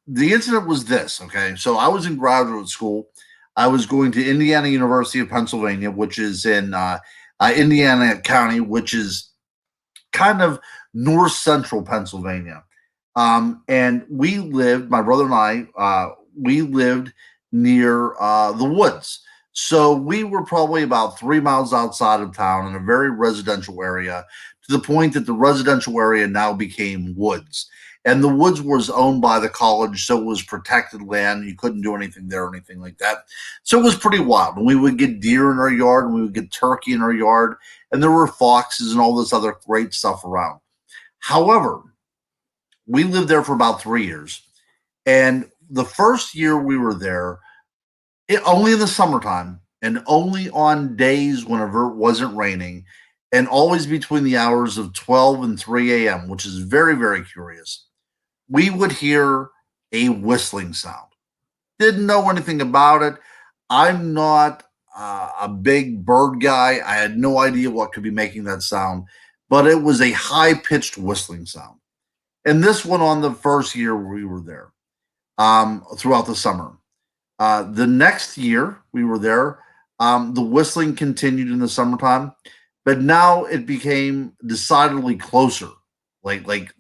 the incident was this, okay? So I was in graduate school. I was going to Indiana University of Pennsylvania, which is in Indiana County, which is kind of north central Pennsylvania. And we lived, my brother and I, we lived near the woods. So we were probably about 3 miles outside of town in a very residential area, to the point that the residential area now became woods. And the woods was owned by the college, so it was protected land. You couldn't do anything there or anything like that. So it was pretty wild. And we would get deer in our yard, and we would get turkey in our yard, and there were foxes and all this other great stuff around. However, we lived there for about 3 years. And the first year we were there, only in the summertime, and only on days whenever it wasn't raining, and always between the hours of 12 and 3 a.m., which is very, very curious, we would hear a whistling sound. Didn't know anything about it. I'm not a big bird guy. I had no idea what could be making that sound, but it was a high-pitched whistling sound. And this went on the first year we were there, throughout the summer. The next year we were there, the whistling continued in the summertime, but now it became decidedly closer. Like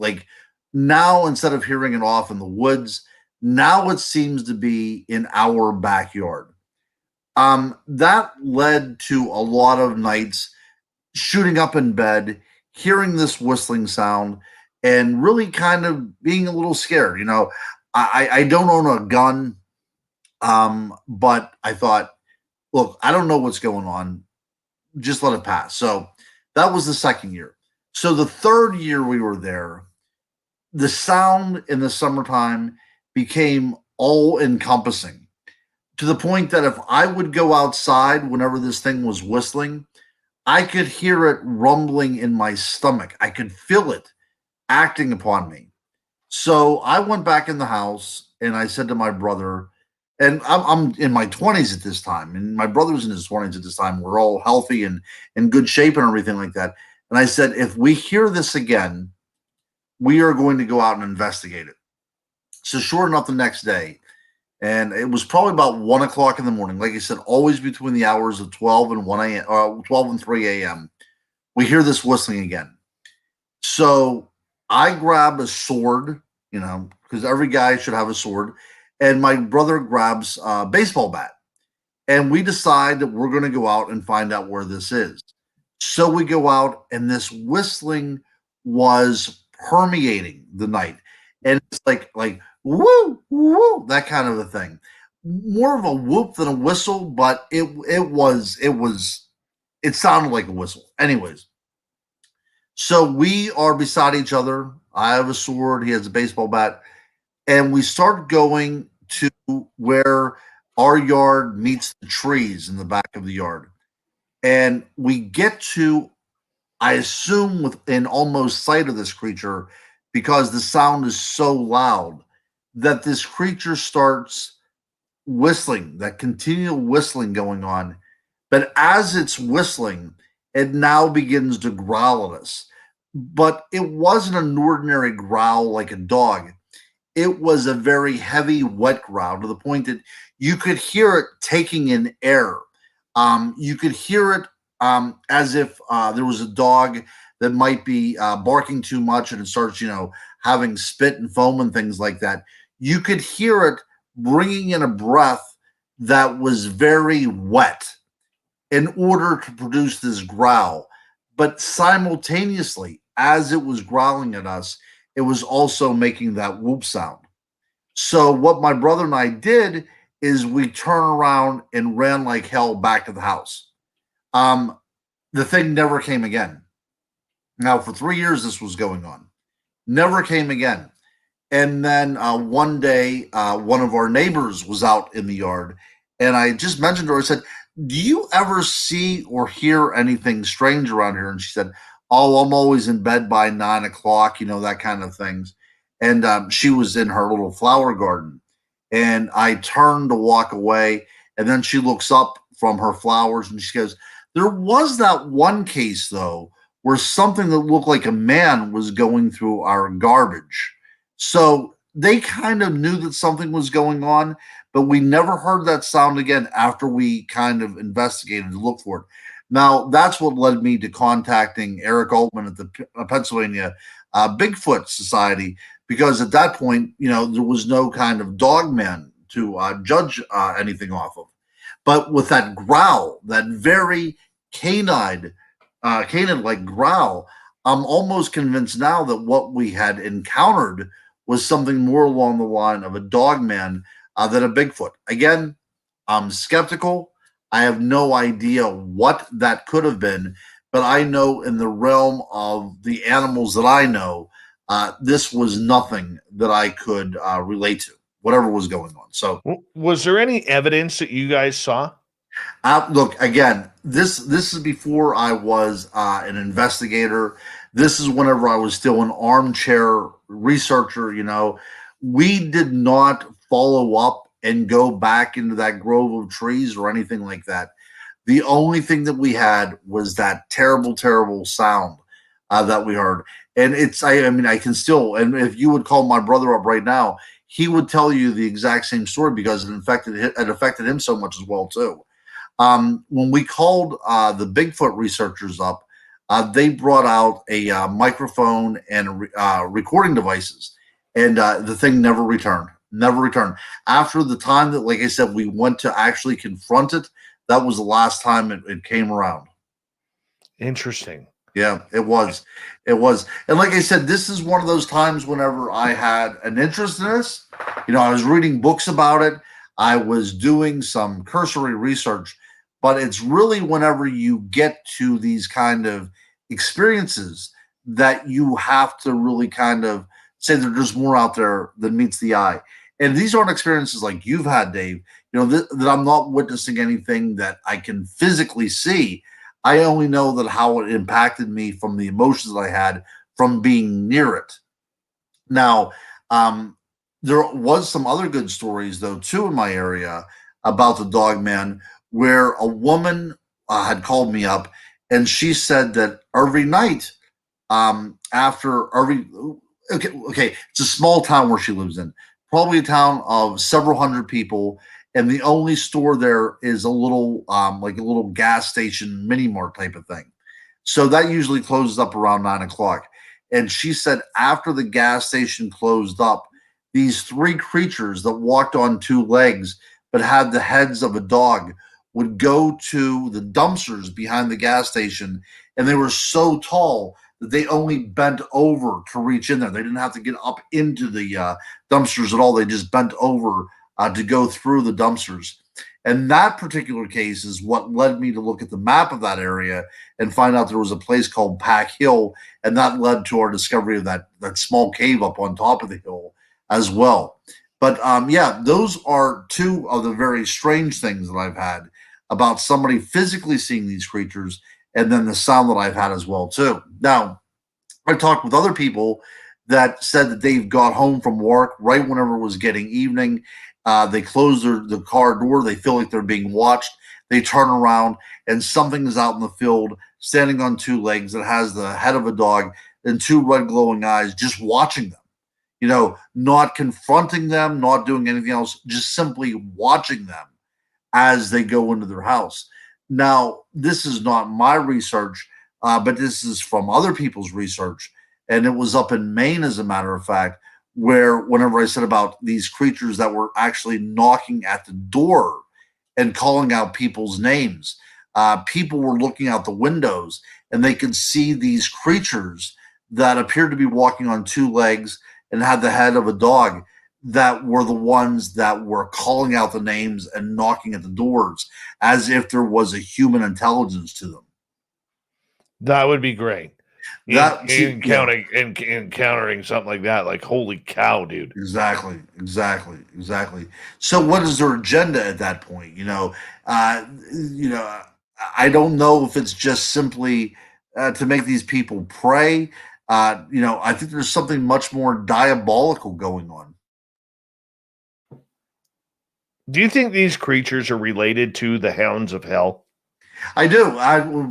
now, instead of hearing it off in the woods, Now it seems to be in our backyard. That led to a lot of nights shooting up in bed, hearing this whistling sound, and really kind of being a little scared. I don't own a gun, but I thought, look, I don't know what's going on. Just let it pass. So that was the second year. So the third year we were there, the sound in the summertime became all encompassing to the point that if I would go outside whenever this thing was whistling, I could hear it rumbling in my stomach. I could feel it acting upon me. So I went back in the house and I said to my brother, and I'm in my 20s at this time, and my brother's in his 20s at this time. We're all healthy and in good shape and everything like that. And I said, if we hear this again, we are going to go out and investigate it. So sure enough, the next day, and it was probably about 1 o'clock in the morning. Like I said, always between the hours of 12 and 1 a.m., 12 and 3 a.m., we hear this whistling again. So I grab a sword, because every guy should have a sword, and my brother grabs a baseball bat. And we decide that we're going to go out and find out where this is. So we go out, and this whistling was permeating the night. And it's like woo, woo, that kind of a thing. More of a whoop than a whistle, but it sounded like a whistle. Anyways, so we are beside each other. I have a sword, he has a baseball bat, and we start going to where our yard meets the trees in the back of the yard. And we get to, I assume, within almost sight of this creature, because the sound is so loud that this creature starts whistling, that continual whistling going on. But as it's whistling, it now begins to growl at us. But it wasn't an ordinary growl like a dog. It was a very heavy, wet growl to the point that you could hear it taking in air. You could hear it as if there was a dog that might be barking too much and it starts, having spit and foam and things like that. You could hear it bringing in a breath that was very wet in order to produce this growl. But simultaneously, as it was growling at us, it was also making that whoop sound. So what my brother and I did is we turned around and ran like hell back to the house. The thing never came again. Now, for 3 years, this was going on. Never came again. And then one day, one of our neighbors was out in the yard, and I just mentioned to her, I said, do you ever see or hear anything strange around here? And she said, oh, I'm always in bed by 9 o'clock, that kind of things. And she was in her little flower garden. And I turned to walk away, and then she looks up from her flowers, and she goes, there was that one case, though, where something that looked like a man was going through our garbage. So they kind of knew that something was going on, but we never heard that sound again after we kind of investigated to look for it. Now, that's what led me to contacting Eric Altman at the Pennsylvania Bigfoot Society, because at that point, there was no kind of Dogman to judge anything off of. But with that growl, that very canine-like growl, I'm almost convinced now that what we had encountered was something more along the line of a Dogman than a Bigfoot. Again, I'm skeptical. I have no idea what that could have been, but I know in the realm of the animals that I know, this was nothing that I could relate to, whatever was going on. So, was there any evidence that you guys saw? Look, again, this is before I was an investigator. This is whenever I was still an armchair researcher. We did not follow up and go back into that grove of trees or anything like that. The only thing that we had was that terrible, terrible sound that we heard. And I can still, and if you would call my brother up right now, he would tell you the exact same story because it affected him so much as well, too. When we called the Bigfoot researchers up, they brought out a microphone and recording devices, and the thing never returned. never returned. After the time that, like I said, we went to actually confront it, that was the last time it came around. Interesting. Yeah, it was. It was. And like I said, this is one of those times whenever I had an interest in this. I was reading books about it. I was doing some cursory research, but it's really whenever you get to these kind of experiences that you have to really kind of say that there's more out there than meets the eye. And these aren't experiences like you've had, Dave, that I'm not witnessing anything that I can physically see. I only know that how it impacted me from the emotions that I had from being near it. Now, there was some other good stories, though, too, in my area about the Dogman, where a woman had called me up, and she said that every night, after every okay, it's a small town where she lives in, probably a town of several hundred people, and the only store there is a little like a little gas station mini mart type of thing. So that usually closes up around 9 o'clock. And she said after the gas station closed up, these three creatures that walked on two legs but had the heads of a dog would go to the dumpsters behind the gas station, and they were so tall that they only bent over to reach in there. They didn't have to get up into the dumpsters at all. They just bent over to go through the dumpsters. And that particular case is what led me to look at the map of that area and find out there was a place called Pack Hill, and that led to our discovery of that small cave up on top of the hill as well. But yeah, those are two of the very strange things that I've had about somebody physically seeing these creatures, and then the sound that I've had as well too. Now, I talked with other people that said that they've got home from work right whenever it was getting evening. They close the car door. They feel like they're being watched. They turn around, and something is out in the field, standing on two legs that has the head of a dog and two red glowing eyes, just watching them. Not confronting them, not doing anything else, just simply watching them as they go into their house. Now, this is not my research, but this is from other people's research. And it was up in Maine, as a matter of fact, where whenever I said about these creatures that were actually knocking at the door and calling out people's names, people were looking out the windows and they could see these creatures that appeared to be walking on two legs and had the head of a dog that were the ones that were calling out the names and knocking at the doors as if there was a human intelligence to them. That would be great. Encountering something like that, like, holy cow, dude. Exactly. So what is their agenda at that point? I don't know if it's just simply to make these people pray. I think there's something much more diabolical going on. Do you think these creatures are related to the hounds of hell? I do.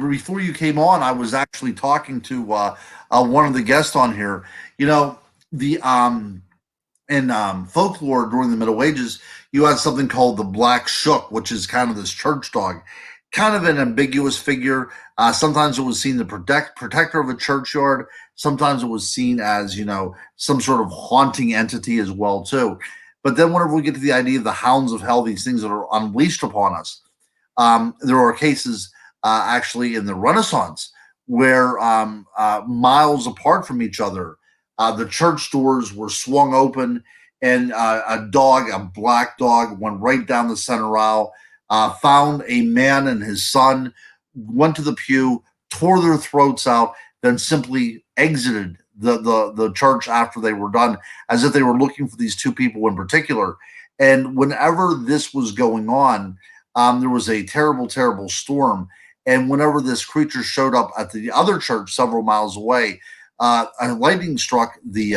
Before you came on, I was actually talking to one of the guests on here. The in folklore during the Middle Ages, you had something called the Black Shuck, which is kind of this church dog, kind of an ambiguous figure. Sometimes it was seen the protector of a churchyard. Sometimes it was seen as some sort of haunting entity as well too. But then whenever we get to the idea of the hounds of hell, these things that are unleashed upon us, there are cases actually in the Renaissance where miles apart from each other, the church doors were swung open and a black dog, went right down the center aisle, found a man and his son, went to the pew, tore their throats out, then simply exited the church after they were done, as if they were looking for these two people in particular. And whenever this was going on, there was a terrible, terrible storm. And whenever this creature showed up at the other church several miles away, a lightning struck the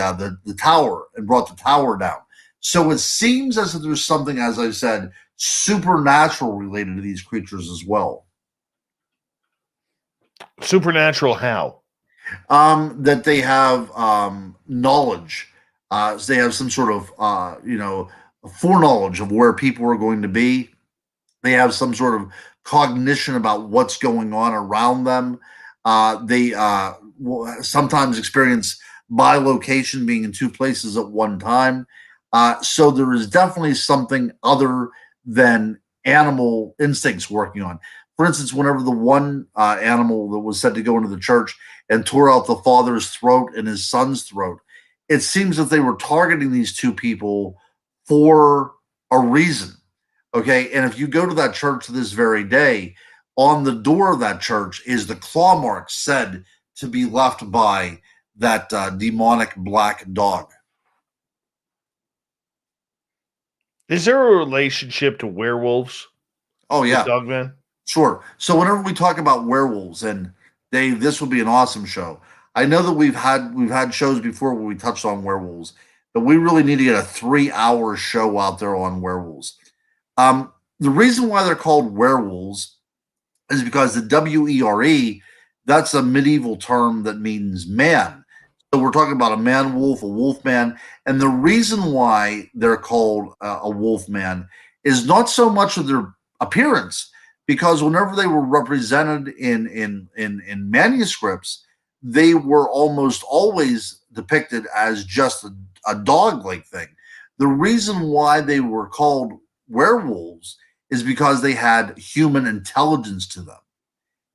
tower and brought the tower down. So it seems as if there's something, as I said, supernatural related to these creatures as well. Supernatural how? That they have knowledge. They have some sort of foreknowledge of where people are going to be. They have some sort of cognition about what's going on around them. They will sometimes experience bilocation, being in two places at one time. So there is definitely something other than animal instincts working on. For instance, whenever the one animal that was said to go into the church and tore out the father's throat and his son's throat, it seems that they were targeting these two people for a reason. Okay. And if you go to that church this very day, on the door of that church is the claw mark said to be left by that demonic black dog. Is there a relationship to werewolves? Oh, yeah. Dogman? Sure. So whenever we talk about werewolves, and Dave, this would be an awesome show. I know that we've had shows before where we touched on werewolves, but we really need to get a 3-hour show out there on werewolves. The reason why they're called werewolves is because the W-E-R-E, that's a medieval term that means man. So we're talking about a man wolf, a wolf man, and the reason why they're called a wolf man is not so much of their appearance, because whenever they were represented in manuscripts, they were almost always depicted as just a dog-like thing. The reason why they were called werewolves is because they had human intelligence to them,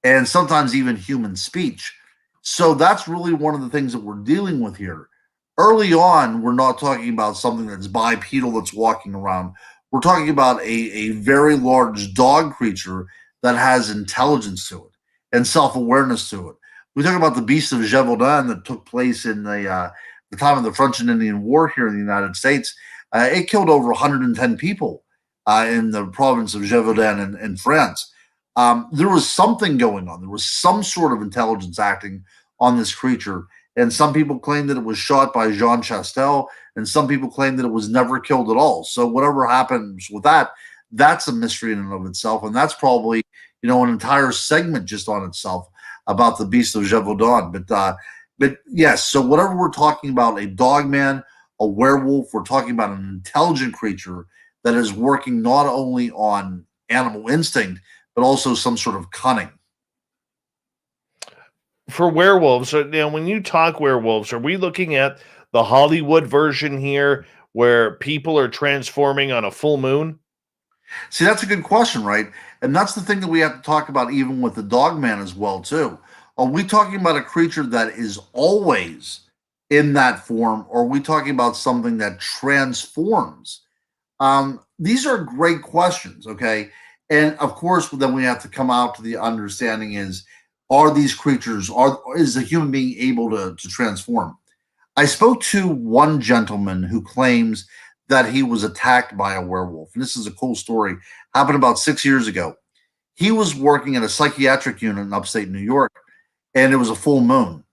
and sometimes even human speech. So that's really one of the things that we're dealing with here. Early on, we're not talking about something that's bipedal that's walking around. We're talking about a very large dog creature that has intelligence to it and self-awareness to it. We talk about the Beast of Gévaudan that took place in the time of the French and Indian War here in the United States. It killed over 110 people in the province of Gévaudan in France. There was something going on. There was some sort of intelligence acting on this creature. And some people claim that it was shot by Jean Chastel, and some people claim that it was never killed at all. So whatever happens with that, that's a mystery in and of itself. And that's probably, an entire segment just on itself about the Beast of Gévaudan. But yes, so whatever we're talking about, a dogman, a werewolf, we're talking about an intelligent creature that is working not only on animal instinct, but also some sort of cunning. For werewolves, when you talk werewolves, are we looking at the Hollywood version here where people are transforming on a full moon? See, that's a good question, right? And that's the thing that we have to talk about even with the Dogman as well, too. Are we talking about a creature that is always in that form, or are we talking about something that transforms? These are great questions, okay? And of course, then we have to come out to the understanding is, are these creatures, is a human being able to transform? I spoke to one gentleman who claims that he was attacked by a werewolf. And this is a cool story. Happened about 6 years ago. He was working at a psychiatric unit in upstate New York, and it was a full moon.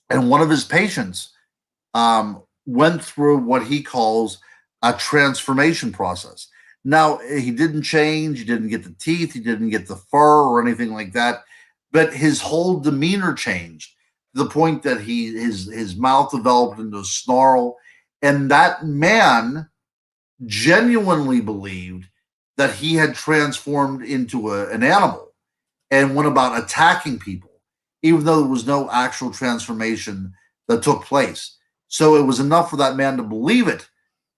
And one of his patients went through what he calls a transformation process. Now, he didn't change. He didn't get the teeth. He didn't get the fur or anything like that. But his whole demeanor changed to the point that his mouth developed into a snarl. And that man genuinely believed that he had transformed into an animal and went about attacking people, even though there was no actual transformation that took place. So it was enough for that man to believe it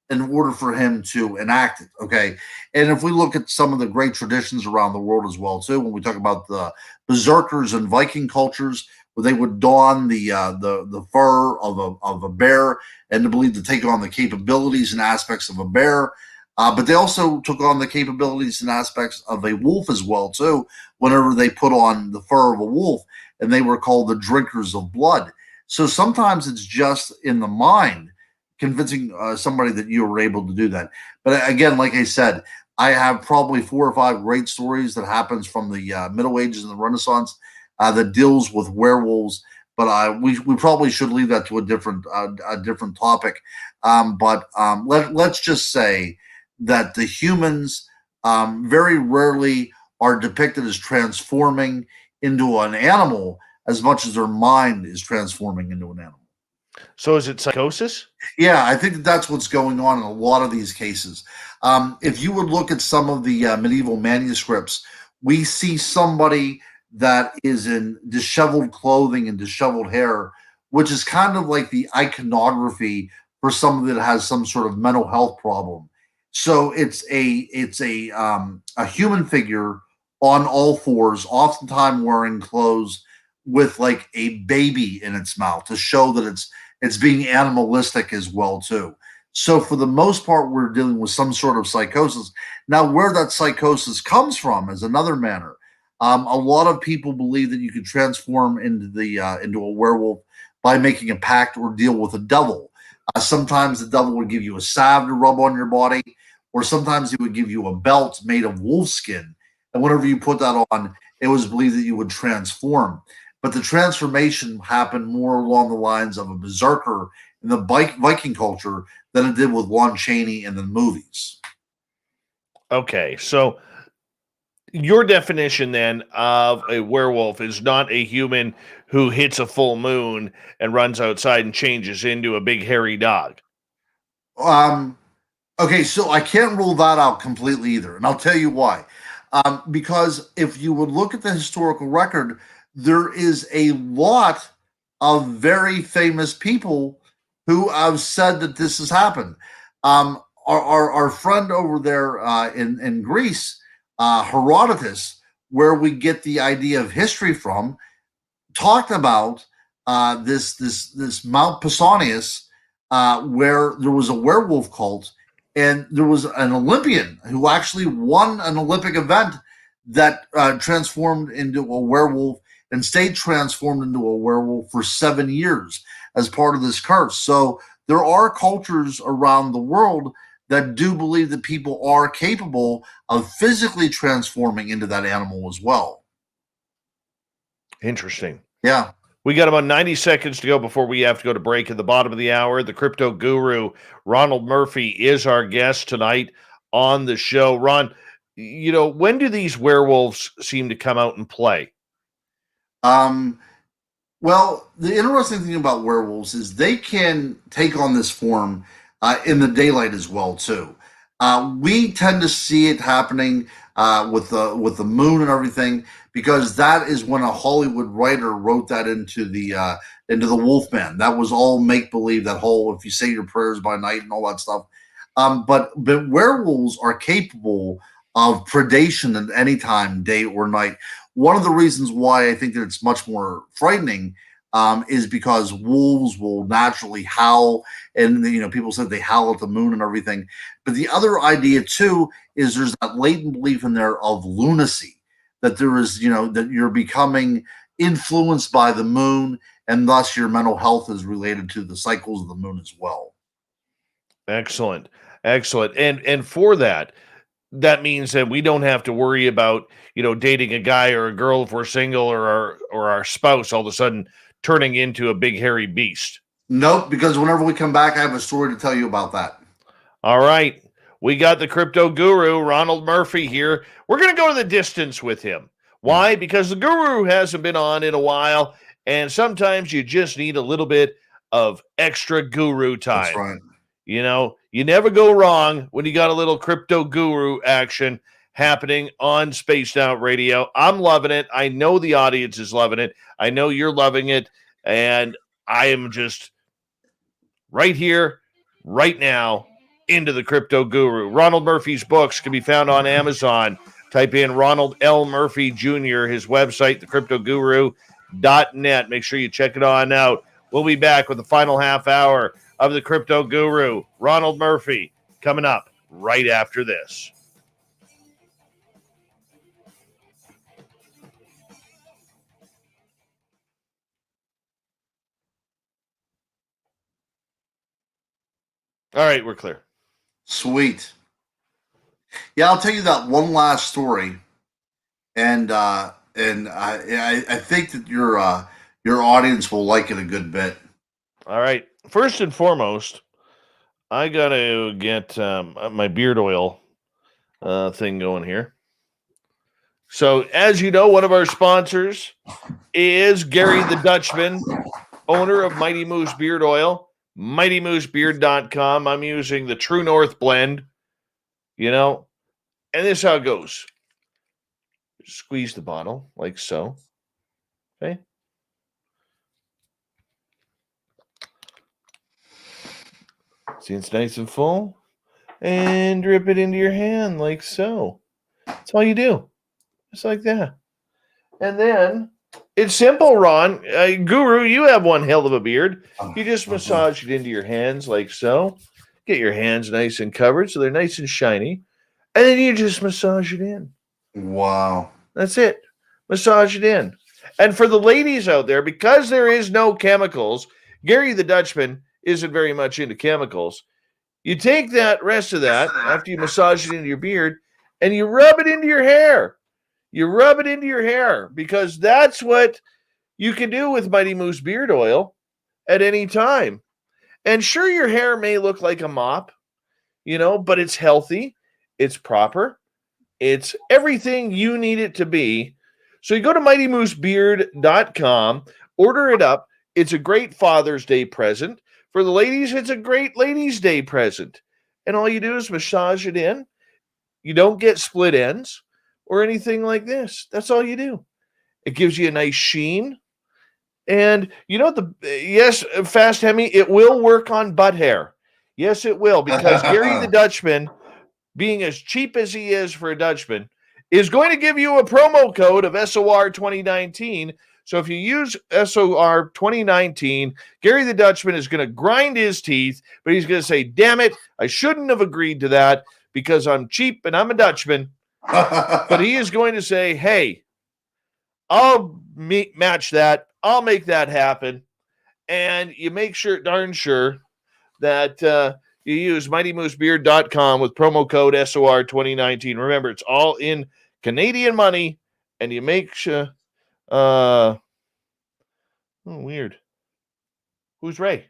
in order for him to enact it. Okay. And if we look at some of the great traditions around the world as well, too, when we talk about the berserkers and Viking cultures, where they would don the fur of a bear and to believe to take on the capabilities and aspects of a bear. But they also took on the capabilities and aspects of a wolf as well, too, whenever they put on the fur of a wolf, and they were called the drinkers of blood. So sometimes it's just in the mind, convincing somebody that you were able to do that. But again, like I said, I have probably 4 or 5 great stories that happens from the Middle Ages and the Renaissance that deals with werewolves. But we probably should leave that to a different topic. Let's just say that the humans very rarely are depicted as transforming into an animal as much as their mind is transforming into an animal. So is it psychosis? Yeah, I think that's what's going on in a lot of these cases. If you would look at some of the medieval manuscripts, we see somebody that is in disheveled clothing and disheveled hair, which is kind of like the iconography for somebody that has some sort of mental health problem. So it's a human figure on all fours, oftentimes wearing clothes with like a baby in its mouth to show that it's being animalistic as well too. So for the most part, we're dealing with some sort of psychosis. Now, where that psychosis comes from is another matter. A lot of people believe that you can transform into a werewolf by making a pact or deal with a devil. Sometimes the devil would give you a salve to rub on your body, or sometimes he would give you a belt made of wolf skin. And whenever you put that on, it was believed that you would transform. But the transformation happened more along the lines of a berserker in the Viking culture than it did with Lon Chaney in the movies. Okay, so your definition then of a werewolf is not a human who hits a full moon and runs outside and changes into a big hairy dog. Okay, so I can't rule that out completely either, and I'll tell you why. Because if you would look at the historical record, there is a lot of very famous people who have said that this has happened. Our friend over there in Greece, Herodotus, where we get the idea of history from, talked about this Mount Pausanias, where there was a werewolf cult, and there was an Olympian who actually won an Olympic event that transformed into a werewolf and stayed transformed into a werewolf for 7 years as part of this curse. So there are cultures around the world that do believe that people are capable of physically transforming into that animal as well. Interesting. Yeah. We got about 90 seconds to go before we have to go to break at the bottom of the hour. The crypto guru, Ronald Murphy, is our guest tonight on the show. Ron, when do these werewolves seem to come out and play? Well, the interesting thing about werewolves is they can take on this form in the daylight as well too. We tend to see it happening with the moon and everything, because that is when a Hollywood writer wrote that into the Wolfman. That was all make believe. That whole if you say your prayers by night and all that stuff. But werewolves are capable of predation at any time, day or night. One of the reasons why I think that it's much more frightening is because wolves will naturally howl, and people said they howl at the moon and everything. But the other idea too is there's that latent belief in there of lunacy, that there is that you're becoming influenced by the moon, and thus your mental health is related to the cycles of the moon as well. Excellent. And for that means that we don't have to worry about dating a guy or a girl if we're single, or our spouse all of a sudden turning into a big hairy beast. Nope, because whenever we come back, I have a story to tell you about that. All right. We got the crypto guru, Ronald Murphy, here. We're going to go to the distance with him. Why? Because the guru hasn't been on in a while, and sometimes you just need a little bit of extra guru time. That's right. You never go wrong when you got a little crypto guru action happening on Spaced Out Radio. I'm loving it. I know the audience is loving it. I know you're loving it. And I am just right here, right now, into the crypto guru. Ronald Murphy's books can be found on Amazon. Type in Ronald L. Murphy Jr., his website, thecryptoguru.net. Make sure you check it on out. We'll be back with the final half hour of the crypto guru, Ronald Murphy, coming up right after this. All right, we're clear. Sweet. Yeah, I'll tell you that one last story, and I think that your audience will like it a good bit. All right. First and foremost, I got to get my beard oil thing going here. So, as you know, one of our sponsors is Gary the Dutchman, owner of Mighty Moose Beard Oil, mightymoosebeard.com. I'm using the True North blend, and this is how it goes. Squeeze the bottle like so. Okay. See, it's nice and full. And drip it into your hand like so. That's all you do. Just like that. And then it's simple, Ron. Guru, you have one hell of a beard. You just massage it into your hands like so. Get your hands nice and covered so they're nice and shiny. And then you just massage it in. Wow. That's it. Massage it in. And for the ladies out there, because there is no chemicals, Gary the Dutchman isn't very much into chemicals. You take that rest of that after you massage it into your beard and you rub it into your hair. You rub it into your hair because that's what you can do with Mighty Moose beard oil at any time. And sure, your hair may look like a mop, but it's healthy, it's proper, it's everything you need it to be. So you go to mightymoosebeard.com, order it up. It's a great Father's Day present. For the ladies, it's a great Ladies' Day present. And all you do is massage it in. You don't get split ends or anything like this. That's all you do. It gives you a nice sheen. And yes, Fast Hemi, it will work on butt hair. Yes, it will, because Gary the Dutchman, being as cheap as he is for a Dutchman, is going to give you a promo code of SOR 2019. So if you use SOR 2019, Gary the Dutchman is going to grind his teeth, but he's going to say, damn it, I shouldn't have agreed to that because I'm cheap and I'm a Dutchman. But he is going to say, hey, I'll match that. I'll make that happen. And you make darn sure that you use mightymoosebeard.com with promo code SOR 2019. Remember, it's all in Canadian money, and you make sure. Weird. Who's Ray?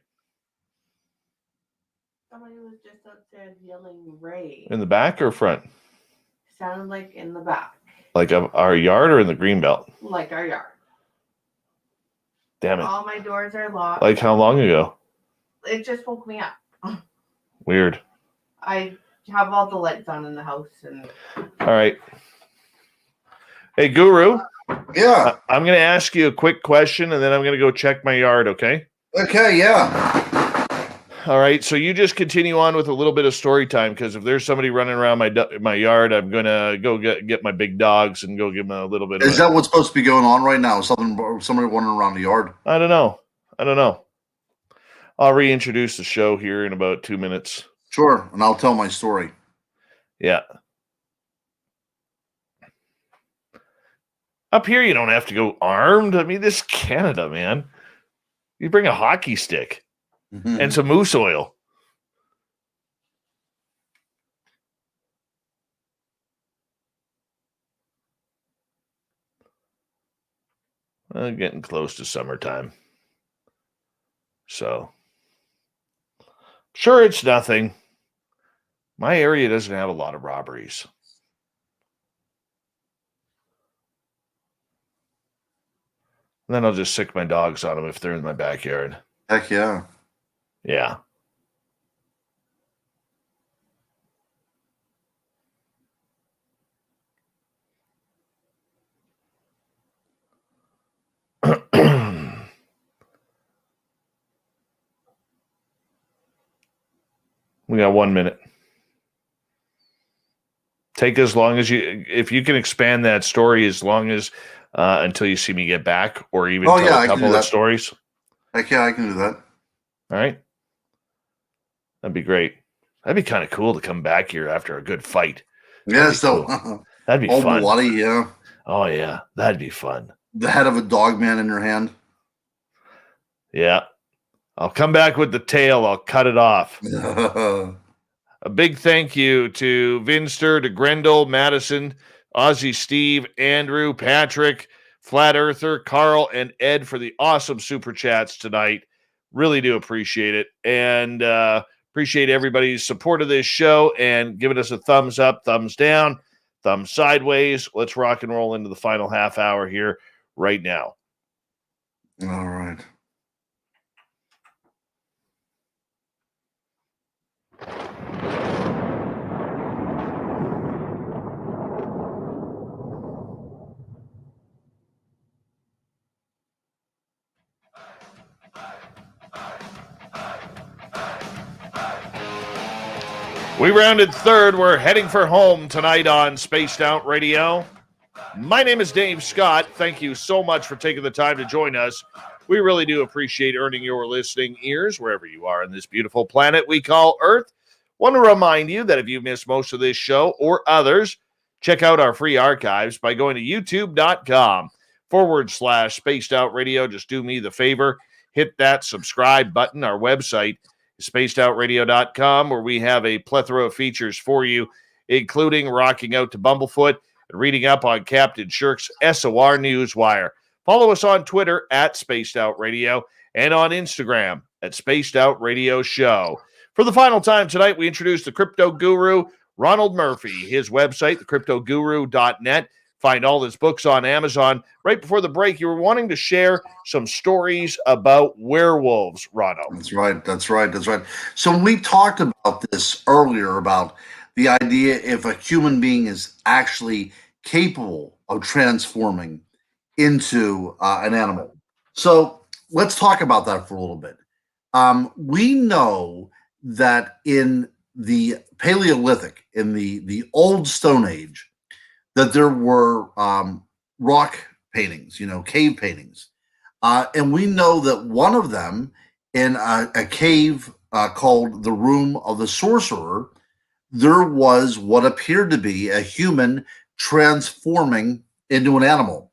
Somebody was just upstairs yelling Ray. In the back or front? Sounded like in the back. Like our yard or in the greenbelt? Like our yard. Damn it. All my doors are locked. Like how long ago? It just woke me up. Weird. I have all the lights on in the house. All right. Hey, Guru. Yeah. I'm going to ask you a quick question, and then I'm going to go check my yard, okay? Okay, yeah. All right, so you just continue on with a little bit of story time, because if there's somebody running around my yard, I'm going to go get my big dogs and go give them a little bit Is that what's supposed to be going on right now? Somebody wandering around the yard? I don't know. I'll reintroduce the show here in about 2 minutes. Sure, and I'll tell my story. Yeah. Up here, you don't have to go armed. I mean, this is Canada, man. You bring a hockey stick and some moose oil. Getting close to summertime. So, sure, it's nothing. My area doesn't have a lot of robberies. And then I'll just sick my dogs on them if they're in my backyard. Heck yeah. Yeah. We got 1 minute. Take as long as if you can expand that story as long as until you see me get back, or even tell a couple of stories. Heck yeah, I can do that. All right. That'd be great. That'd be kind of cool to come back here after a good fight. Yeah, so cool. That'd be fun. Bloody, yeah. Oh yeah, that'd be fun. The head of a Dogman in your hand. Yeah. I'll come back with the tail. I'll cut it off. A big thank you to Vinster, to Grendel, Madison, Ozzy, Steve, Andrew, Patrick, Flat Earther, Carl, and Ed for the awesome super chats tonight. Really do appreciate it. And appreciate everybody's support of this show and giving us a thumbs up, thumbs down, thumbs sideways. Let's rock and roll into the final half hour here right now. All right. We rounded third. We're heading for home tonight on Spaced Out Radio. My name is Dave Scott. Thank you so much for taking the time to join us. We really do appreciate earning your listening ears wherever you are on this beautiful planet we call Earth. Want to remind you that if you missed most of this show or others, check out our free archives by going to youtube.com/Spaced Out Radio. Just do me the favor, hit that subscribe button. Our website is spacedoutradio.com, where we have a plethora of features for you, including rocking out to Bumblefoot and reading up on Captain Shirk's SOR Newswire. Follow us on Twitter at Spaced Out Radio and on Instagram at Spaced Out Radio Show. For the final time tonight, we introduce the crypto guru, Ronald Murphy. His website, thecryptoguru.net. Find all his books on Amazon. Right before the break, you were wanting to share some stories about werewolves, Ronald. That's right. So we talked about this earlier, about the idea if a human being is actually capable of transforming into an animal. So let's talk about that for a little bit. We know that in the Paleolithic, in the old Stone Age, that there were rock paintings, cave paintings. And we know that one of them in a cave called the Room of the Sorcerer, there was what appeared to be a human transforming into an animal.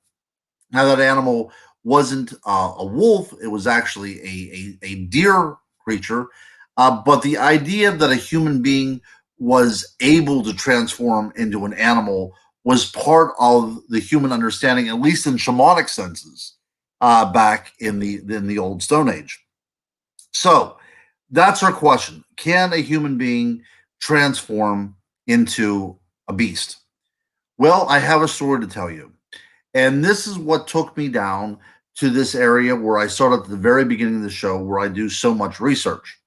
Now, that animal wasn't a wolf. It was actually a deer creature. But the idea that a human being was able to transform into an animal was part of the human understanding, at least in shamanic senses, back in the old Stone Age. So that's our question. Can a human being transform into a beast? Well, I have a story to tell you. And this is what took me down to this area where I started at the very beginning of the show, where I do so much research.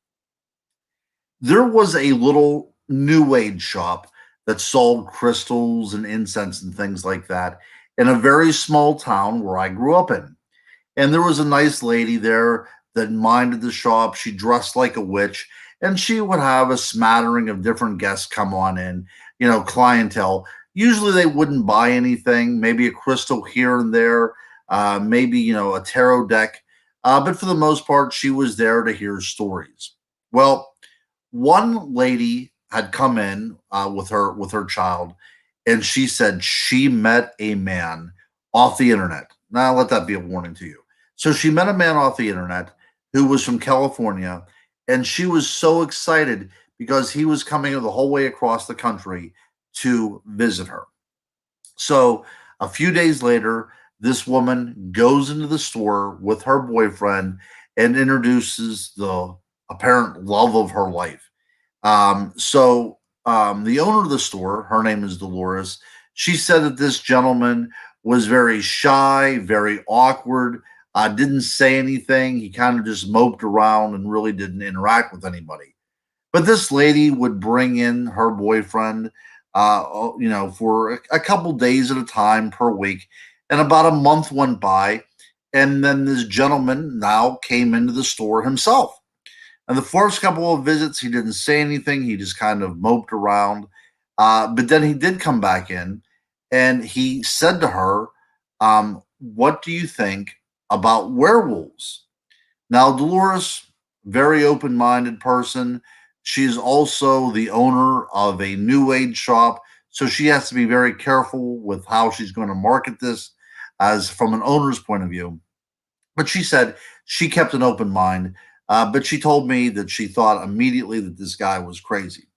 There was a little New Age shop that sold crystals and incense and things like that in a very small town where I grew up in. And there was a nice lady there that minded the shop. She dressed like a witch, and she would have a smattering of different guests come on in, clientele. Usually they wouldn't buy anything, maybe a crystal here and there, maybe, a tarot deck. But for the most part, she was there to hear stories. Well, one lady had come in with her child, and she said she met a man off the internet. Now, let that be a warning to you. So she met a man off the internet who was from California, and she was so excited because he was coming the whole way across the country to visit her. So a few days later, this woman goes into the store with her boyfriend and introduces the apparent love of her life. The owner of the store, her name is Dolores, she said that this gentleman was very shy, very awkward, didn't say anything. He kind of just moped around and really didn't interact with anybody. But this lady would bring in her boyfriend, for a couple days at a time per week. And about a month went by, and then this gentleman now came into the store himself. And the first couple of visits, he didn't say anything. He just kind of moped around. But then he did come back in, and he said to her, what do you think about werewolves? Now, Dolores, very open-minded person. She's also the owner of a New Age shop, so she has to be very careful with how she's going to market this as from an owner's point of view. But she said she kept an open mind. But she told me that she thought immediately that this guy was crazy.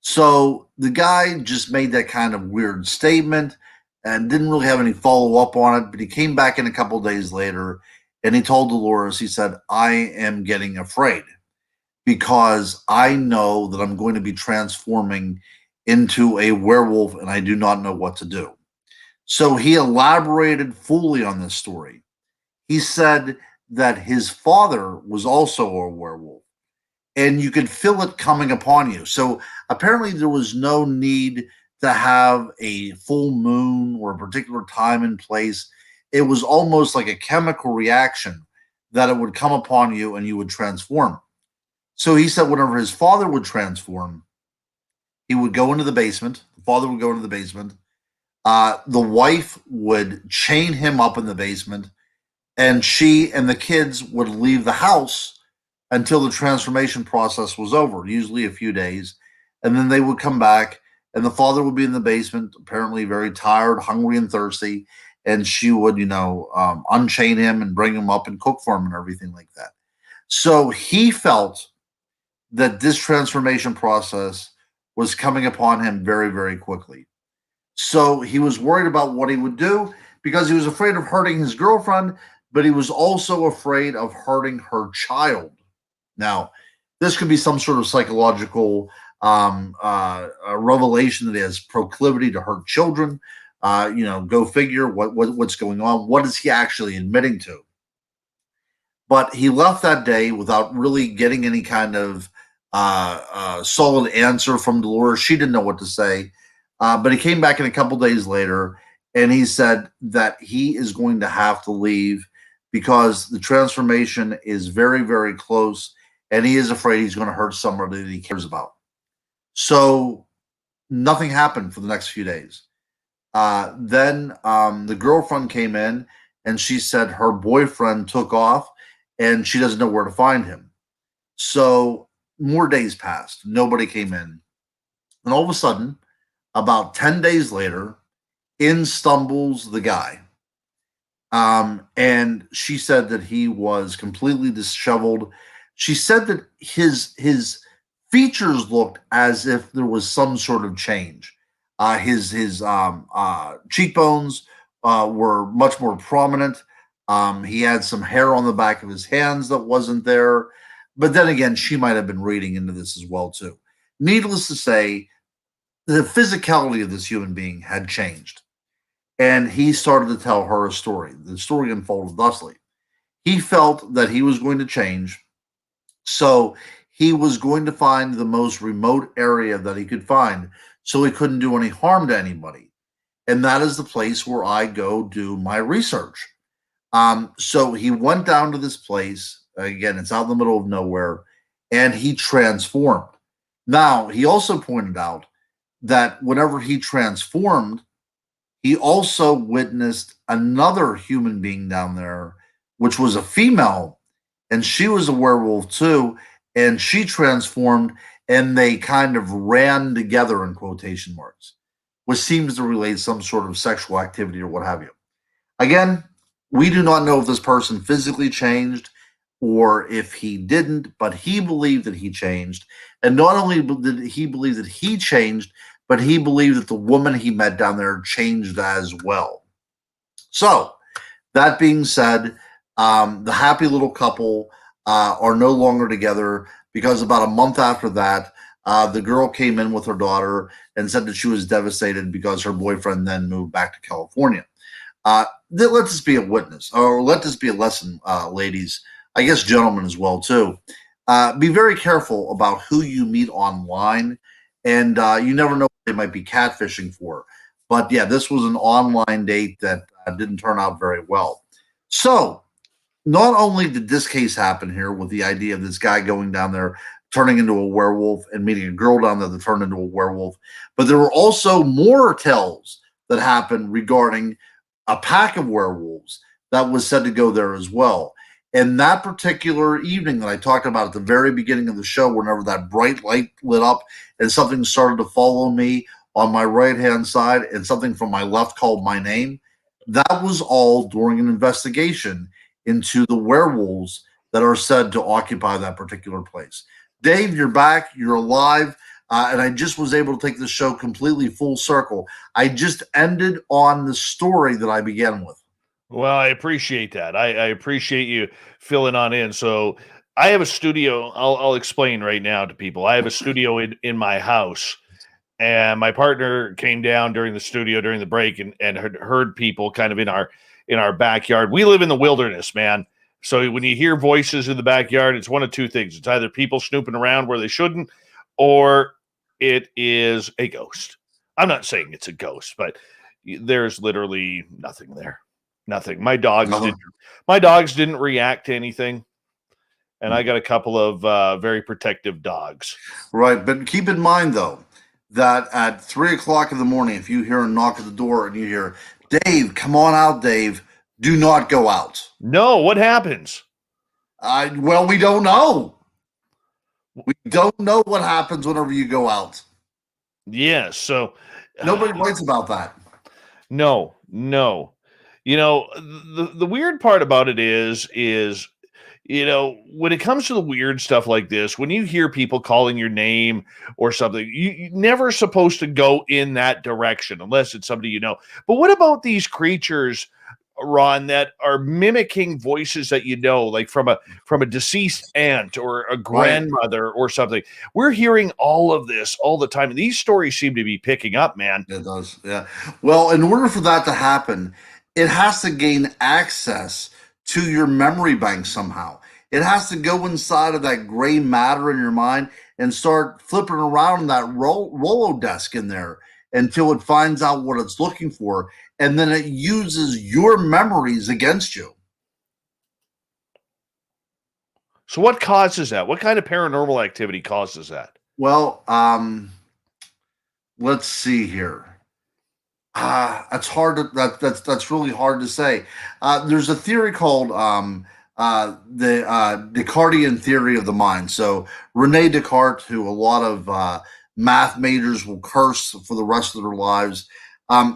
So the guy just made that kind of weird statement and didn't really have any follow-up on it. But he came back in a couple of days later, and he told Dolores, he said, I am getting afraid because I know that I'm going to be transforming into a werewolf, and I do not know what to do. So he elaborated fully on this story. He said that his father was also a werewolf, and you could feel it coming upon you. So apparently there was no need to have a full moon or a particular time and place. It was almost like a chemical reaction that it would come upon you and you would transform. So he said whenever his father would transform, He would go into the basement. The father would go into the basement. The wife would chain him up in the basement, and she and the kids would leave the house until the transformation process was over, usually a few days. And then they would come back, and the father would be in the basement, apparently very tired, hungry, and thirsty. And she would, unchain him and bring him up and cook for him and everything like that. So he felt that this transformation process was coming upon him very, very quickly. So he was worried about what he would do because he was afraid of hurting his girlfriend, but he was also afraid of hurting her child. Now, this could be some sort of psychological revelation that he has proclivity to hurt children. Go figure what's going on. What is he actually admitting to? But he left that day without really getting any kind of solid answer from Dolores. She didn't know what to say. But he came back in a couple days later, and he said that he is going to have to leave because the transformation is very, very close, and he is afraid he's going to hurt somebody that he cares about. So nothing happened for the next few days. Then the girlfriend came in, and she said her boyfriend took off, and she doesn't know where to find him. So more days passed. Nobody came in. And all of a sudden, about 10 days later, in stumbles the guy. And she said that he was completely disheveled. She said that his features looked as if there was some sort of change. His cheekbones were much more prominent. He had some hair on the back of his hands that wasn't there. But then again, she might have been reading into this as well, too. Needless to say, the physicality of this human being had changed. And he started to tell her a story. The story unfolded thusly. He felt that he was going to change, so he was going to find the most remote area that he could find so he couldn't do any harm to anybody. And that is the place where I go do my research. So he went down to this place. Again, it's out in the middle of nowhere, and he transformed. Now, he also pointed out that whenever he transformed, he also witnessed another human being down there, which was a female, and she was a werewolf too, and she transformed, and they kind of ran together in quotation marks, which seems to relate some sort of sexual activity or what have you. Again, we do not know if this person physically changed or if he didn't, but he believed that he changed. And not only did he believe that he changed, but he believed that the woman he met down there changed as well. So, that being said, the happy little couple are no longer together because about a month after that, the girl came in with her daughter and said that she was devastated because her boyfriend then moved back to California. Let this be a witness, or let this be a lesson, ladies, I guess gentlemen as well too. Be very careful about who you meet online, and you never know what they might be catfishing for. But yeah, this was an online date that didn't turn out very well. So not only did this case happen here with the idea of this guy going down there, turning into a werewolf, and meeting a girl down there that turned into a werewolf, but there were also more tales that happened regarding a pack of werewolves that was said to go there as well. And that particular evening that I talked about at the very beginning of the show, whenever that bright light lit up and something started to follow me on my right-hand side and something from my left called my name, that was all during an investigation into the werewolves that are said to occupy that particular place. Dave, you're back. You're alive. And I just was able to take the show completely full circle. I just ended on the story that I began with. Well, I appreciate that. I appreciate you filling on in. So I have a studio. I'll explain right now to people. I have a studio in my house, and my partner came down during the break and heard people kind of in our backyard. We live in the wilderness, man. So when you hear voices in the backyard, it's one of two things. It's either people snooping around where they shouldn't, or it is a ghost. I'm not saying it's a ghost, but there's literally nothing there. Nothing. My dogs didn't react to anything, and I got a couple of very protective dogs. Right, but keep in mind though, that at 3 o'clock in the morning, if you hear a knock at the door and you hear, Dave, come on out, Dave, do not go out. No, what happens? Well, we don't know. We don't know what happens whenever you go out. Yes. So nobody writes about that. No. You know, the weird part about it is, you know, when it comes to the weird stuff like this, when you hear people calling your name or something, you're never supposed to go in that direction unless it's somebody you know. But what about these creatures, Ron, that are mimicking voices that you know, like from a deceased aunt or a grandmother or something? We're hearing all of this all the time, and these stories seem to be picking up, man. It does, yeah. Well, in order for that to happen, it has to gain access to your memory bank somehow. It has to go inside of that gray matter in your mind and start flipping around that Rolodesk in there until it finds out what it's looking for, and then it uses your memories against you. So what causes that? What kind of paranormal activity causes that? Well, let's see here. That's hard to, that's really hard to say. There's a theory called the Descartesian theory of the mind. So Rene Descartes, who a lot of math majors will curse for the rest of their lives,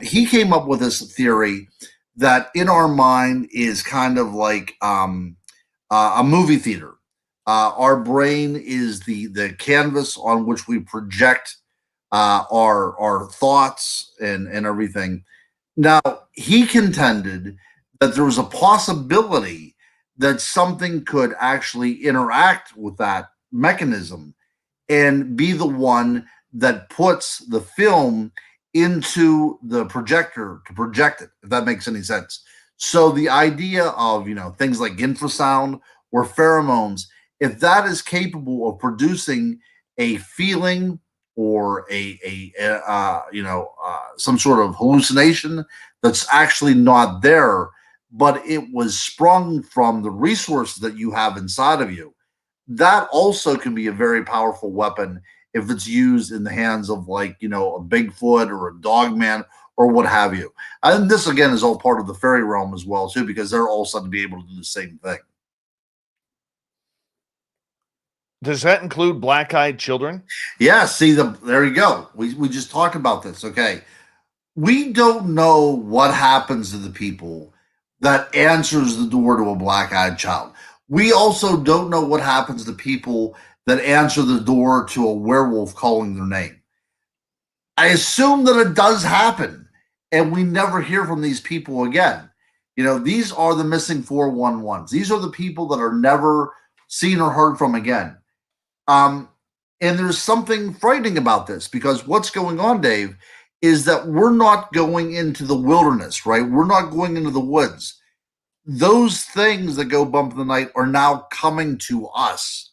he came up with this theory that in our mind is kind of like a movie theater. Our brain is the canvas on which we project our thoughts and everything. Now, he contended that there was a possibility that something could actually interact with that mechanism and be the one that puts the film into the projector to project it, if that makes any sense. So the idea of, you know, things like infrasound or pheromones, if that is capable of producing a feeling or some sort of hallucination that's actually not there, but it was sprung from the resources that you have inside of you, that also can be a very powerful weapon if it's used in the hands of, like, you know, a Bigfoot or a Dogman or what have you. And this, again, is all part of the fairy realm as well, too, because they're all said to be able to do the same thing. Does that include black-eyed children? Yeah, see, there you go. We just talked about this, okay? We don't know what happens to the people that answers the door to a black-eyed child. We also don't know what happens to people that answer the door to a werewolf calling their name. I assume that it does happen, and we never hear from these people again. You know, these are the missing 411s. These are the people that are never seen or heard from again. And there's something frightening about this, because what's going on, Dave, is that we're not going into the wilderness, right? We're not going into the woods. Those things that go bump in the night are now coming to us.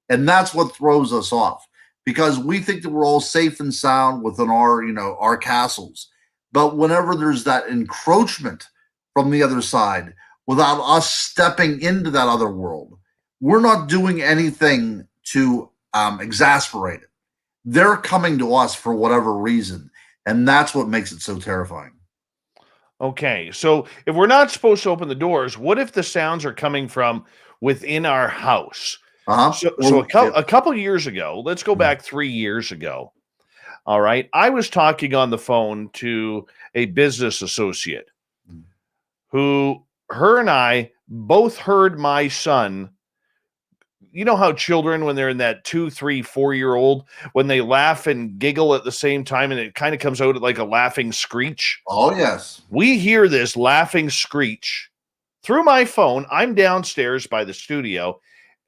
And that's what throws us off, because we think that we're all safe and sound within our, you know, our castles. But whenever there's that encroachment from the other side, without us stepping into that other world, we're not doing anything to exasperate it. They're coming to us for whatever reason, and that's what makes it so terrifying. Okay, so if we're not supposed to open the doors, what if the sounds are coming from within our house? So a couple years ago, let's go back 3 years ago. All right, I was talking on the phone to a business associate who, her and I both heard my son. You know how children, when they're in that 2, 3, 4-year-old, when they laugh and giggle at the same time, and it kind of comes out like a laughing screech? Oh, yes. We hear this laughing screech through my phone. I'm downstairs by the studio,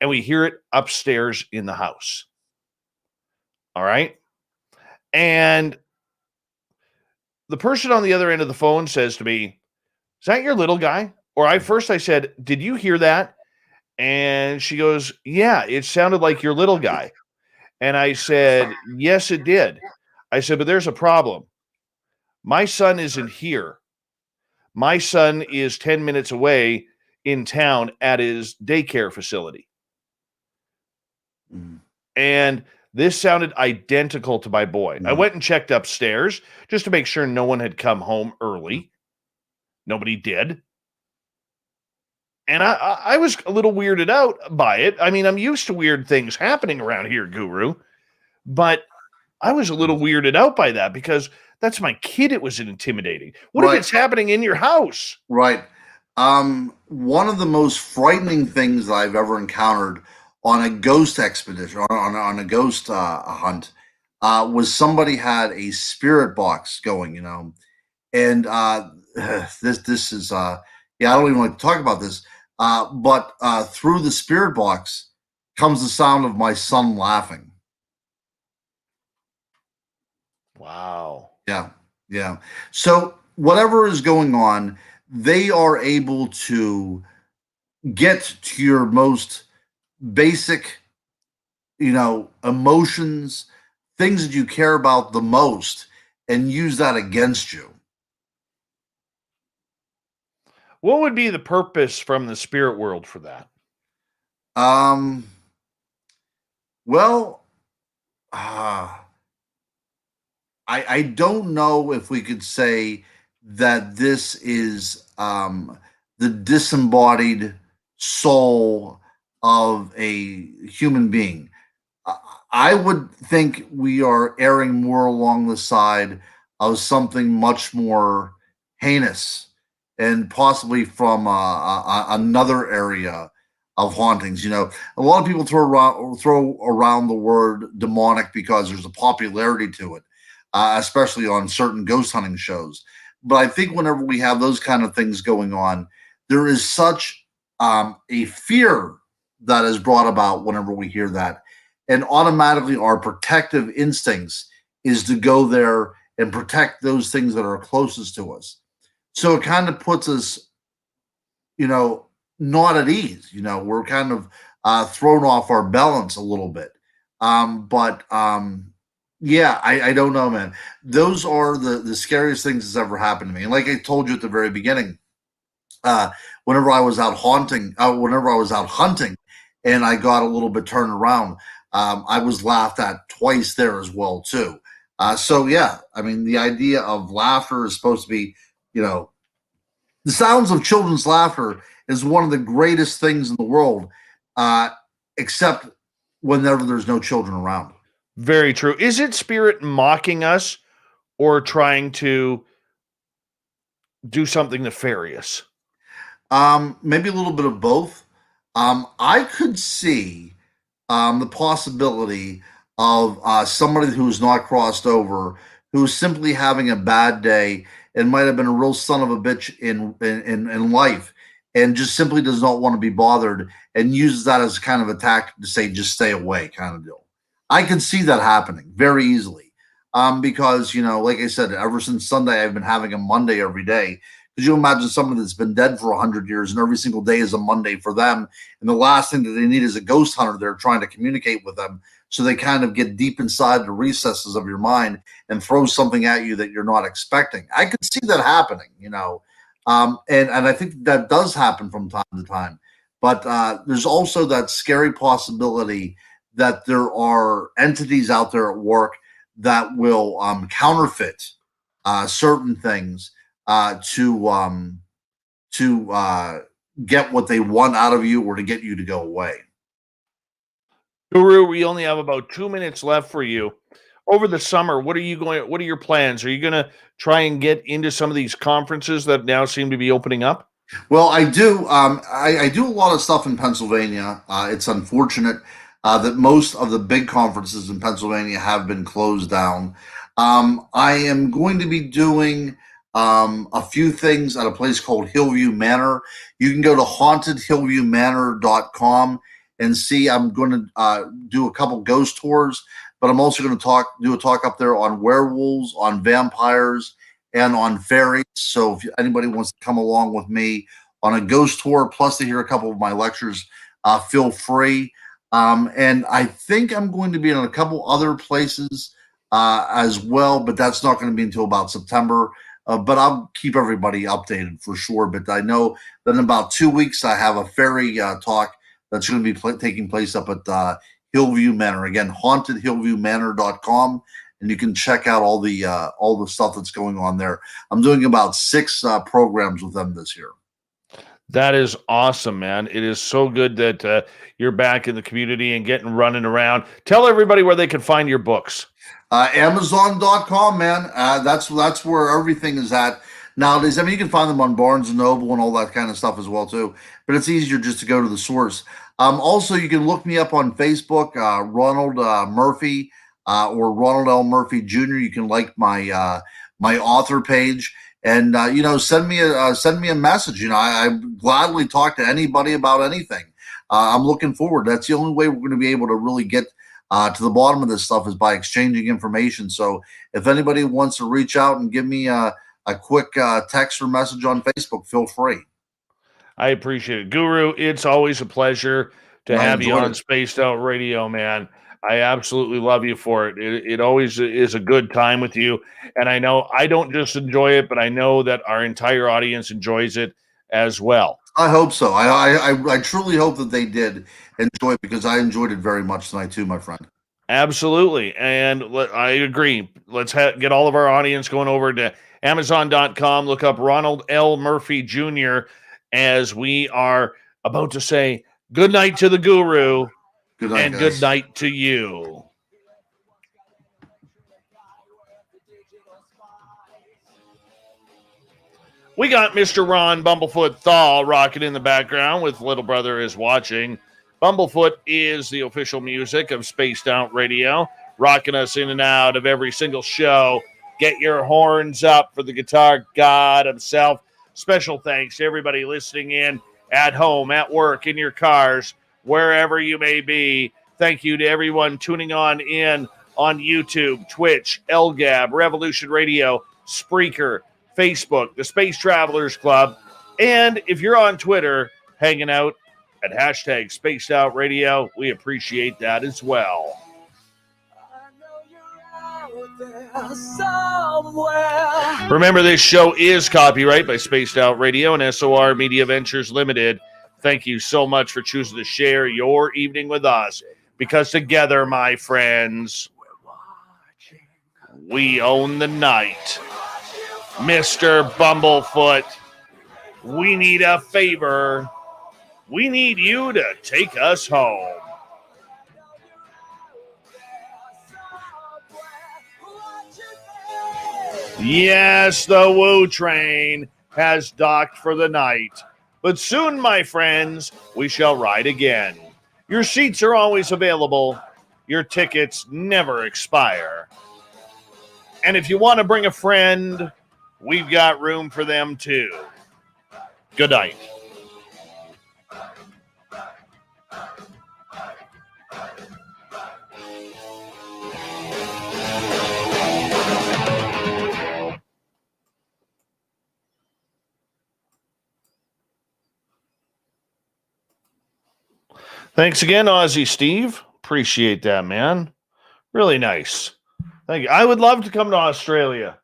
and we hear it upstairs in the house. All right. And the person on the other end of the phone says to me, "Is that your little guy?" Or I said, "Did you hear that?" And she goes, "Yeah, it sounded like your little guy." And I said, "Yes, it did." I said, "But there's a problem. My son isn't here. My son is 10 minutes away in town at his daycare facility." And This sounded identical to my boy. I Mhm. went and checked upstairs just to make sure no one had come home early. Nobody did. And I was a little weirded out by it. I mean, I'm used to weird things happening around here, Guru, but I was a little weirded out by that because that's my kid. It was intimidating. What if Right. it's happening in your house? Right. One of the most frightening things that I've ever encountered on a ghost expedition, on a ghost hunt, was somebody had a spirit box going, and this is yeah, I don't even like to talk about this, but through the spirit box comes the sound of my son laughing. Wow. Yeah, yeah. So whatever is going on, they are able to get to your most basic, emotions, things that you care about the most, and use that against you. What would be the purpose from the spirit world for that? Um, well, I don't know if we could say that this is the disembodied soul of a human being. I would think we are erring more along the side of something much more heinous and possibly from another area of hauntings. A lot of people throw around the word demonic because there's a popularity to it, especially on certain ghost hunting shows. But I think whenever we have those kind of things going on, there is such a fear that is brought about whenever we hear that. And automatically our protective instincts is to go there and protect those things that are closest to us. So it kind of puts us, not at ease. We're kind of thrown off our balance a little bit. But yeah, I don't know, man. Those are the scariest things that's ever happened to me. And like I told you at the very beginning, whenever I was out hunting, and I got a little bit turned around, I was laughed at twice there as well too. So yeah, I mean, the idea of laughter is supposed to be, the sounds of children's laughter is one of the greatest things in the world, except whenever there's no children around. Very true. Is it spirit mocking us or trying to do something nefarious? Maybe a little bit of both. I could see the possibility of somebody who's not crossed over, who's simply having a bad day and might have been a real son of a bitch in life, and just simply does not want to be bothered and uses that as kind of a tactic to say, just stay away, kind of deal. I can see that happening very easily. Because, like I said, ever since Sunday, I've been having a Monday every day. Could you imagine somebody that's been dead for 100 years and every single day is a Monday for them? And the last thing that they need is a ghost hunter there trying to communicate with them. So they kind of get deep inside the recesses of your mind and throw something at you that you're not expecting. I could see that happening, and I think that does happen from time to time. But there's also that scary possibility that there are entities out there at work that will counterfeit certain things to get what they want out of you or to get you to go away. Guru, we only have about 2 minutes left for you. Over the summer, what are your plans? Are you going to try and get into some of these conferences that now seem to be opening up? Well, I do. I do a lot of stuff in Pennsylvania. It's unfortunate that most of the big conferences in Pennsylvania have been closed down. I am going to be doing a few things at a place called Hillview Manor. You can go to hauntedhillviewmanor.com and see. I'm going to do a couple ghost tours, but I'm also going to do a talk up there on werewolves, on vampires, and on fairies. So if anybody wants to come along with me on a ghost tour, plus to hear a couple of my lectures, feel free. And I think I'm going to be in a couple other places as well, but that's not going to be until about September. But I'll keep everybody updated for sure. But I know that in about 2 weeks, I have a fairy talk that's going to be taking place up at Hillview Manor. Again, hauntedhillviewmanor.com, and you can check out all the stuff that's going on there. I'm doing about 6 programs with them this year. That is awesome, man. It is so good that you're back in the community and getting running around. Tell everybody where they can find your books. Amazon.com, man. That's where everything is at nowadays. I mean, you can find them on Barnes & Noble and all that kind of stuff as well, too. But it's easier just to go to the source. Also, you can look me up on Facebook, Ronald Murphy or Ronald L. Murphy Jr. You can like my my author page. And send me a message. I gladly talk to anybody about anything. I'm looking forward. That's the only way we're going to be able to really get to the bottom of this stuff is by exchanging information. So if anybody wants to reach out and give me a quick text or message on Facebook, feel free. I appreciate it, Guru. It's always a pleasure to have you on Spaced Out Radio, man. I absolutely love you for it. It always is a good time with you. And I know I don't just enjoy it, but I know that our entire audience enjoys it as well. I hope so. I truly hope that they did enjoy it, because I enjoyed it very much tonight too, my friend. Absolutely. And I agree. Let's get all of our audience going over to Amazon.com. Look up Ronald L. Murphy Jr. as we are about to say good night to the Guru. Good night, and guys. Good night to you. We got Mr. Ron Bumblefoot Thal rocking in the background with Little Brother is Watching. Bumblefoot is the official music of Spaced Out Radio, rocking us in and out of every single show. Get your horns up for the guitar god himself. Special thanks to everybody listening in at home, at work, in your cars, wherever you may be. Thank you to everyone tuning in on YouTube, Twitch, LGAB, Revolution Radio, Spreaker, Facebook, the Space Travelers Club, and if you're on Twitter, hanging out at hashtag Spaced Out Radio, we appreciate that as well. Remember, this show is copyright by Spaced Out Radio and SOR Media Ventures Limited. Thank you so much for choosing to share your evening with us, because together, my friends, we own the night. Mr. Bumblefoot, we need a favor. We need you to take us home. Yes, the Woo train has docked for the night. But soon, my friends, we shall ride again. Your seats are always available. Your tickets never expire. And if you want to bring a friend, we've got room for them too. Good night. Thanks again, Aussie Steve. Appreciate that, man. Really nice. Thank you. I would love to come to Australia.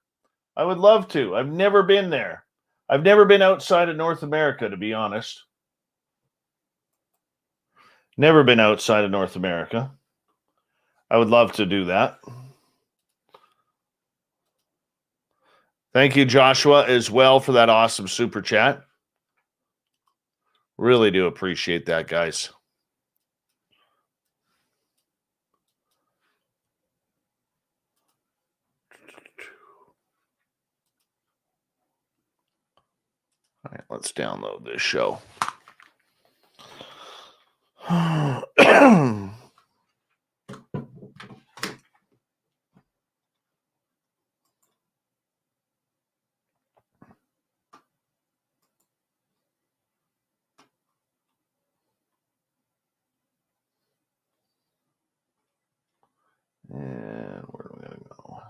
I would love to. I've never been there. I've never been outside of North America, to be honest. Never been outside of North America. I would love to do that. Thank you, Joshua, as well, for that awesome super chat. Really do appreciate that, guys. All right, let's download this show. And where are we going to go?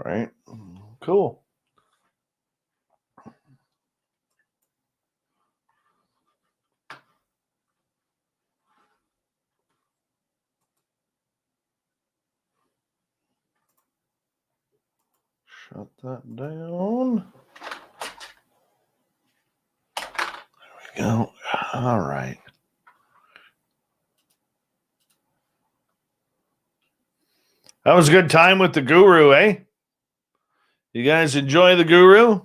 right. Cool. Shut that down. There we go. All right. That was a good time with the guru, eh? You guys enjoy the guru?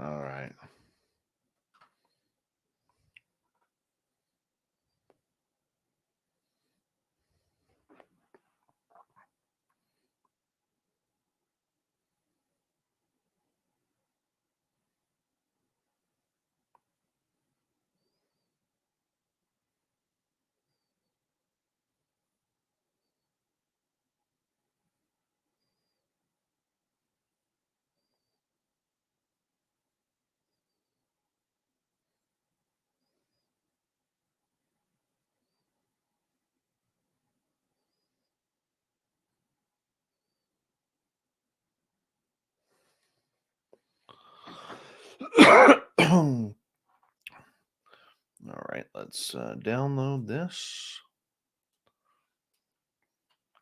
All right. All right, let's download this.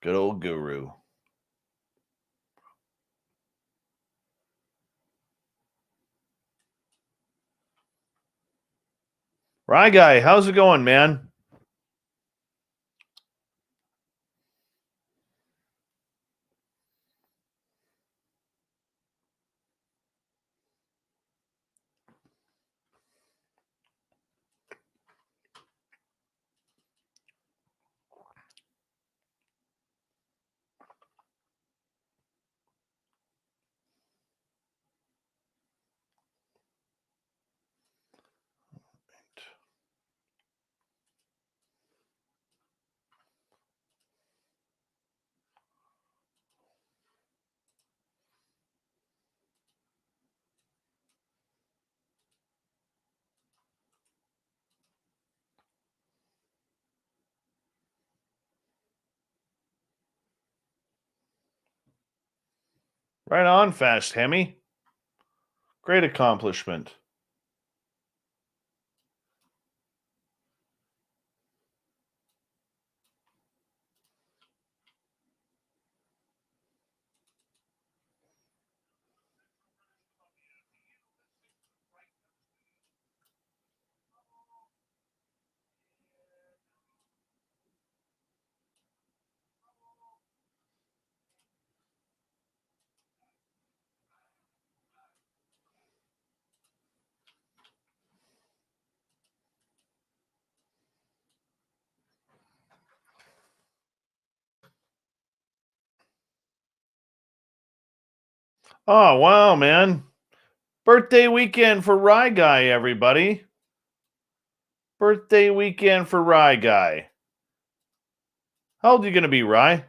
Good old guru. Rye guy, how's it going, man? Right on, Fast Hemi. Great accomplishment. Oh, wow, man. Birthday weekend for Rye Guy, everybody. Birthday weekend for Rye Guy. How old are you going to be, Rye?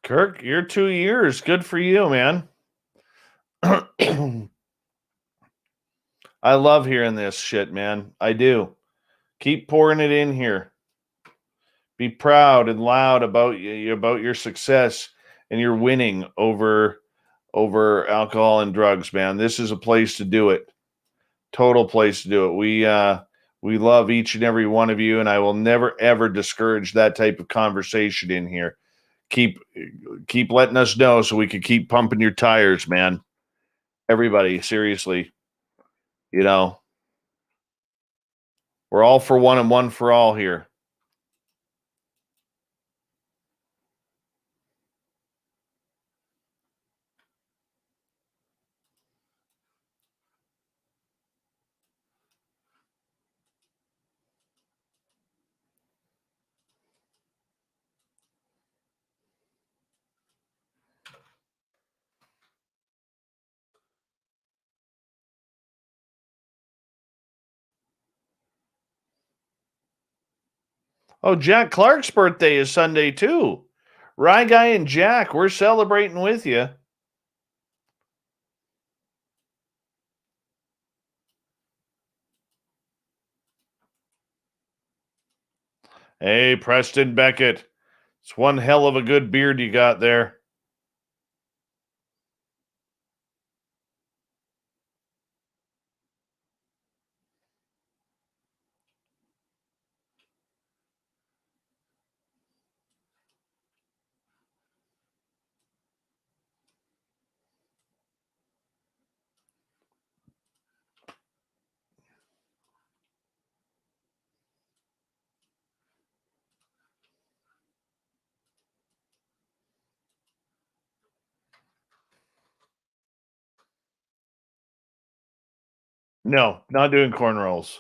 Kirk, you're 2 years. Good for you, man. I love hearing this shit, man. I do. Keep pouring it in here. Be proud and loud about your success and your winning over alcohol and drugs, man. This is a place to do it. Total place to do it. We love each and every one of you, and I will never ever discourage that type of conversation in here. Keep letting us know so we can keep pumping your tires, man. Everybody, seriously. You know, we're all for one and one for all here. Oh, Jack Clark's birthday is Sunday too. Rye Guy and Jack, we're celebrating with you. Hey, Preston Beckett. It's one hell of a good beard you got there. No, not doing cornrows.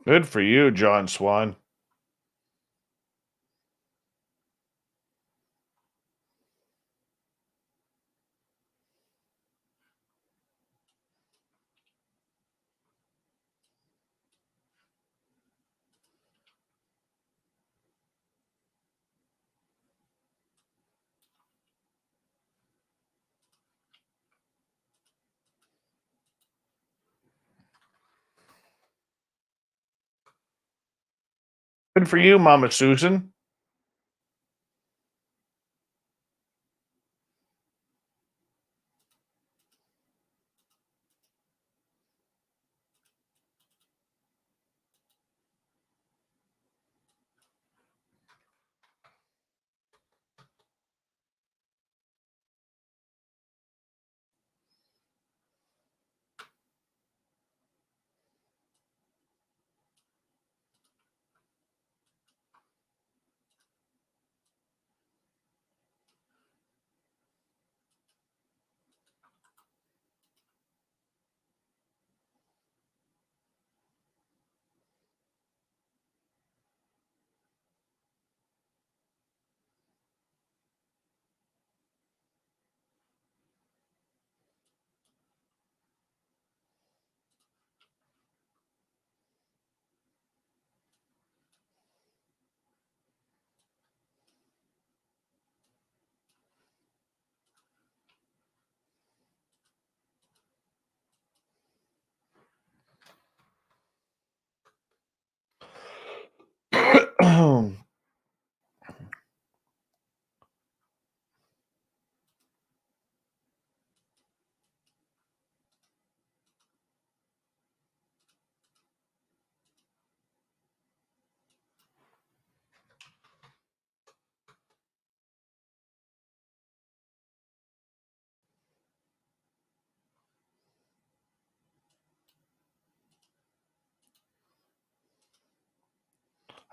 Good for you, John Swan. Good for you, Mama Susan.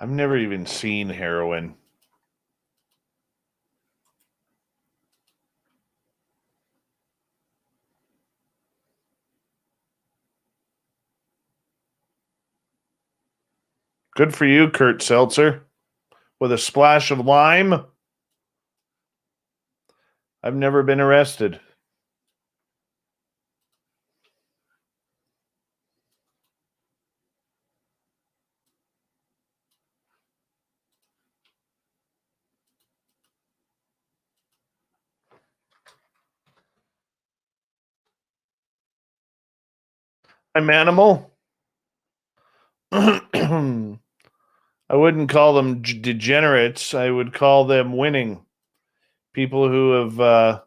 I've never even seen heroin. Good for you, Kurt Seltzer. With a splash of lime. I've never been arrested. I'm animal. I wouldn't call them degenerates. I would call them winning. People who have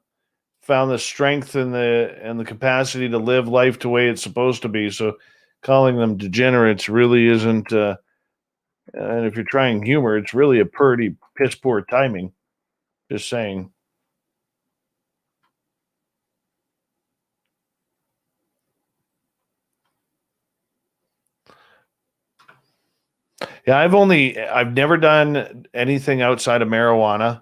found the strength and the capacity to live life the way it's supposed to be. So calling them degenerates really isn't. And if you're trying humor, it's really a pretty piss poor timing. Just saying. Yeah, I've never done anything outside of marijuana.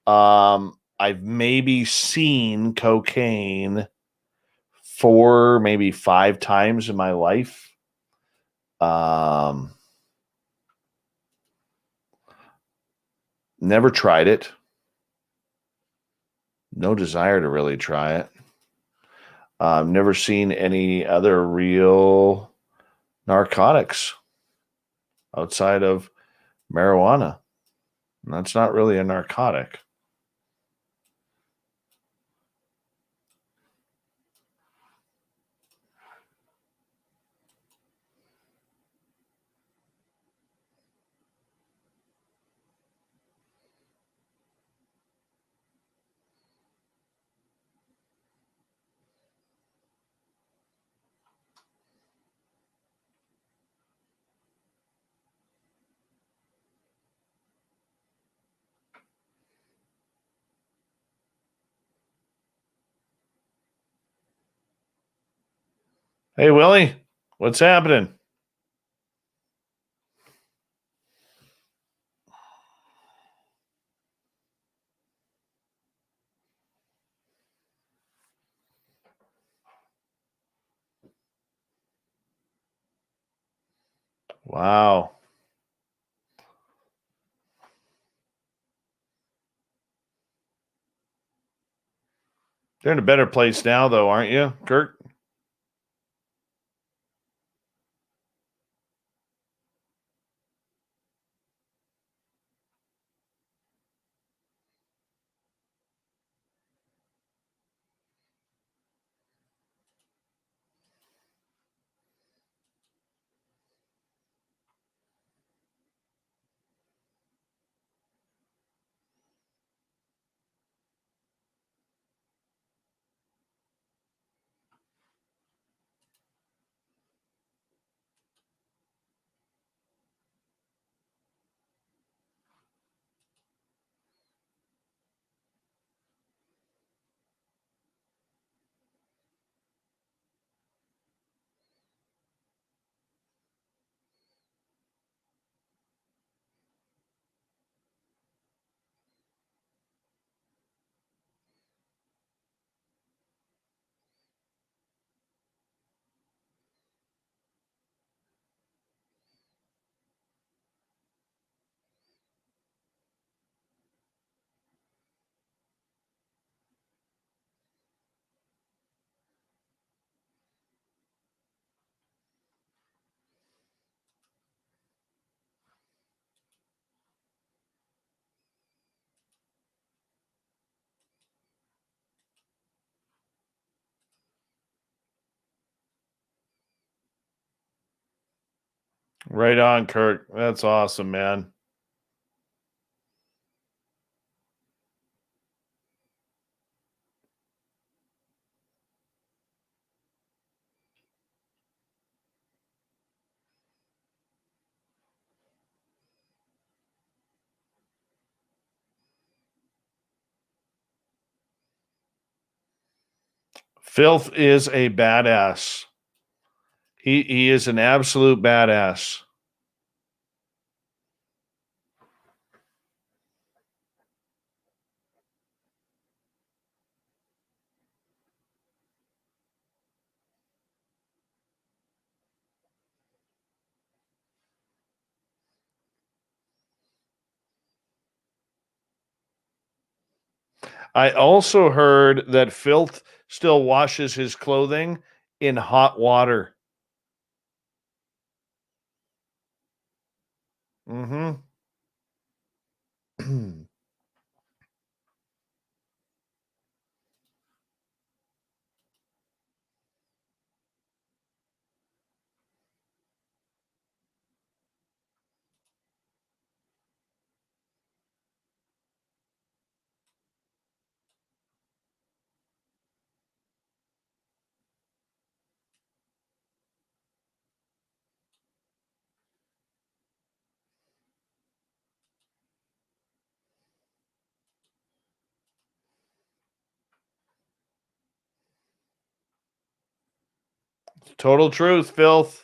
I've maybe seen cocaine 4, maybe 5 times in my life. Never tried it. No desire to really try it. Never seen any other real narcotics outside of marijuana. And that's not really a narcotic. Hey, Willie, what's happening? Wow. You're in a better place now, though, aren't you, Kurt? Right on, Kurt. That's awesome, man. Filth is a badass. He is an absolute badass. I also heard that Filth still washes his clothing in hot water. Mm-hmm. Total truth, Filth.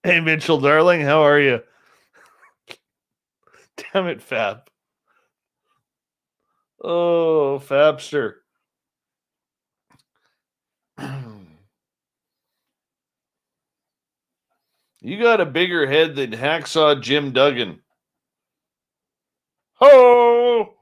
Hey, Mitchell, darling, how are you? Damn it, Fab. Oh, Fabster. You got a bigger head than Hacksaw Jim Duggan. Ho!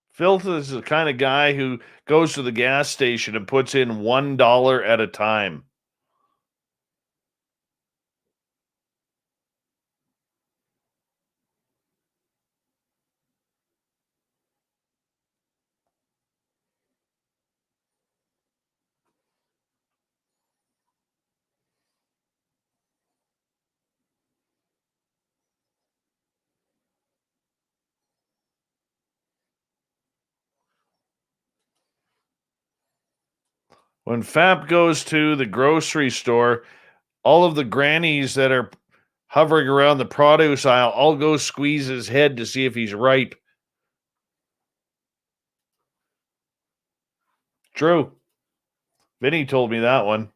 Filth is the kind of guy who goes to the gas station and puts in $1 at a time. When Fap goes to the grocery store, all of the grannies that are hovering around the produce aisle all go squeeze his head to see if he's ripe. True. Vinny told me that one.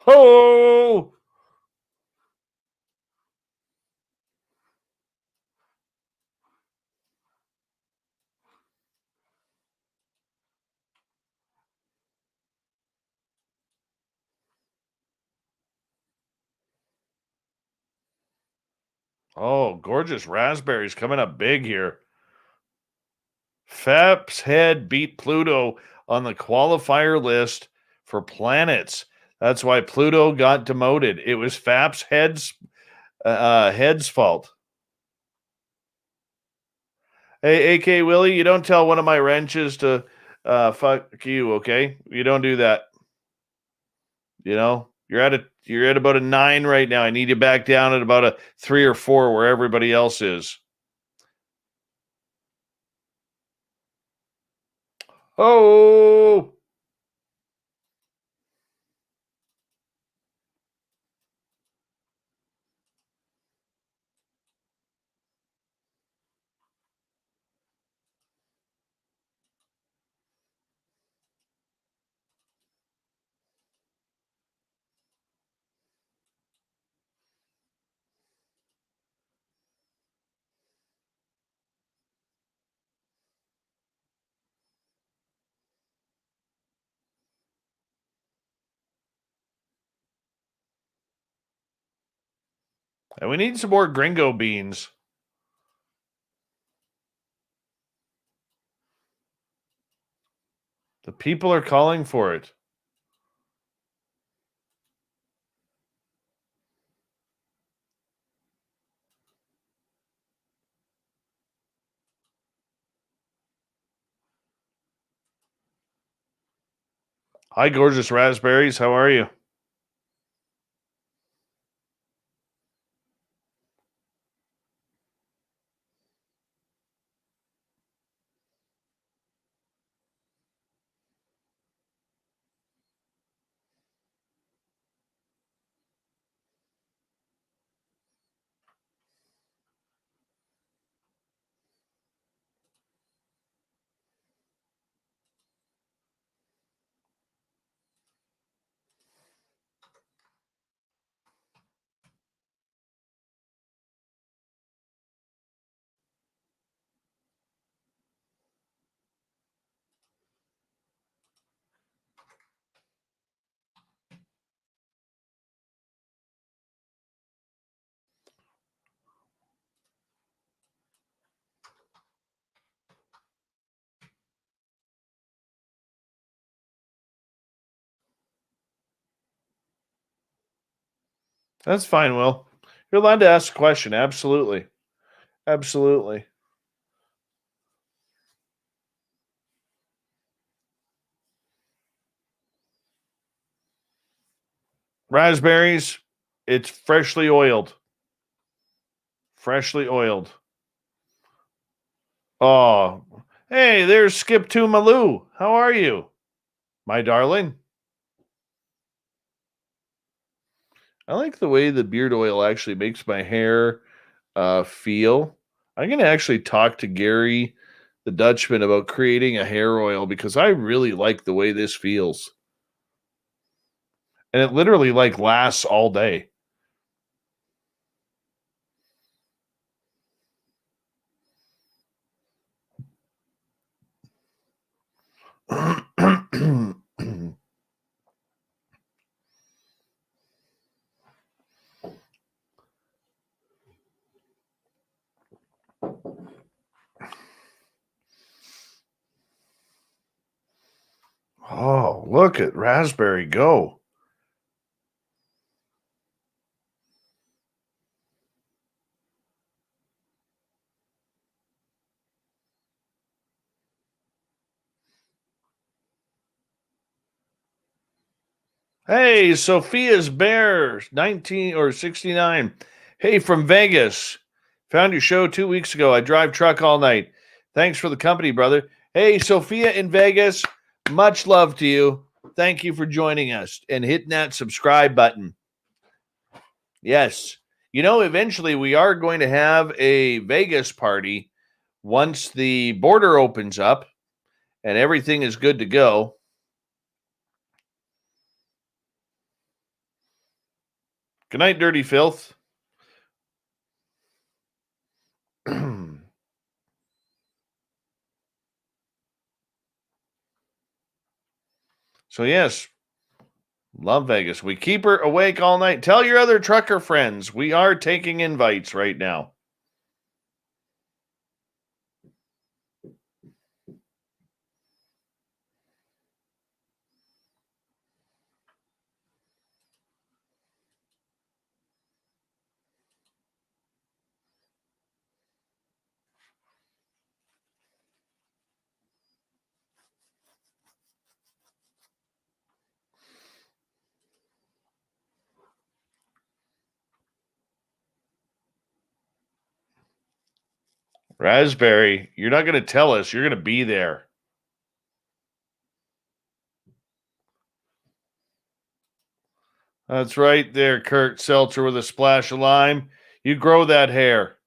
Ho! Oh, gorgeous raspberries coming up big here. Fap's head beat Pluto on the qualifier list for planets. That's why Pluto got demoted. It was Fap's head's fault. Hey, AK Willie, you don't tell one of my wrenches to fuck you, okay? You don't do that. You know, you're at about a 9 right now. I need you back down at about a 3 or 4 where everybody else is. Oh, And we need some more gringo beans. The people are calling for it. Hi, gorgeous raspberries. How are you? That's fine, Will. You're allowed to ask a question. Absolutely. Absolutely. Raspberries, it's freshly oiled. Freshly oiled. Oh, hey, there's Skip to Maloo. How are you, my darling? I like the way the beard oil actually makes my hair feel. I'm going to actually talk to Gary, the Dutchman, about creating a hair oil because I really like the way this feels. And it literally like lasts all day. Oh, look at Raspberry go. Hey, Sophia's Bear, 19 or 69. Hey, from Vegas. Found your show 2 weeks ago. I drive truck all night. Thanks for the company, brother. Hey, Sophia in Vegas, much love to you. Thank you for joining us and hitting that subscribe button. Yes. You know, eventually we are going to have a Vegas party once the border opens up and everything is good to go. Good night, Dirty Filth. So, yes, love Vegas. We keep her awake all night. Tell your other trucker friends we are taking invites right now. Raspberry, you're not going to tell us. You're going to be there. That's right there, Kurt Seltzer with a splash of lime. You grow that hair.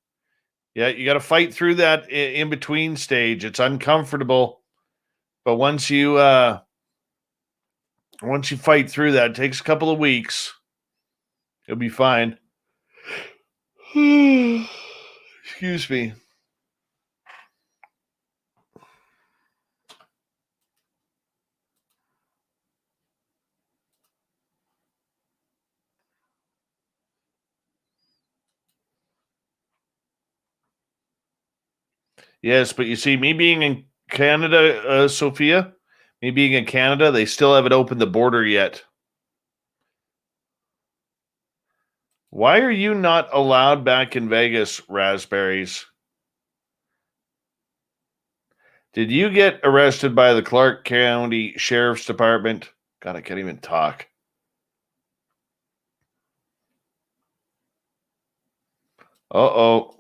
Yeah, you got to fight through that in between stage. It's uncomfortable, but once you fight through that, it takes a couple of weeks. You'll be fine. Excuse me. Yes, but you see, me being in Canada, Sophia, me being in Canada, they still haven't opened the border yet. Why are you not allowed back in Vegas, Raspberries? Did you get arrested by the Clark County Sheriff's Department? God, I can't even talk. Uh-oh.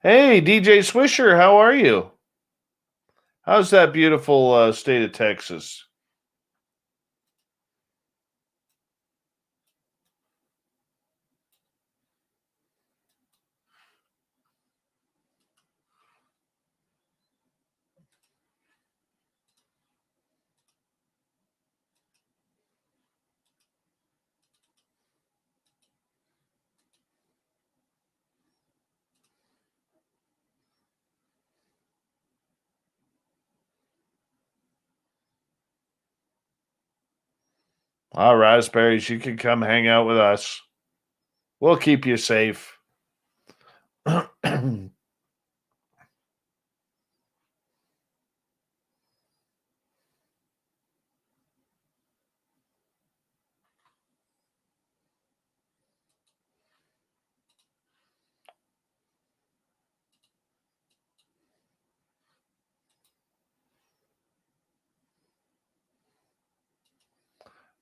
Hey, DJ Swisher, how are you? How's that beautiful state of Texas? Raspberries, you can come hang out with us. We'll keep you safe.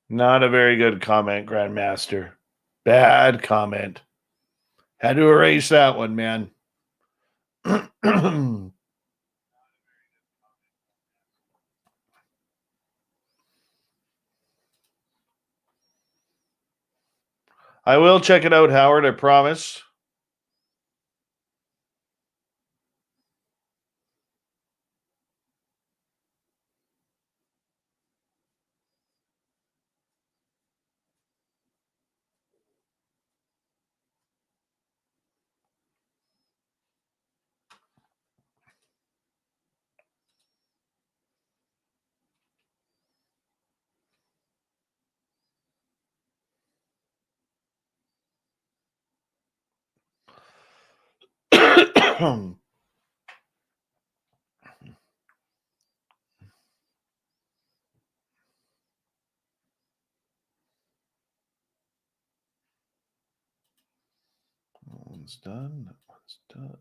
Not a very good comment, Grandmaster. Bad comment. Had to erase that one, man. I will check it out, Howard, I promise. One's done. That one's done.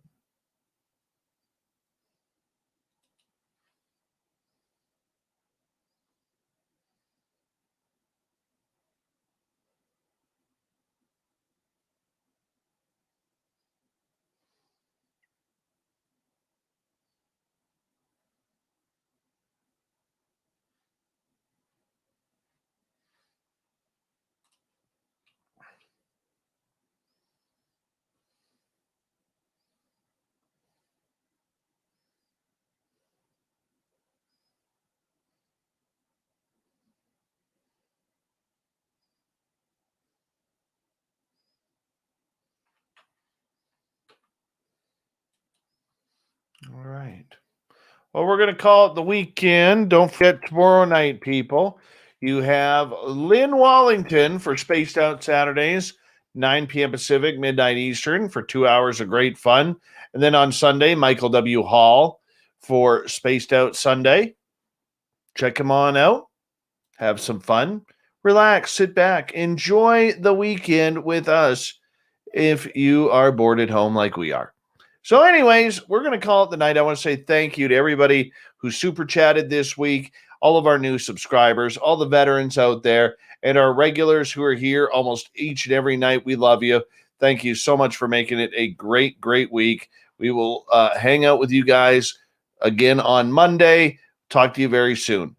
All right. Well, we're going to call it the weekend. Don't forget tomorrow night, people. You have Lynn Wallington for Spaced Out Saturdays, 9 p.m. Pacific, midnight Eastern, for 2 hours of great fun. And then on Sunday, Michael W. Hall for Spaced Out Sunday. Check him on out. Have some fun. Relax, sit back, enjoy the weekend with us if you are bored at home like we are. So anyways, we're going to call it the night. I want to say thank you to everybody who super chatted this week, all of our new subscribers, all the veterans out there, and our regulars who are here almost each and every night. We love you. Thank you so much for making it a great, great week. We will hang out with you guys again on Monday. Talk to you very soon.